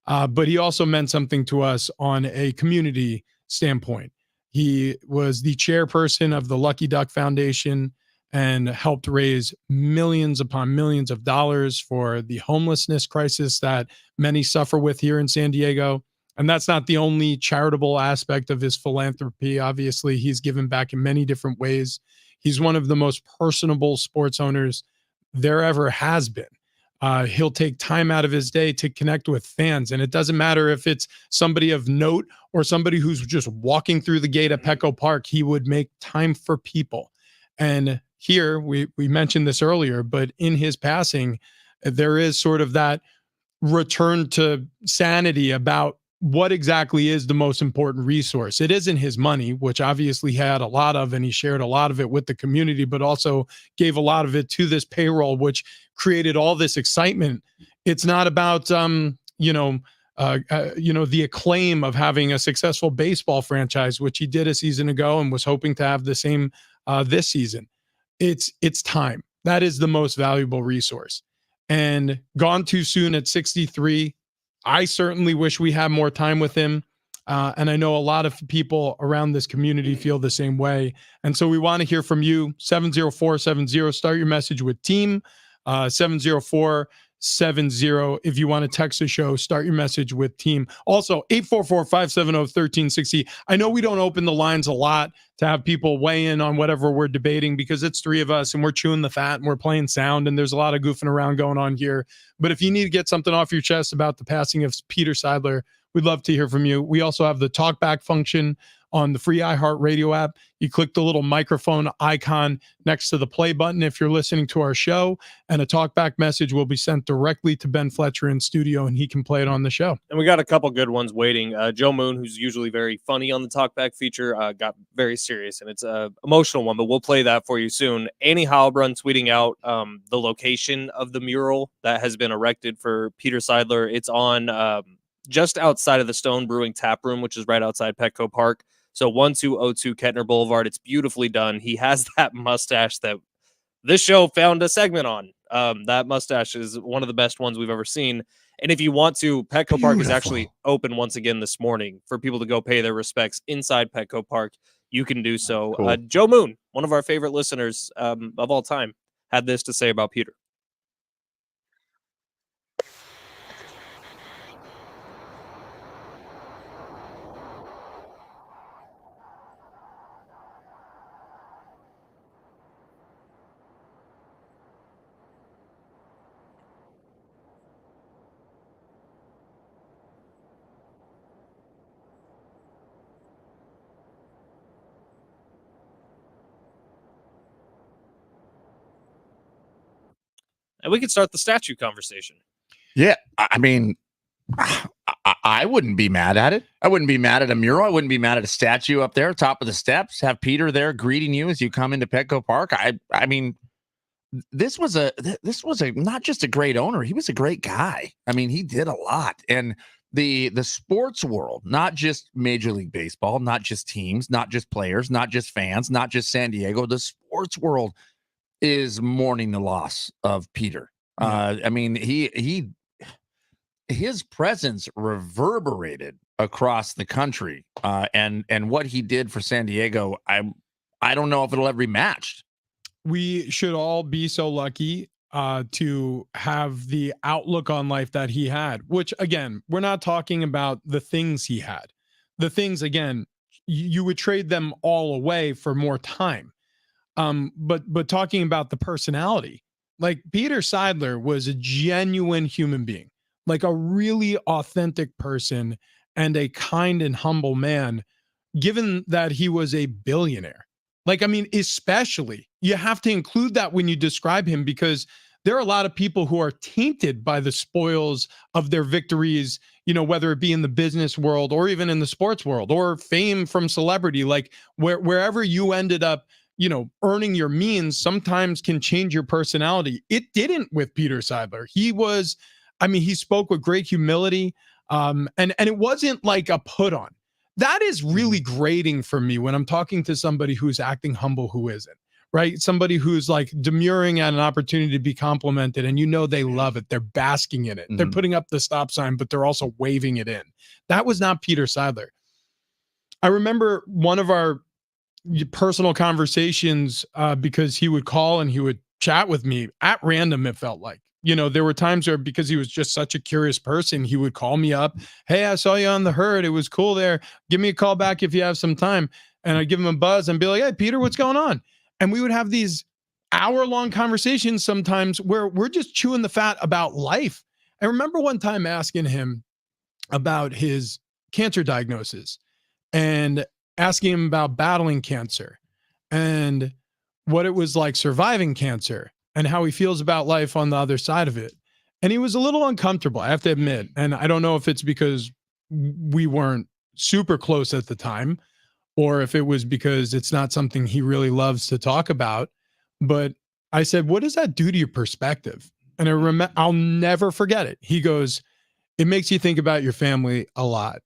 but he also meant something to us on a community standpoint. He was the chairperson of the Lucky Duck Foundation and helped raise millions upon millions of dollars for the homelessness crisis that many suffer with here in San Diego. And that's not the only charitable aspect of his philanthropy. Obviously, he's given back in many different ways. He's one of the most personable sports owners there ever has been. He'll take time out of his day to connect with fans. And it doesn't matter if it's somebody of note or somebody who's just walking through the gate at Petco Park. He would make time for people. And here, we mentioned this earlier, but in his passing, there is sort of that return to sanity about what exactly is the most important resource. It isn't his money, which obviously he had a lot of, and he shared a lot of it with the community, but also gave a lot of it to this payroll, which created all this excitement. It's not about, the acclaim of having a successful baseball franchise, which he did a season ago and was hoping to have the same this season. It's time. That is the most valuable resource. And gone too soon at 63. I certainly wish we had more time with him. And I know a lot of people around this community feel the same way. And so we want to hear from you. 70470. Start your message with team. 70470. If you want to text the show, start your message with team. Also, 844-570-1360. I know we don't open the lines a lot to have people weigh in on whatever we're debating because it's three of us and we're chewing the fat and we're playing sound and there's a lot of goofing around going on here. But if you need to get something off your chest about the passing of Peter Seidler, we'd love to hear from you. We also have the talkback function on the free iHeartRadio app. You click the little microphone icon next to the play button if you're listening to our show, and a talkback message will be sent directly to Ben Fletcher in studio, and he can play it on the show. And we got a couple good ones waiting. Joe Moon, who's usually very funny on the talkback feature, got very serious, and it's an emotional one, but we'll play that for you soon. Annie Heilbrunn tweeting out the location of the mural that has been erected for Peter Seidler. It's on just outside of the Stone Brewing Tap Room, which is right outside Petco Park. So 1202 Kettner Boulevard. It's beautifully done. He has that mustache that this show found a segment on. That mustache is one of the best ones we've ever seen. And if you want to, Petco Park is actually open once again this morning for people to go pay their respects inside Petco Park. You can do so. Cool. Joe Moon, one of our favorite listeners of all time, had this to say about Peter. And we can start the statue conversation. Yeah, I mean, I wouldn't be mad at it. I wouldn't be mad at a mural. I wouldn't be mad at a statue up there, top of the steps. Have Peter there greeting you as you come into Petco Park. I mean, this was a not just a great owner. He was a great guy. I mean, he did a lot. And the sports world, not just Major League Baseball, not just teams, not just players, not just fans, not just San Diego. The sports world is mourning the loss of Peter. I mean, his presence reverberated across the country, and what he did for San Diego, I don't know if it'll ever be matched. We should all be so lucky to have the outlook on life that he had, which again, we're not talking about the things he had. The things, again, you would trade them all away for more time. But talking about the personality, like Peter Seidler was a genuine human being, like a really authentic person and a kind and humble man, given that he was a billionaire. Like, I mean, especially you have to include that when you describe him, because there are a lot of people who are tainted by the spoils of their victories, you know, whether it be in the business world or even in the sports world or fame from celebrity, like wherever you ended up, you know, earning your means sometimes can change your personality. It didn't with Peter Seidler. He spoke with great humility. And it wasn't like a put on. That is really grating for me when I'm talking to somebody who's acting humble, who isn't, right? Somebody who's like demurring at an opportunity to be complimented, and you know they love it. They're basking in it. They're putting up the stop sign, but they're also waving it in. That was not Peter Seidler. I remember one of our personal conversations because he would call and he would chat with me at random. It felt like, you know, there were times where, because he was just such a curious person, he would call me up. Hey, I saw you on the herd. It was cool there. Give me a call back if you have some time. And I'd give him a buzz and be like, hey, Peter, what's going on? And we would have these hour-long conversations sometimes where we're just chewing the fat about life. I remember one time asking him about his cancer diagnosis and asking him about battling cancer and what it was like surviving cancer and how he feels about life on the other side of it. And he was a little uncomfortable, I have to admit. And I don't know if it's because we weren't super close at the time or if it was because it's not something he really loves to talk about. But I said, what does that do to your perspective? And I'll never forget it. He goes, it makes you think about your family a lot.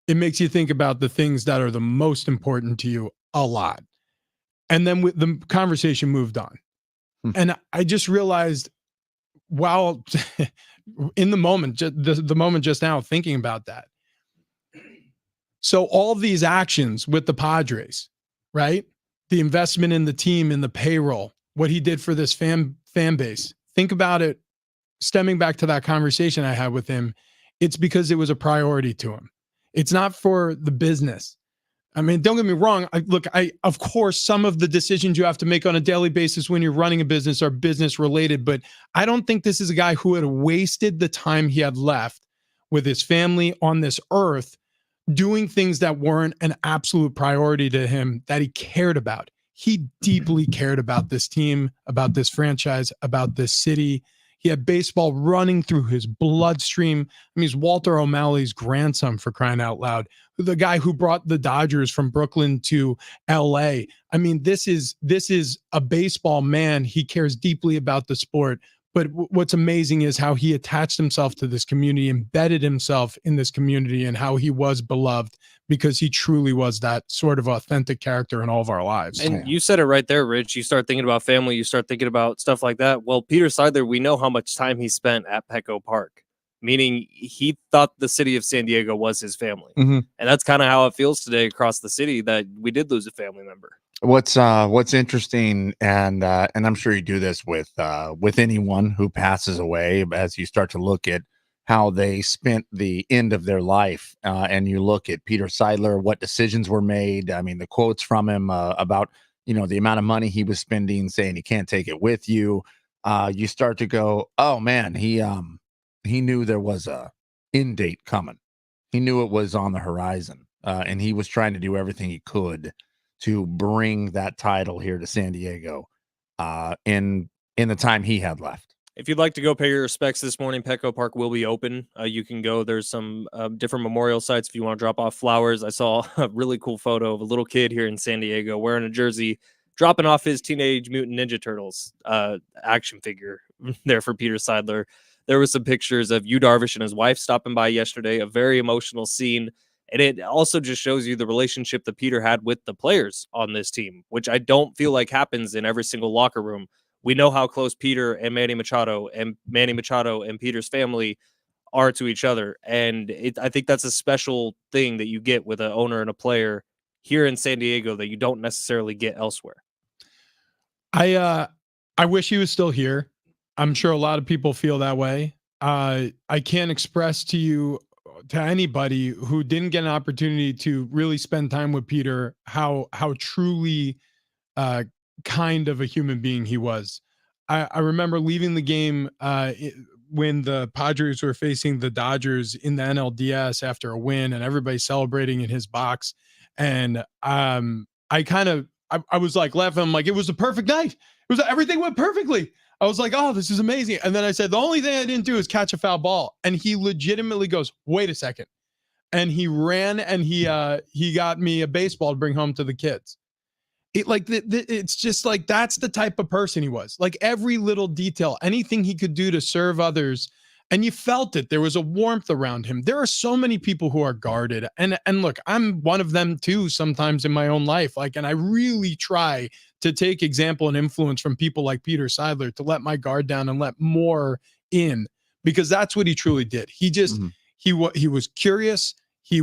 It makes you think about the things that are the most important to you a lot. And then the conversation moved on. And I just realized, while in the moment, the moment just now thinking about that. So all these actions with the Padres, right? The investment in the team, in the payroll, what he did for this fan base. Think about it, stemming back to that conversation I had with him. It's because it was a priority to him. It's not for the business. I mean, don't get me wrong. Of course, some of the decisions you have to make on a daily basis when you're running a business are business related, but I don't think this is a guy who had wasted the time he had left with his family on this earth doing things that weren't an absolute priority to him that he cared about. He deeply cared about this team, about this franchise, about this city. He had baseball running through his bloodstream. I mean, he's Walter O'Malley's grandson, for crying out loud, the guy who brought the Dodgers from Brooklyn to LA. I mean, this is a baseball man. He cares deeply about the sport, But what's amazing is how he attached himself to this community, embedded himself in this community, and how he was beloved because he truly was that sort of authentic character in all of our lives. And you said it right there, Rich. You start thinking about family, you start thinking about stuff like that. Well, Peter Seidler, we know how much time he spent at Petco Park, meaning he thought the city of San Diego was his family. Mhm. And that's kind of how it feels today across the city that we did lose a family member. What's interesting, and I'm sure you do this with anyone who passes away, as you start to look at how they spent the end of their life, and you look at Peter Seidler, what decisions were made. I mean, the quotes from him about the amount of money he was spending, saying you can't take it with you. You start to go, oh man, he knew there was a end date coming. He knew it was on the horizon, and he was trying to do everything he could to bring that title here to San Diego in the time he had left. If you'd like to go pay your respects this morning, Petco Park will be open. You can go. There's some different memorial sites if you want to drop off flowers. I saw a really cool photo of a little kid here in San Diego wearing a jersey, dropping off his Teenage Mutant Ninja Turtles action figure there for Peter Seidler. There was some pictures of Yu Darvish and his wife stopping by yesterday, a very emotional scene. And it also just shows you the relationship that Peter had with the players on this team, which I don't feel like happens in every single locker room. We know how close Peter and Manny Machado and Peter's family are to each other. And I think that's a special thing that you get with an owner and a player here in San Diego that you don't necessarily get elsewhere. I wish he was still here. I'm sure a lot of people feel that way. I can't express to anybody who didn't get an opportunity to really spend time with Peter how truly kind of a human being he was. I remember leaving the game when the Padres were facing the Dodgers in the NLDS after a win, and everybody celebrating in his box. And I was like laughing. I'm like, it was a perfect night. Everything went perfectly. I was like, oh, this is amazing. And then I said, the only thing I didn't do is catch a foul ball. And he legitimately goes, wait a second. And he ran and he got me a baseball to bring home to the kids. It's just like, that's the type of person he was. Like every little detail, anything he could do to serve others. And you felt it. There was a warmth around him. There are so many people who are guarded. And look, I'm one of them too, sometimes in my own life. And I really try to take example and influence from people like Peter Seidler to let my guard down and let more in, because that's what he truly did. He just, he was curious. He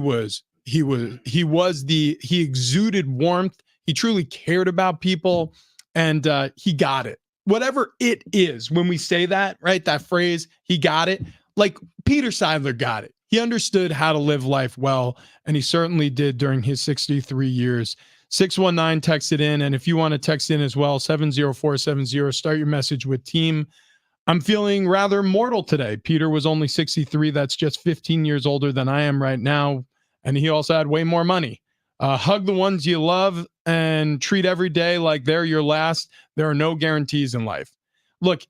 exuded warmth. He truly cared about people, and he got it. Whatever it is, when we say that, right, that phrase, he got it, like Peter Seidler got it. He understood how to live life well, and he certainly did during his 63 years. 619 texted in, and if you want to text in as well, 70470, start your message with team. I'm feeling rather mortal today. Peter was only 63. That's just 15 years older than I am right now, and he also had way more money. Hug the ones you love and treat every day like they're your last. There are no guarantees in life. Look,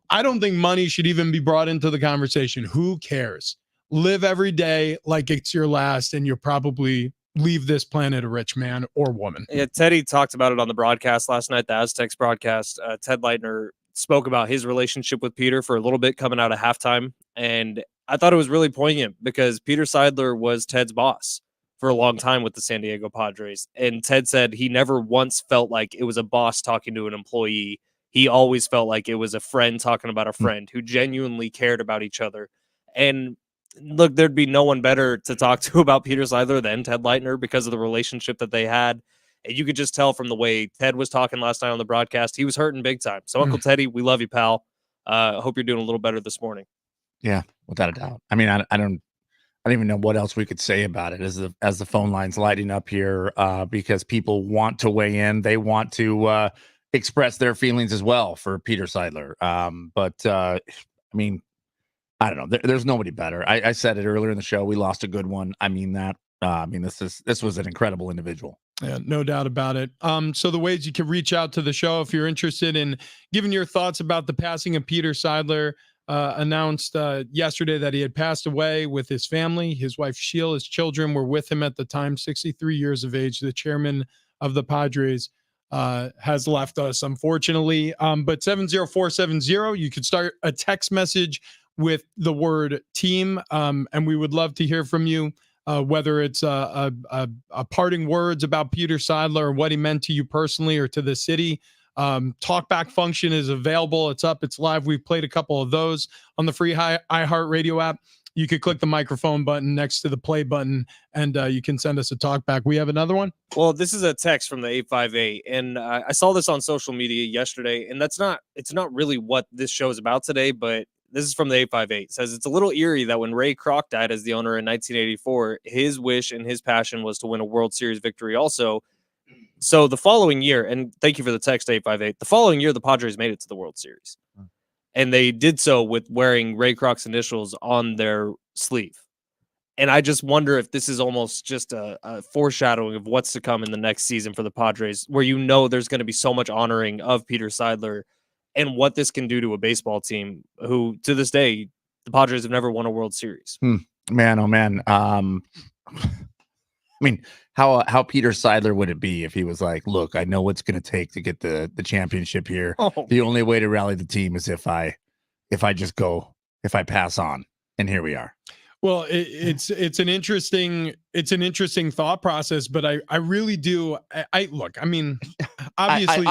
I don't think money should even be brought into the conversation. Who cares? Live every day like it's your last, and you'll probably leave this planet a rich man or woman. Yeah, Teddy talked about it on the broadcast last night, the Aztecs broadcast. Ted Leitner spoke about his relationship with Peter for a little bit coming out of halftime. And I thought it was really poignant because Peter Seidler was Ted's boss for a long time with the San Diego Padres. And Ted said he never once felt like it was a boss talking to an employee. He always felt like it was a friend talking about a friend who genuinely cared about each other. And look, there'd be no one better to talk to about Peter Seidler than Ted Leitner because of the relationship that they had. And you could just tell from the way Ted was talking last night on the broadcast, he was hurting big time. So Uncle Teddy, we love you, pal. I hope you're doing a little better this morning. Yeah, without a doubt. I mean, I don't even know what else we could say about it as the phone lines lighting up here, because people want to weigh in. They want to express their feelings as well for Peter Seidler. But I mean, I don't know. There's nobody better. I said it earlier in the show. We lost a good one. I mean that. I mean, this was an incredible individual. Yeah, no doubt about it. So the ways you can reach out to the show if you're interested in giving your thoughts about the passing of Peter Seidler. Announced yesterday that he had passed away with his family. His wife, Sheila, his children were with him at the time, 63 years of age, the chairman of the Padres. has left us, unfortunately. But 70470, you could start a text message with the word team, and we would love to hear from you, whether it's a parting words about Peter Seidler or what he meant to you personally or to the city. Talkback function is available. It's up. It's live. We've played a couple of those on the free iHeartRadio app. You could click the microphone button next to the play button, and you can send us a talkback. We have another one. Well, this is a text from the 858, and I saw this on social media yesterday, and it's not really what this show is about today, but this is from the 858. It says, it's a little eerie that when Ray Kroc died as the owner in 1984, his wish and his passion was to win a World Series victory also. So the following year, and thank you for the text, 858, the following year, the Padres made it to the World Series. And they did so with wearing Ray Kroc's initials on their sleeve. And I just wonder if this is almost just a foreshadowing of what's to come in the next season for the Padres, where there's going to be so much honoring of Peter Seidler and what this can do to a baseball team who, to this day, the Padres have never won a World Series. Man, oh man. I mean, how Peter Seidler would it be if he was like, look, I know what's going to take to get the championship here. The only way to rally the team is if I pass on. And here we are. Well, it's an interesting thought process, but I really do. I look, I mean, obviously,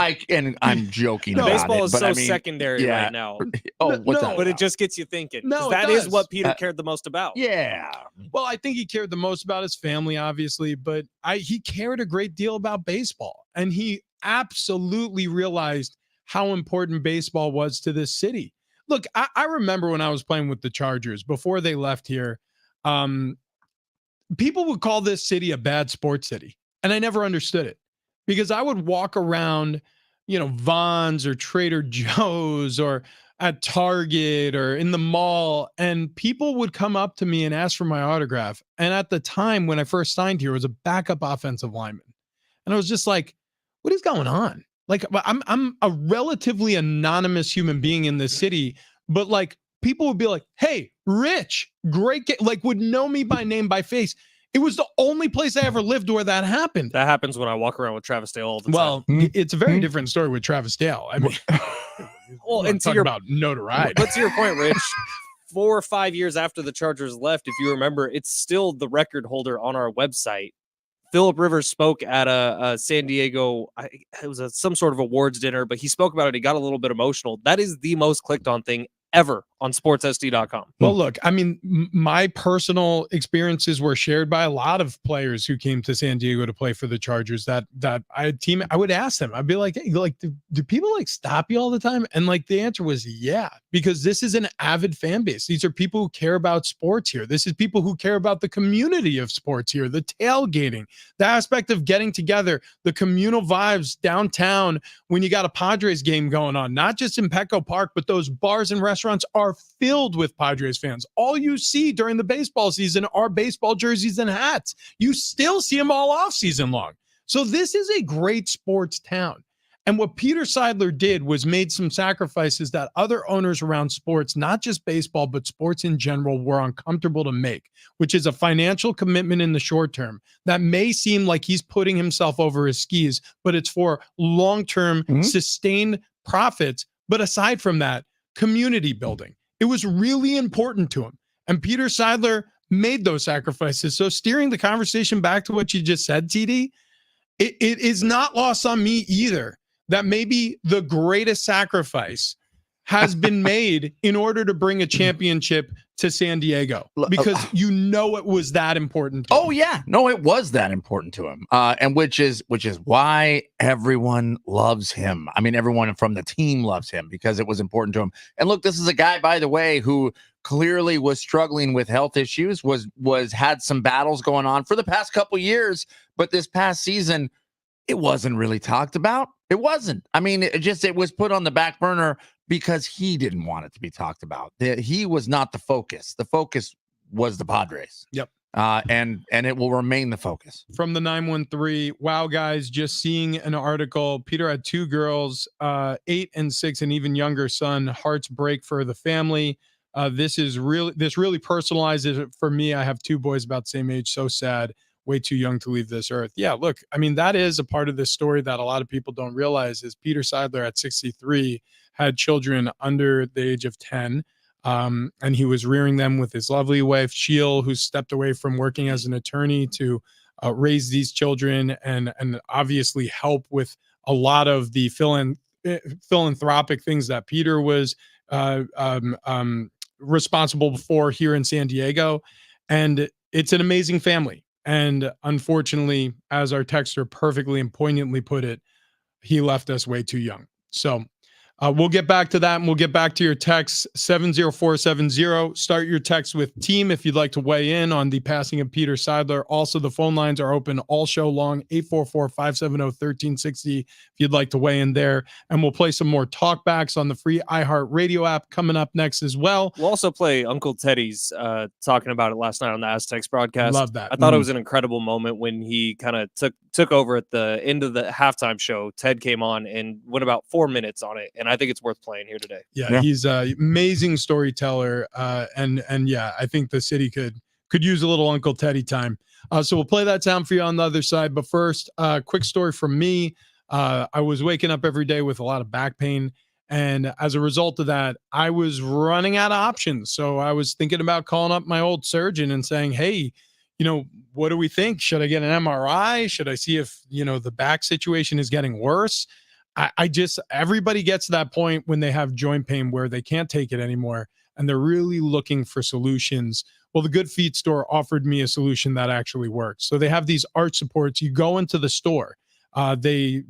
I'm joking. No, about baseball it, is but so I mean, secondary yeah. right now. Oh, what's No, that? But it just gets you thinking. No, That it is does. what Peter cared the most about. Yeah. well, I think he cared the most about his family, obviously, but he cared a great deal about baseball, and he absolutely realized how important baseball was to this city. Look, I remember when I was playing with the Chargers before they left here, people would call this city a bad sports city. And I never understood it because I would walk around, Vons or Trader Joe's or at Target or in the mall, and people would come up to me and ask for my autograph. And at the time when I first signed here, I was a backup offensive lineman. And I was just like, what is going on? Like, I'm a relatively anonymous human being in this city, but like people would be like, hey, Rich, great game, like would know me by name, by face. It was the only place I ever lived where that happened. That happens when I walk around with Travis Dale all the time. Well, it's a very different story with Travis Dale. I mean, Well, and to talk your about notoriety. But to your point, Rich, 4 or 5 years after the Chargers left, if you remember, it's still the record holder on our website. Phillip Rivers spoke at a San Diego, it was some sort of awards dinner, but he spoke about it. He got a little bit emotional. That is the most clicked on thing ever on sportssd.com. Well, look, I mean, my personal experiences were shared by a lot of players who came to San Diego to play for the Chargers. That I would ask them, I'd be like, hey, like, do people like stop you all the time? And like the answer was yeah, because this is an avid fan base. These are people who care about sports here. This is people who care about the community of sports here, the tailgating, the aspect of getting together, the communal vibes downtown when you got a Padres game going on, not just in Petco Park, but those bars and restaurants are filled with Padres fans. All you see during the baseball season are baseball jerseys and hats. You still see them all off season long. So this is a great sports town. And what Peter Seidler did was made some sacrifices that other owners around sports, not just baseball, but sports in general, were uncomfortable to make, which is a financial commitment in the short term that may seem like he's putting himself over his skis, but it's for long-term sustained profits. But aside from that, community building. It was really important to him. And Peter Seidler made those sacrifices. So steering the conversation back to what you just said, TD, it is not lost on me either that maybe the greatest sacrifice has been made in order to bring a championship to San Diego, because it was that important to him. Oh yeah, no, it was that important to him, and which is why everyone loves him. I mean, everyone from the team loves him because it was important to him. And look, this is a guy, by the way, who clearly was struggling with health issues, had some battles going on for the past couple years, but this past season, it wasn't really talked about. It wasn't. I mean, it was put on the back burner because he didn't want it to be talked about. He was not the focus. The focus was the Padres. Yep. And it will remain the focus. From the 913, wow, guys, just seeing an article. Peter had 2 girls, 8 and 6, and even younger son. Hearts break for the family. This really personalizes it for me. I have 2 boys about the same age. So sad. way too young to leave this earth. Yeah, look, I mean, that is a part of this story that a lot of people don't realize is Peter Seidler at 63 had children under the age of 10. And he was rearing them with his lovely wife, Sheil, who stepped away from working as an attorney to raise these children and obviously help with a lot of the philanthropic things that Peter was responsible for here in San Diego. And it's an amazing family. And unfortunately, as our texter perfectly and poignantly put it, he left us way too young. So we'll get back to that, and we'll get back to your text 70470. Start your text with team if you'd like to weigh in on the passing of Peter Seidler. Also, the phone lines are open all show long, 844-570-1360 if you'd like to weigh in there. And we'll play some more talkbacks on the free iHeartRadio app coming up next as well. We'll also play Uncle Teddy's talking about it last night on the Aztecs broadcast. Love that. I thought it was an incredible moment when he kind of took over at the end of the halftime show. Ted came on and went about 4 minutes on it, and I think it's worth playing here today. Yeah. He's an amazing storyteller, and yeah, I think the city could use a little Uncle Teddy time. So we'll play that sound for you on the other side. But first, quick story from me. I was waking up every day with a lot of back pain. And as a result of that, I was running out of options. So I was thinking about calling up my old surgeon and saying, hey, what do we think? Should I get an MRI? Should I see if, the back situation is getting worse? Everybody gets to that point when they have joint pain where they can't take it anymore and they're really looking for solutions. Well, the Good Feet store offered me a solution that actually works. So they have these arch supports. You go into the store, they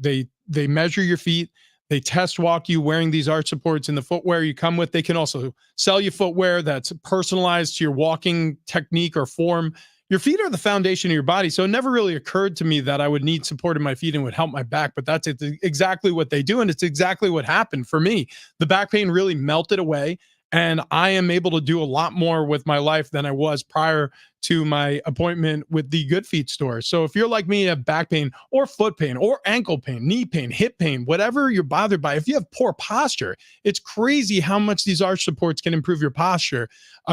measure your feet. They test walk you wearing these arch supports in the footwear you come with. They can also sell you footwear that's personalized to your walking technique or form. Your feet are the foundation of your body. So it never really occurred to me that I would need support in my feet and would help my back, but that's exactly what they do. And it's exactly what happened for me. The back pain really melted away. And I am able to do a lot more with my life than I was prior to my appointment with the Good Feet store. So if you're like me, you have back pain or foot pain or ankle pain, knee pain, hip pain, whatever you're bothered by, if you have poor posture, it's crazy how much these arch supports can improve your posture.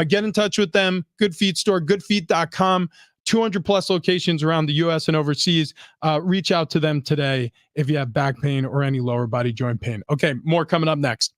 Get in touch with them, Good Feet store, goodfeet.com. 200 plus locations around the U.S. and overseas. Reach out to them today if you have back pain or any lower body joint pain. Okay, more coming up next.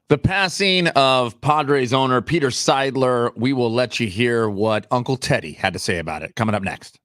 The passing of Padres owner Peter Seidler. We will let you hear what Uncle Teddy had to say about it. Coming up next.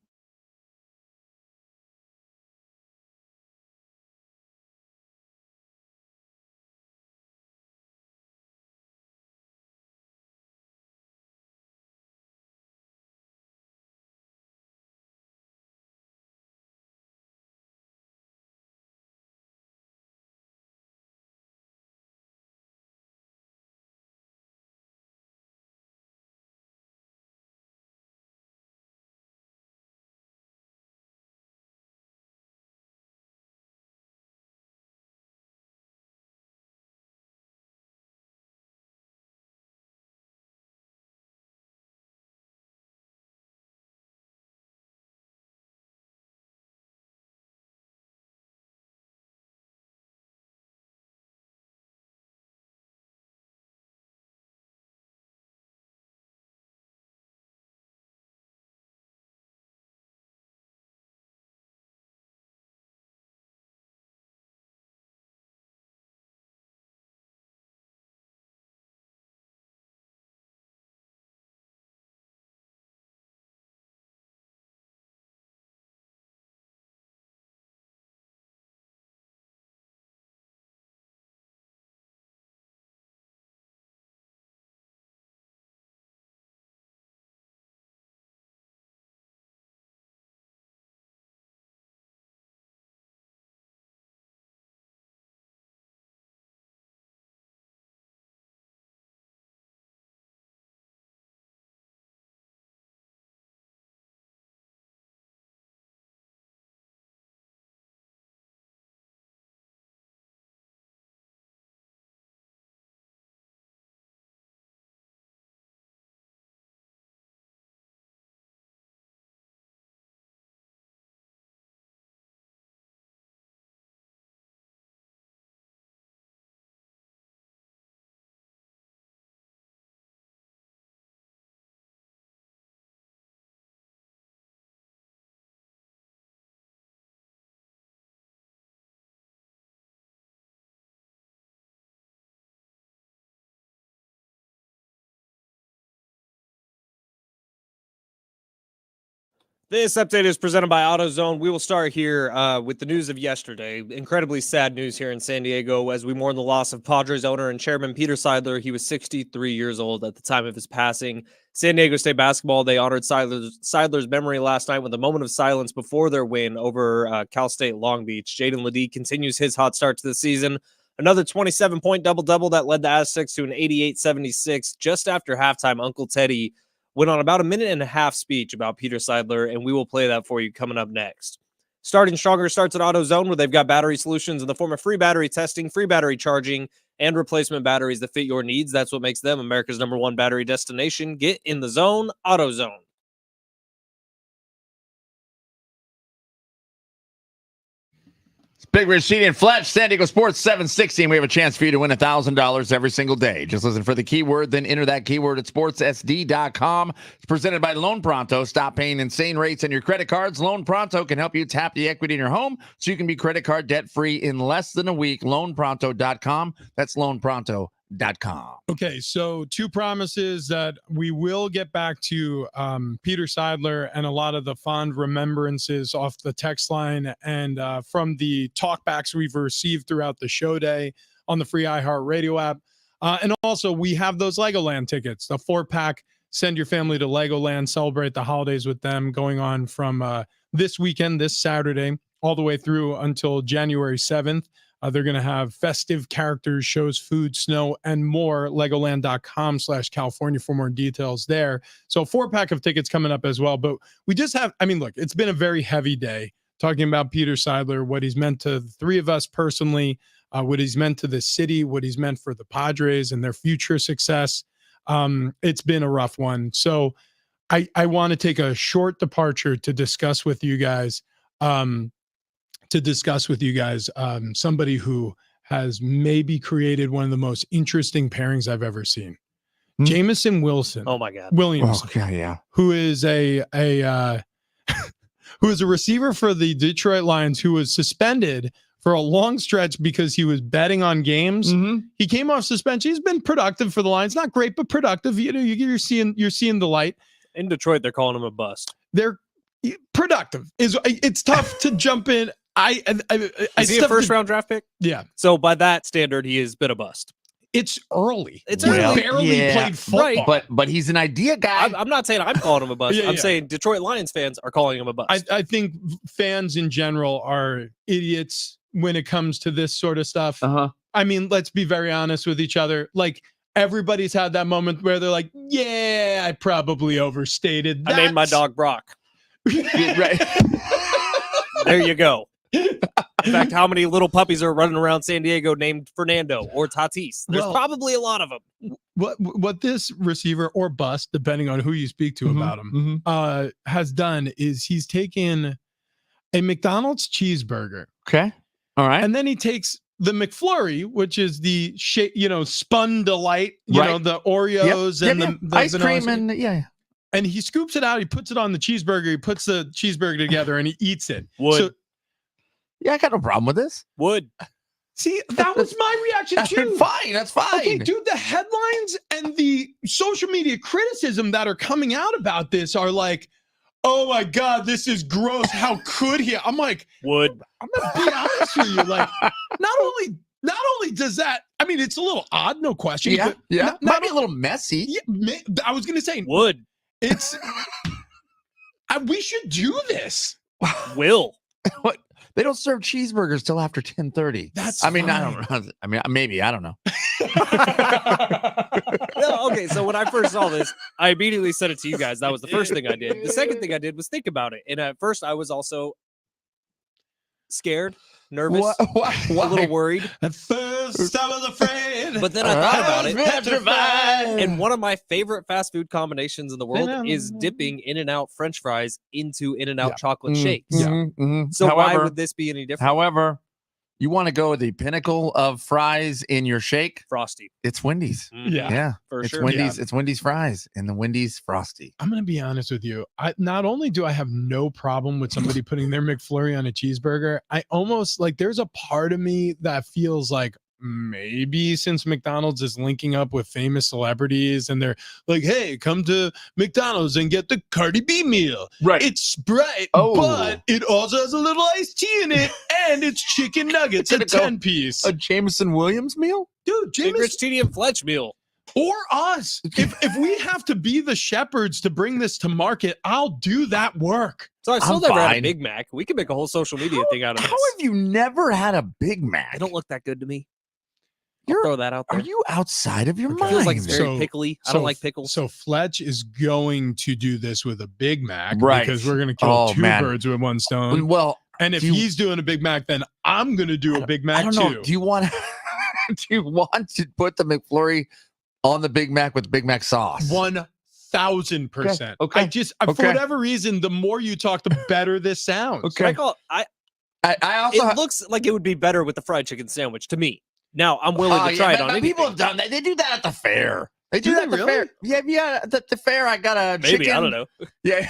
This update is presented by AutoZone. We will start here with the news of yesterday. Incredibly sad news here in San Diego as we mourn the loss of Padres owner and chairman Peter Seidler. He was 63 years old at the time of his passing. San Diego State basketball, they honored Seidler's memory last night with a moment of silence before their win over Cal State Long Beach. Jaden Ledee continues his hot start to the season. Another 27-point double-double that led the Aztecs to an 88-76. Just after halftime, Uncle Teddy went on about a minute and a half speech about Peter Seidler, and we will play that for you coming up next. Starting Stronger starts at AutoZone, where they've got battery solutions in the form of free battery testing, free battery charging, and replacement batteries that fit your needs. That's what makes them America's #1 battery destination. Get in the zone, AutoZone. Big Ridge Seating and Fletch, San Diego Sports 760, and we have a chance for you to win $1,000 every single day. Just listen for the keyword, then enter that keyword at sportssd.com. It's presented by Loan Pronto. Stop paying insane rates on your credit cards. Loan Pronto can help you tap the equity in your home so you can be credit card debt-free in less than a week. LoanPronto.com. That's LoanPronto.com. Okay, so two promises that we will get back to Peter Seidler and a lot of the fond remembrances off the text line and from the talkbacks we've received throughout the show day on the free iHeartRadio app. And also, we have those Legoland tickets, the 4-pack. Send your family to Legoland, celebrate the holidays with them, going on from this weekend, this Saturday, all the way through until January 7th. They're going to have festive characters, shows, food, snow, and more. Legoland.com/California for more details there. So 4-pack of tickets coming up as well. But we just have, I mean, look, it's been a very heavy day talking about Peter Seidler, what he's meant to the three of us personally, what he's meant to the city, what he's meant for the Padres and their future success. It's been a rough one. So I want to take a short departure to discuss with you guys somebody who has maybe created one of the most interesting pairings I've ever seen. Jamison Wilson. Oh my God. Williams. Oh, yeah. Who is a who is a receiver for the Detroit Lions who was suspended for a long stretch because he was betting on games. He came off suspension. He's been productive for the Lions. Not great, but productive. You know, you're seeing the light. In Detroit, they're calling him a bust. They're productive. It's tough to jump in. Is he a first-round draft pick? Yeah. So by that standard, he has been a bust. It's early. It's He early. barely played football. Right. But he's an idea guy. I'm not saying I'm calling him a bust. Yeah, I'm yeah. saying Detroit Lions fans are calling him a bust. I think fans in general are idiots when it comes to this sort of stuff. I mean, let's be very honest with each other. Like, everybody's had that moment where they're like, yeah, I probably overstated that. I named my dog Brock. Right. There you go. In fact, how many little puppies are running around San Diego named Fernando or Tatis? There's probably a lot of them. What this receiver or bust, depending on who you speak to about him, has done is he's taken a McDonald's cheeseburger. Okay. All right. And then he takes the McFlurry, which is the spun delight, you know, the Oreos and the ice vanilla cream and and he scoops it out. He puts it on the cheeseburger. He puts the cheeseburger together and he eats it. Would. Yeah, I got no problem with this. Would. See, that was my reaction too. Fine, that's fine. Okay, dude, the headlines and the social media criticism that are coming out about this are like, oh my God, this is gross. How could he? I'm like, would. I'm gonna be honest with you. Like, not only does that, I mean, it's a little odd, no question. Yeah, but yeah. Not Might be a little messy. Yeah, I was gonna say would. It's we should do this. Will. What? They don't serve cheeseburgers till after 10:30. That's I mean, fine. I don't know. I mean, maybe, I don't know. No, okay, so when I first saw this, I immediately sent it to you guys. That was the first thing I did. The second thing I did was think about it. And at first I was also scared, nervous, a little worried. At first I was afraid. But then I thought about it. Petrified. And one of my favorite fast food combinations in the world is dipping In-N-Out French fries into In-N-Out chocolate shakes. So why would this be any different? However, you want to go with the pinnacle of fries in your shake? Frosty. It's Wendy's. Yeah. For It's sure. Wendy's. It's Wendy's fries and the Wendy's Frosty. I'm going to be honest with you. Not only do I have no problem with somebody putting their McFlurry on a cheeseburger, I almost like there's a part of me that feels like maybe since McDonald's is linking up with famous celebrities and they're like, hey, come to McDonald's and get the Cardi B meal. Right. It's Sprite, but it also has a little iced tea in it and it's chicken nuggets, a 10-piece. A Jameson Williams meal? Dude, Big Rich TD Fletch meal. or us. If we have to be the shepherds to bring this to market, I'll do that work. So I've still I'm never had fine. a Big Mac. We can make a whole social media thing out of this. How have you never had a Big Mac? They don't look that good to me. You're- Throw that out there. Are you outside of your Okay. mind? Feels like it's very So- pickly. I don't like pickles. So Fletch is going to do this with a Big Mac, Right. because we're going to kill Oh, two man. birds with one stone. Well, And if do you- he's doing a Big Mac, then I'm going to do a Big I Mac don't too. know. Do you want do you want to put the McFlurry on the Big Mac with Big Mac sauce? 1,000%. Okay. For Okay. whatever reason, the more you talk, the better this sounds. Okay. I also It looks like it would be better with the fried chicken sandwich to me. Now I'm willing to try it on but anything. people have done that. They do that at the fair. They do Do that they at the really? fair. Yeah. The fair. I got a Maybe chicken. I don't know. Yeah.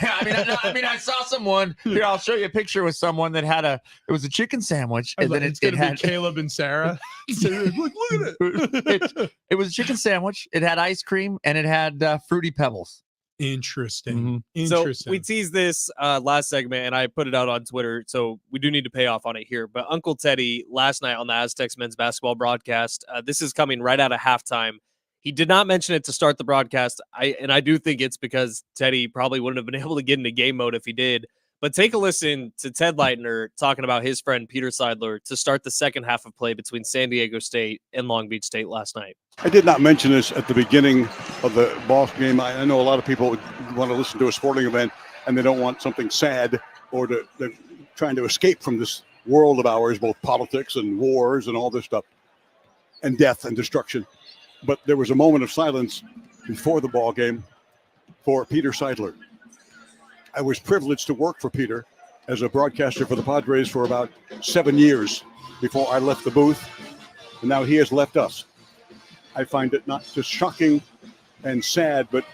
I mean, I saw someone here. I'll show you a picture with someone that had it was a chicken sandwich, and then it's it going to be had Caleb and Sarah. Look at it. it was a chicken sandwich. It had ice cream and it had fruity pebbles. Interesting. So Interesting. we teased this last segment, and I put it out on Twitter. So we do need to pay off on it here. But Uncle Teddy last night on the Aztecs men's basketball broadcast. This is coming right out of halftime. He did not mention it to start the broadcast. I do think it's because Teddy probably wouldn't have been able to get into game mode if he did. But take a listen to Ted Leitner talking about his friend Peter Seidler to start the second half of play between San Diego State and Long Beach State last night. I did not mention this at the beginning of the ball game. I know a lot of people want to listen to a sporting event and they don't want something sad, or they're trying to escape from this world of ours, both politics and wars and all this stuff, and death and destruction. But there was a moment of silence before the ball game for Peter Seidler. I was privileged to work for Peter as a broadcaster for the Padres for about 7 years before I left the booth, and now he has left us. I find it not just shocking and sad, but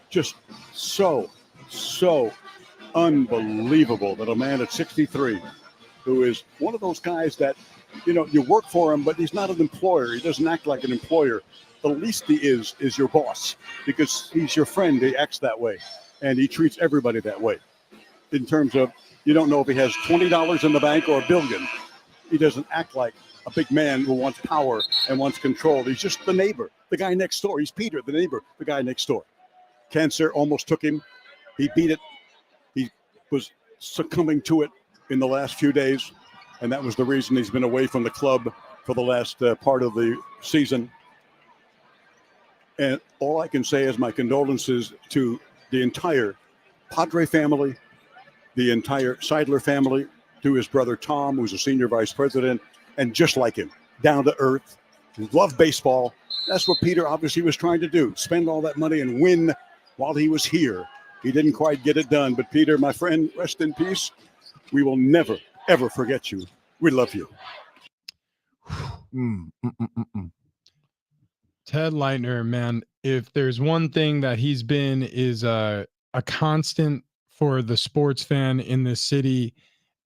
just so unbelievable that a man at 63, who is one of those guys that you work for him, but he's not an employer. He doesn't act like an employer. The least he is your boss, because he's your friend. He acts that way, and he treats everybody that way. In terms of, you don't know if he has $20 in the bank or $1 billion. He doesn't act like a big man who wants power and wants control. He's just the neighbor, the guy next door. He's Peter, the neighbor, the guy next door. Cancer almost took him. He beat it. He was succumbing to it in the last few days, and that was the reason he's been away from the club for the last part of the season. And all I can say is my condolences to the entire Padre family, the entire Seidler family, to his brother Tom, who's a senior vice president, and just like him, down to earth, love baseball. That's what Peter obviously was trying to do, spend all that money and win while he was here. He didn't quite get it done, but Peter, my friend, rest in peace. We will never, ever forget you. We love you. Ted Leitner, man, if there's one thing that he's been is a constant for the sports fan in this city,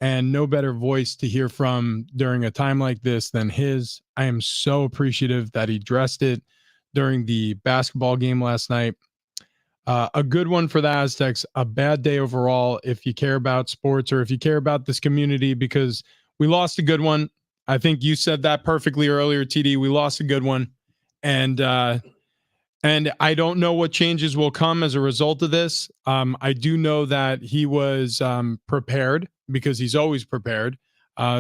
and no better voice to hear from during a time like this than his. I am so appreciative that he dressed it during the basketball game last night. A good one for the Aztecs, a bad day overall if you care about sports or if you care about this community, because we lost a good one. I think you said that perfectly earlier, TD. We lost a good one. And I don't know what changes will come as a result of this. I do know that he was prepared, because he's always prepared.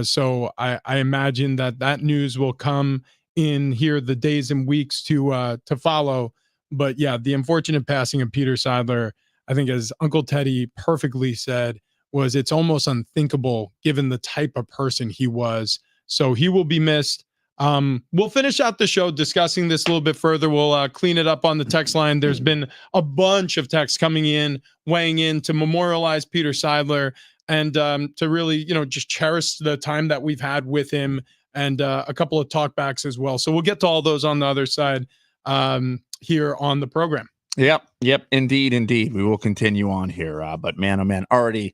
So I imagine that news will come in here the days and weeks to follow. But yeah, the unfortunate passing of Peter Seidler, I think, as Uncle Teddy perfectly said, it's almost unthinkable given the type of person he was. So he will be missed. We'll finish out the show discussing this a little bit further. We'll clean it up on the text line. There's been a bunch of texts coming in, weighing in to memorialize Peter Seidler and to really, just cherish the time that we've had with him, and a couple of talkbacks as well. So we'll get to all those on the other side here on the program. Yep. Indeed. We will continue on here. But man, oh man, already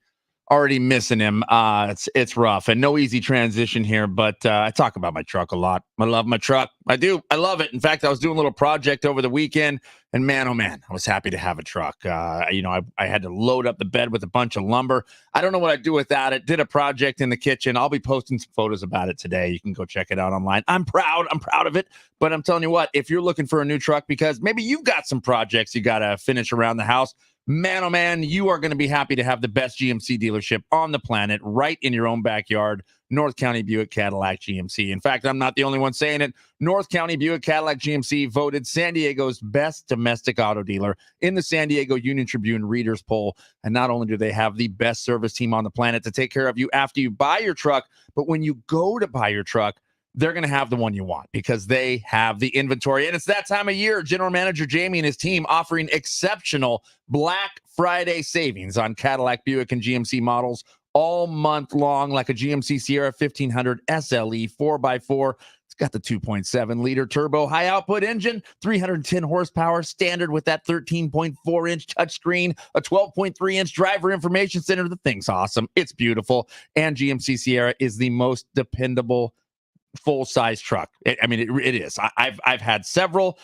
missing him. It's rough, and no easy transition here, but I talk about my truck a lot. I love my truck. I do. I love it. In fact, I was doing a little project over the weekend, and man, oh man, I was happy to have a truck. I had to load up the bed with a bunch of lumber. I don't know what I'd do without it. Did a project in the kitchen. I'll be posting some photos about it today. You can go check it out online. I'm proud of it. But I'm telling you what, if you're looking for a new truck because maybe you've got some projects you got to finish around the house, man, oh man, you are going to be happy to have the best GMC dealership on the planet right in your own backyard, North County Buick Cadillac GMC. In fact, I'm not the only one saying it. North County Buick Cadillac GMC voted San Diego's best domestic auto dealer in the San Diego Union Tribune Readers Poll. And not only do they have the best service team on the planet to take care of you after you buy your truck, but when you go to buy your truck, they're going to have the one you want because they have the inventory. And it's that time of year. General Manager Jamie and his team offering exceptional Black Friday savings on Cadillac, Buick, and GMC models all month long, like a GMC Sierra 1500 SLE 4x4. It's got the 2.7-liter turbo high-output engine, 310 horsepower, standard with that 13.4-inch touchscreen, a 12.3-inch driver information center. The thing's awesome. It's beautiful. And GMC Sierra is the most dependable full-size truck. It is. I've had several.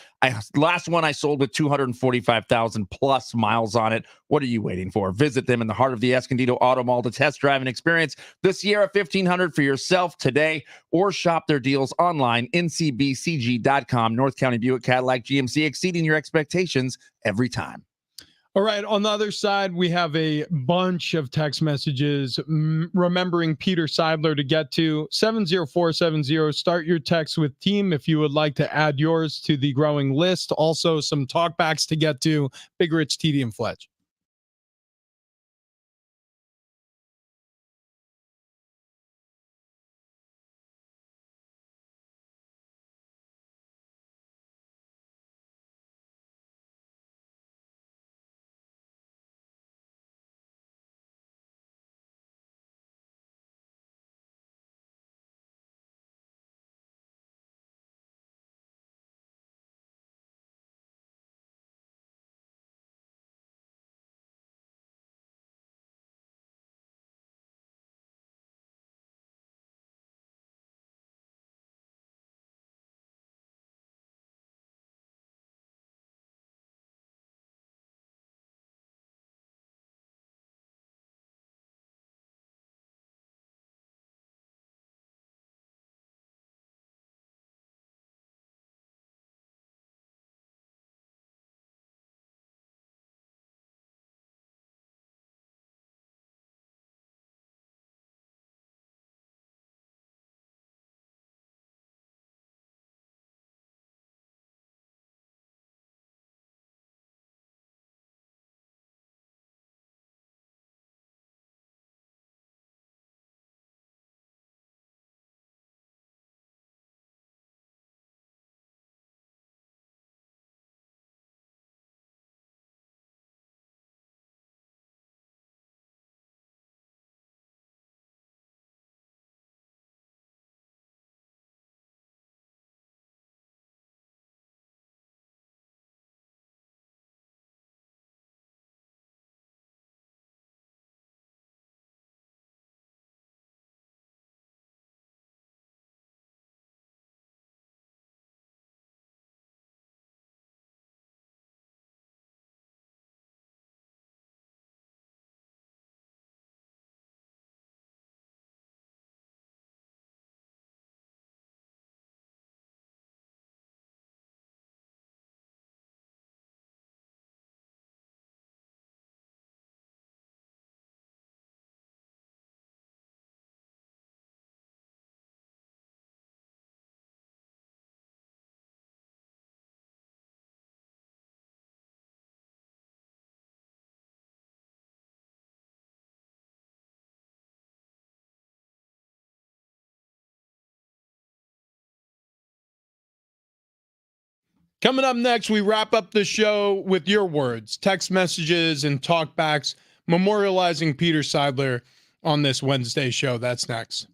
Last one I sold with 245,000 plus miles on it. What are you waiting for? Visit them in the heart of the Escondido Auto Mall to test drive and experience the Sierra 1500 for yourself today, or shop their deals online, ncbcg.com. North County Buick Cadillac GMC, exceeding your expectations every time. All right. On the other side, we have a bunch of text messages remembering Peter Seidler to get to. 70470. Start your text with team if you would like to add yours to the growing list. Also, some talkbacks to get to. Big Rich, TD, and Fletch. Coming up next, we wrap up the show with your words, text messages, and talkbacks memorializing Peter Seidler on this Wednesday show. That's next.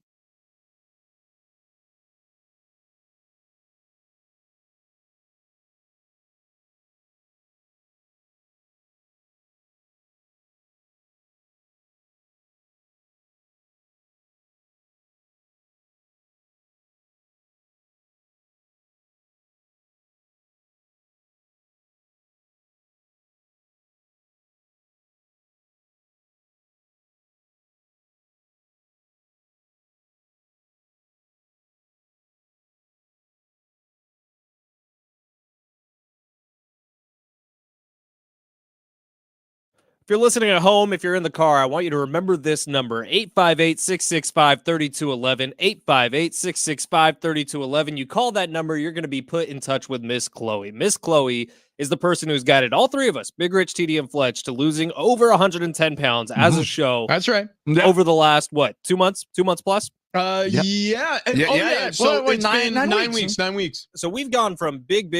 If you're listening at home, if you're in the car, I want you to remember this number, 858-665-3211, 858-665-3211. You call that number, you're going to be put in touch with Miss Chloe. Miss Chloe is the person who's guided all three of us, Big Rich, TD, and Fletch, to losing over 110 pounds as a show That's right. over the last, 2 months? 2 months plus? Yeah. So Well, it's been 9 weeks. 9 weeks. So we've gone from big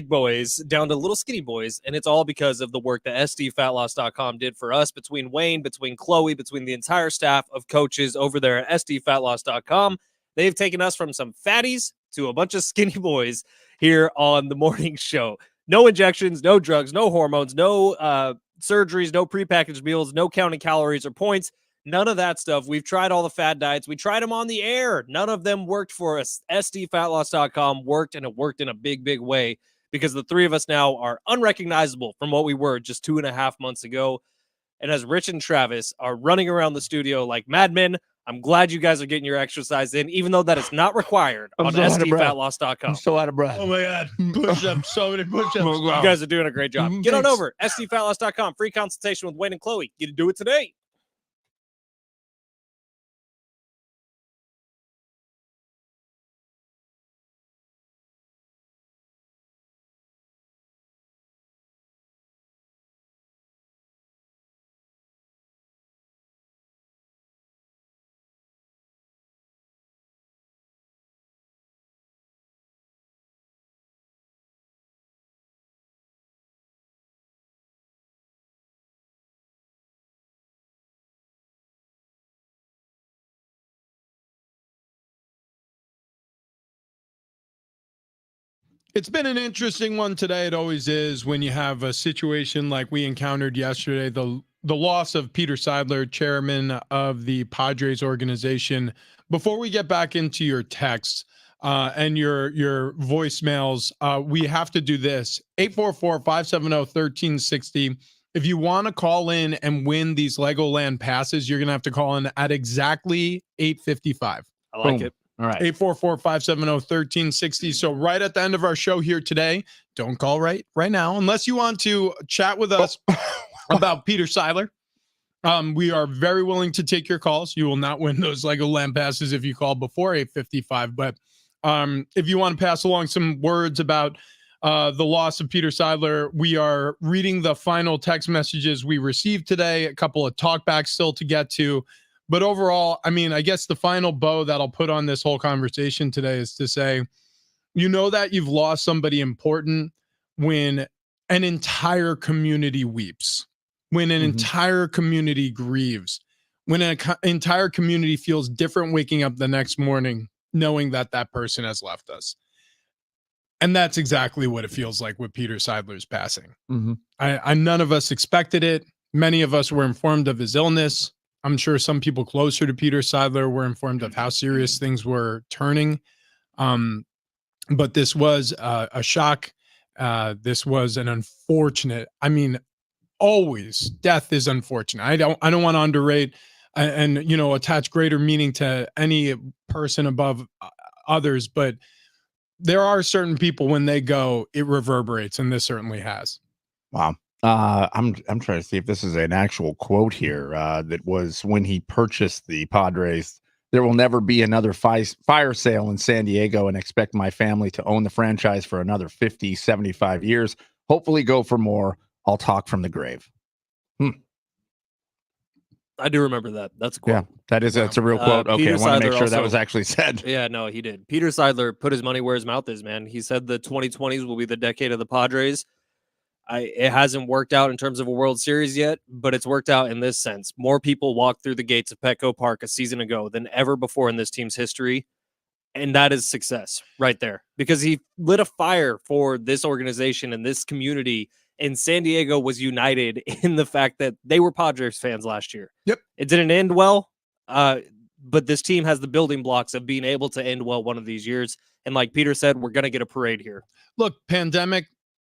boys down to little skinny boys, and it's all because of the work that SDFatLoss.com did for us, between Wayne, between Chloe, between the entire staff of coaches over there at SDFatLoss.com. They've taken us from some fatties to a bunch of skinny boys here on the morning show. No injections, no drugs, no hormones, no surgeries, no prepackaged meals, no counting calories or points. None of that stuff. We've tried all the fad diets. We tried them on the air. None of them worked for us. SDFatLoss.com worked, and it worked in a big way, because the three of us now are unrecognizable from what we were just 2.5 months ago. And as Rich and Travis are running around the studio like madmen, I'm glad you guys are getting your exercise in, even though that is not required on SDFatLoss.com. I'm so out of breath. Oh my God. Push-ups. So many push-ups. You guys are doing a great job. Get on Thanks. over. SDFatLoss.com. Free consultation with Wayne and Chloe. Get to do it today. It's been an interesting one today. It always is when you have a situation like we encountered yesterday, the loss of Peter Seidler, chairman of the Padres organization. Before we get back into your texts and your voicemails, we have to do this. 844-570-1360. If you want to call in and win these Legoland passes, you're going to have to call in at exactly 8:55. I like Boom. it. All right. 844-570-1360. So right at the end of our show here today, don't call right now unless you want to chat with us about Peter Seidler. We are very willing to take your calls. You will not win those Legoland passes if you call before 8:55. But if you want to pass along some words about the loss of Peter Seidler, we are reading the final text messages we received today. A couple of talkbacks still to get to. But overall, I mean, I guess the final bow that I'll put on this whole conversation today is to say, you know that you've lost somebody important when an entire community weeps, when an entire community grieves, when an entire community feels different waking up the next morning knowing that that person has left us. And that's exactly what it feels like with Peter Seidler's passing. None of us expected it. Many of us were informed of his illness. I'm sure some people closer to Peter Seidler were informed of how serious things were turning. But this was a shock. This was an unfortunate, I mean, always death is unfortunate. I don't want to underrate and, you know, attach greater meaning to any person above others, but there are certain people when they go, it reverberates, and this certainly has. Wow. I'm trying to see if this is an actual quote here. That was when he purchased the Padres. There will never be another fire sale in San Diego, and expect my family to own the franchise for another 50, 75 years. Hopefully go for more. I'll talk from the grave. I do remember that. That's a quote. Yeah, that's a real quote. Okay, Peter I want to Seidler make sure that also- was actually said. Yeah, no, he did. Peter Seidler put his money where his mouth is, man. He said the 2020s will be the decade of the Padres. It hasn't worked out in terms of a World Series yet, but it's worked out in this sense. More people walked through the gates of Petco Park a season ago than ever before in this team's history. And that is success right there, because he lit a fire for this organization and this community. And San Diego was united in the fact that they were Padres fans last year. Yep. It didn't end well, but this team has the building blocks of being able to end well one of these years. And like Peter said, we're going to get a parade here. Look, pandemic,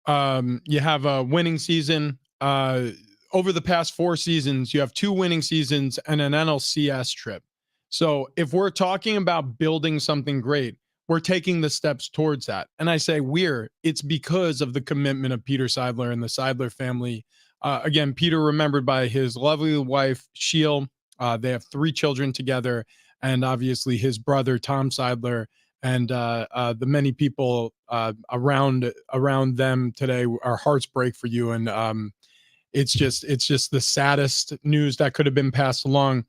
you have a winning season. Over the past 4 seasons, you have 2 winning seasons and an NLCS trip. So if we're talking about building something great, we're taking the steps towards that. And I say it's because of the commitment of Peter Seidler and the Seidler family. Again, Peter remembered by his lovely wife, Sheil. They have 3 children together, and obviously his brother, Tom Seidler, and the many people around them today. Our hearts break for you. And it's just the saddest news that could have been passed along.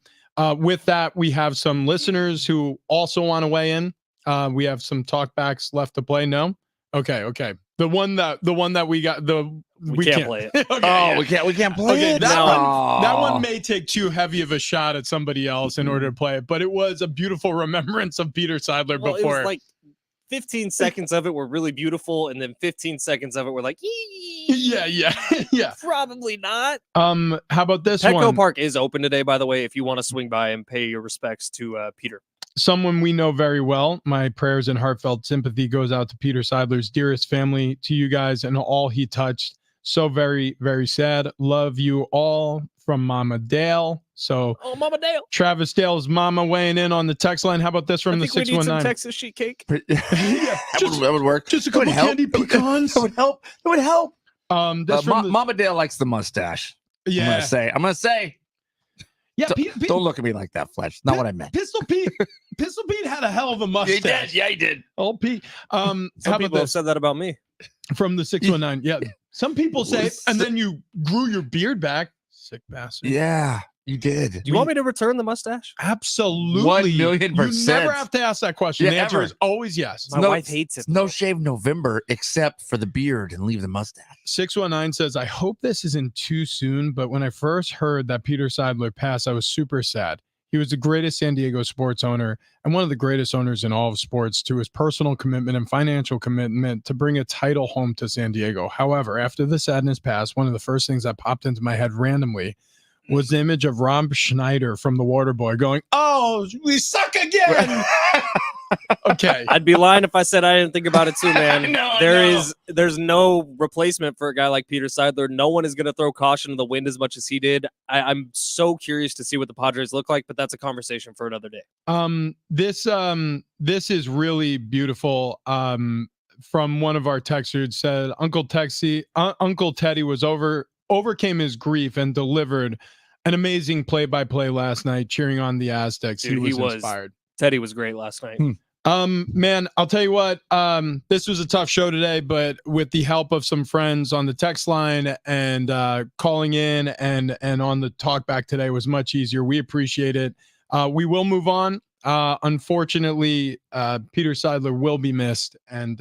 With that, we have some listeners who also want to weigh in. We have some talkbacks left to play. No? Okay. The one that we got, we can't play it. Okay, we can't play Okay, it. that one may take too heavy of a shot at somebody else in order to play it, but it was a beautiful remembrance of Peter Seidler Well, before. it was like 15 seconds of it were really beautiful, and then 15 seconds of it were like, yeah. probably not. How about this Petco one? Park is open today, by the way, if you want to swing by and pay your respects to Peter. Someone we know very well. My prayers and heartfelt sympathy goes out to Peter Seidler's dearest family, to you guys, and all he touched. So very, very sad. Love you all, from Mama Dale. So, Mama Dale. Travis Dale's mama weighing in on the text line. How about this from I the think we need some 619? Texas sheet cake. That would work. Just a It would couple help. candy pecans. It would help. It would help. This from the, Mama Dale likes the mustache. yeah, I'm gonna say. yeah. Don't look at me like that, Fletch. Not what I meant. Pistol Pete had a hell of a mustache. Yeah, he did. Old Pete. How Some about people have this said that about me. from the 619? Yeah, some people say, and then you grew your beard back. Sick bastard. Yeah, you did. Do you want me to return the mustache? Absolutely. 1,000,000%. You never have to ask that question. Yeah, The answer ever. is always yes. My wife hates it. It's no shave November except for the beard and leave the mustache. 619 says, I hope this isn't too soon, but when I first heard that Peter Seidler passed, I was super sad. He was the greatest San Diego sports owner and one of the greatest owners in all of sports, to his personal commitment and financial commitment to bring a title home to San Diego. However, after the sadness passed, one of the first things that popped into my head randomly was the image of Rob Schneider from The Waterboy going, "Oh, we suck again." Okay. I'd be lying if I said I didn't think about it too, man. I know. There's no replacement for a guy like Peter Seidler. No one is going to throw caution to the wind as much as he did. I'm so curious to see what the Padres look like, but that's a conversation for another day. This is really beautiful. From one of our texters said, Uncle Teddy was overcame his grief and delivered an amazing play-by-play last night, cheering on the Aztecs. Dude, he was inspired. Teddy was great last night. Man, I'll tell you what, this was a tough show today, but with the help of some friends on the text line and calling in and on the talk back today was much easier. We appreciate it. We will move on. Unfortunately, Peter Seidler will be missed. And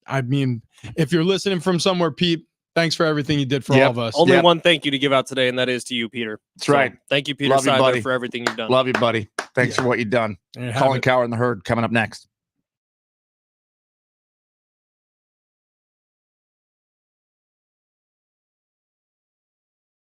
I mean, if you're listening from somewhere, Pete, thanks for everything you did for all of us. Only one thank you to give out today, and that is to you, Peter. That's right. Thank you, Peter Love you, Seidler, buddy. for everything you've done. Love you, buddy. Thanks for what you've done. And have Colin it. Coward and the Herd coming up next.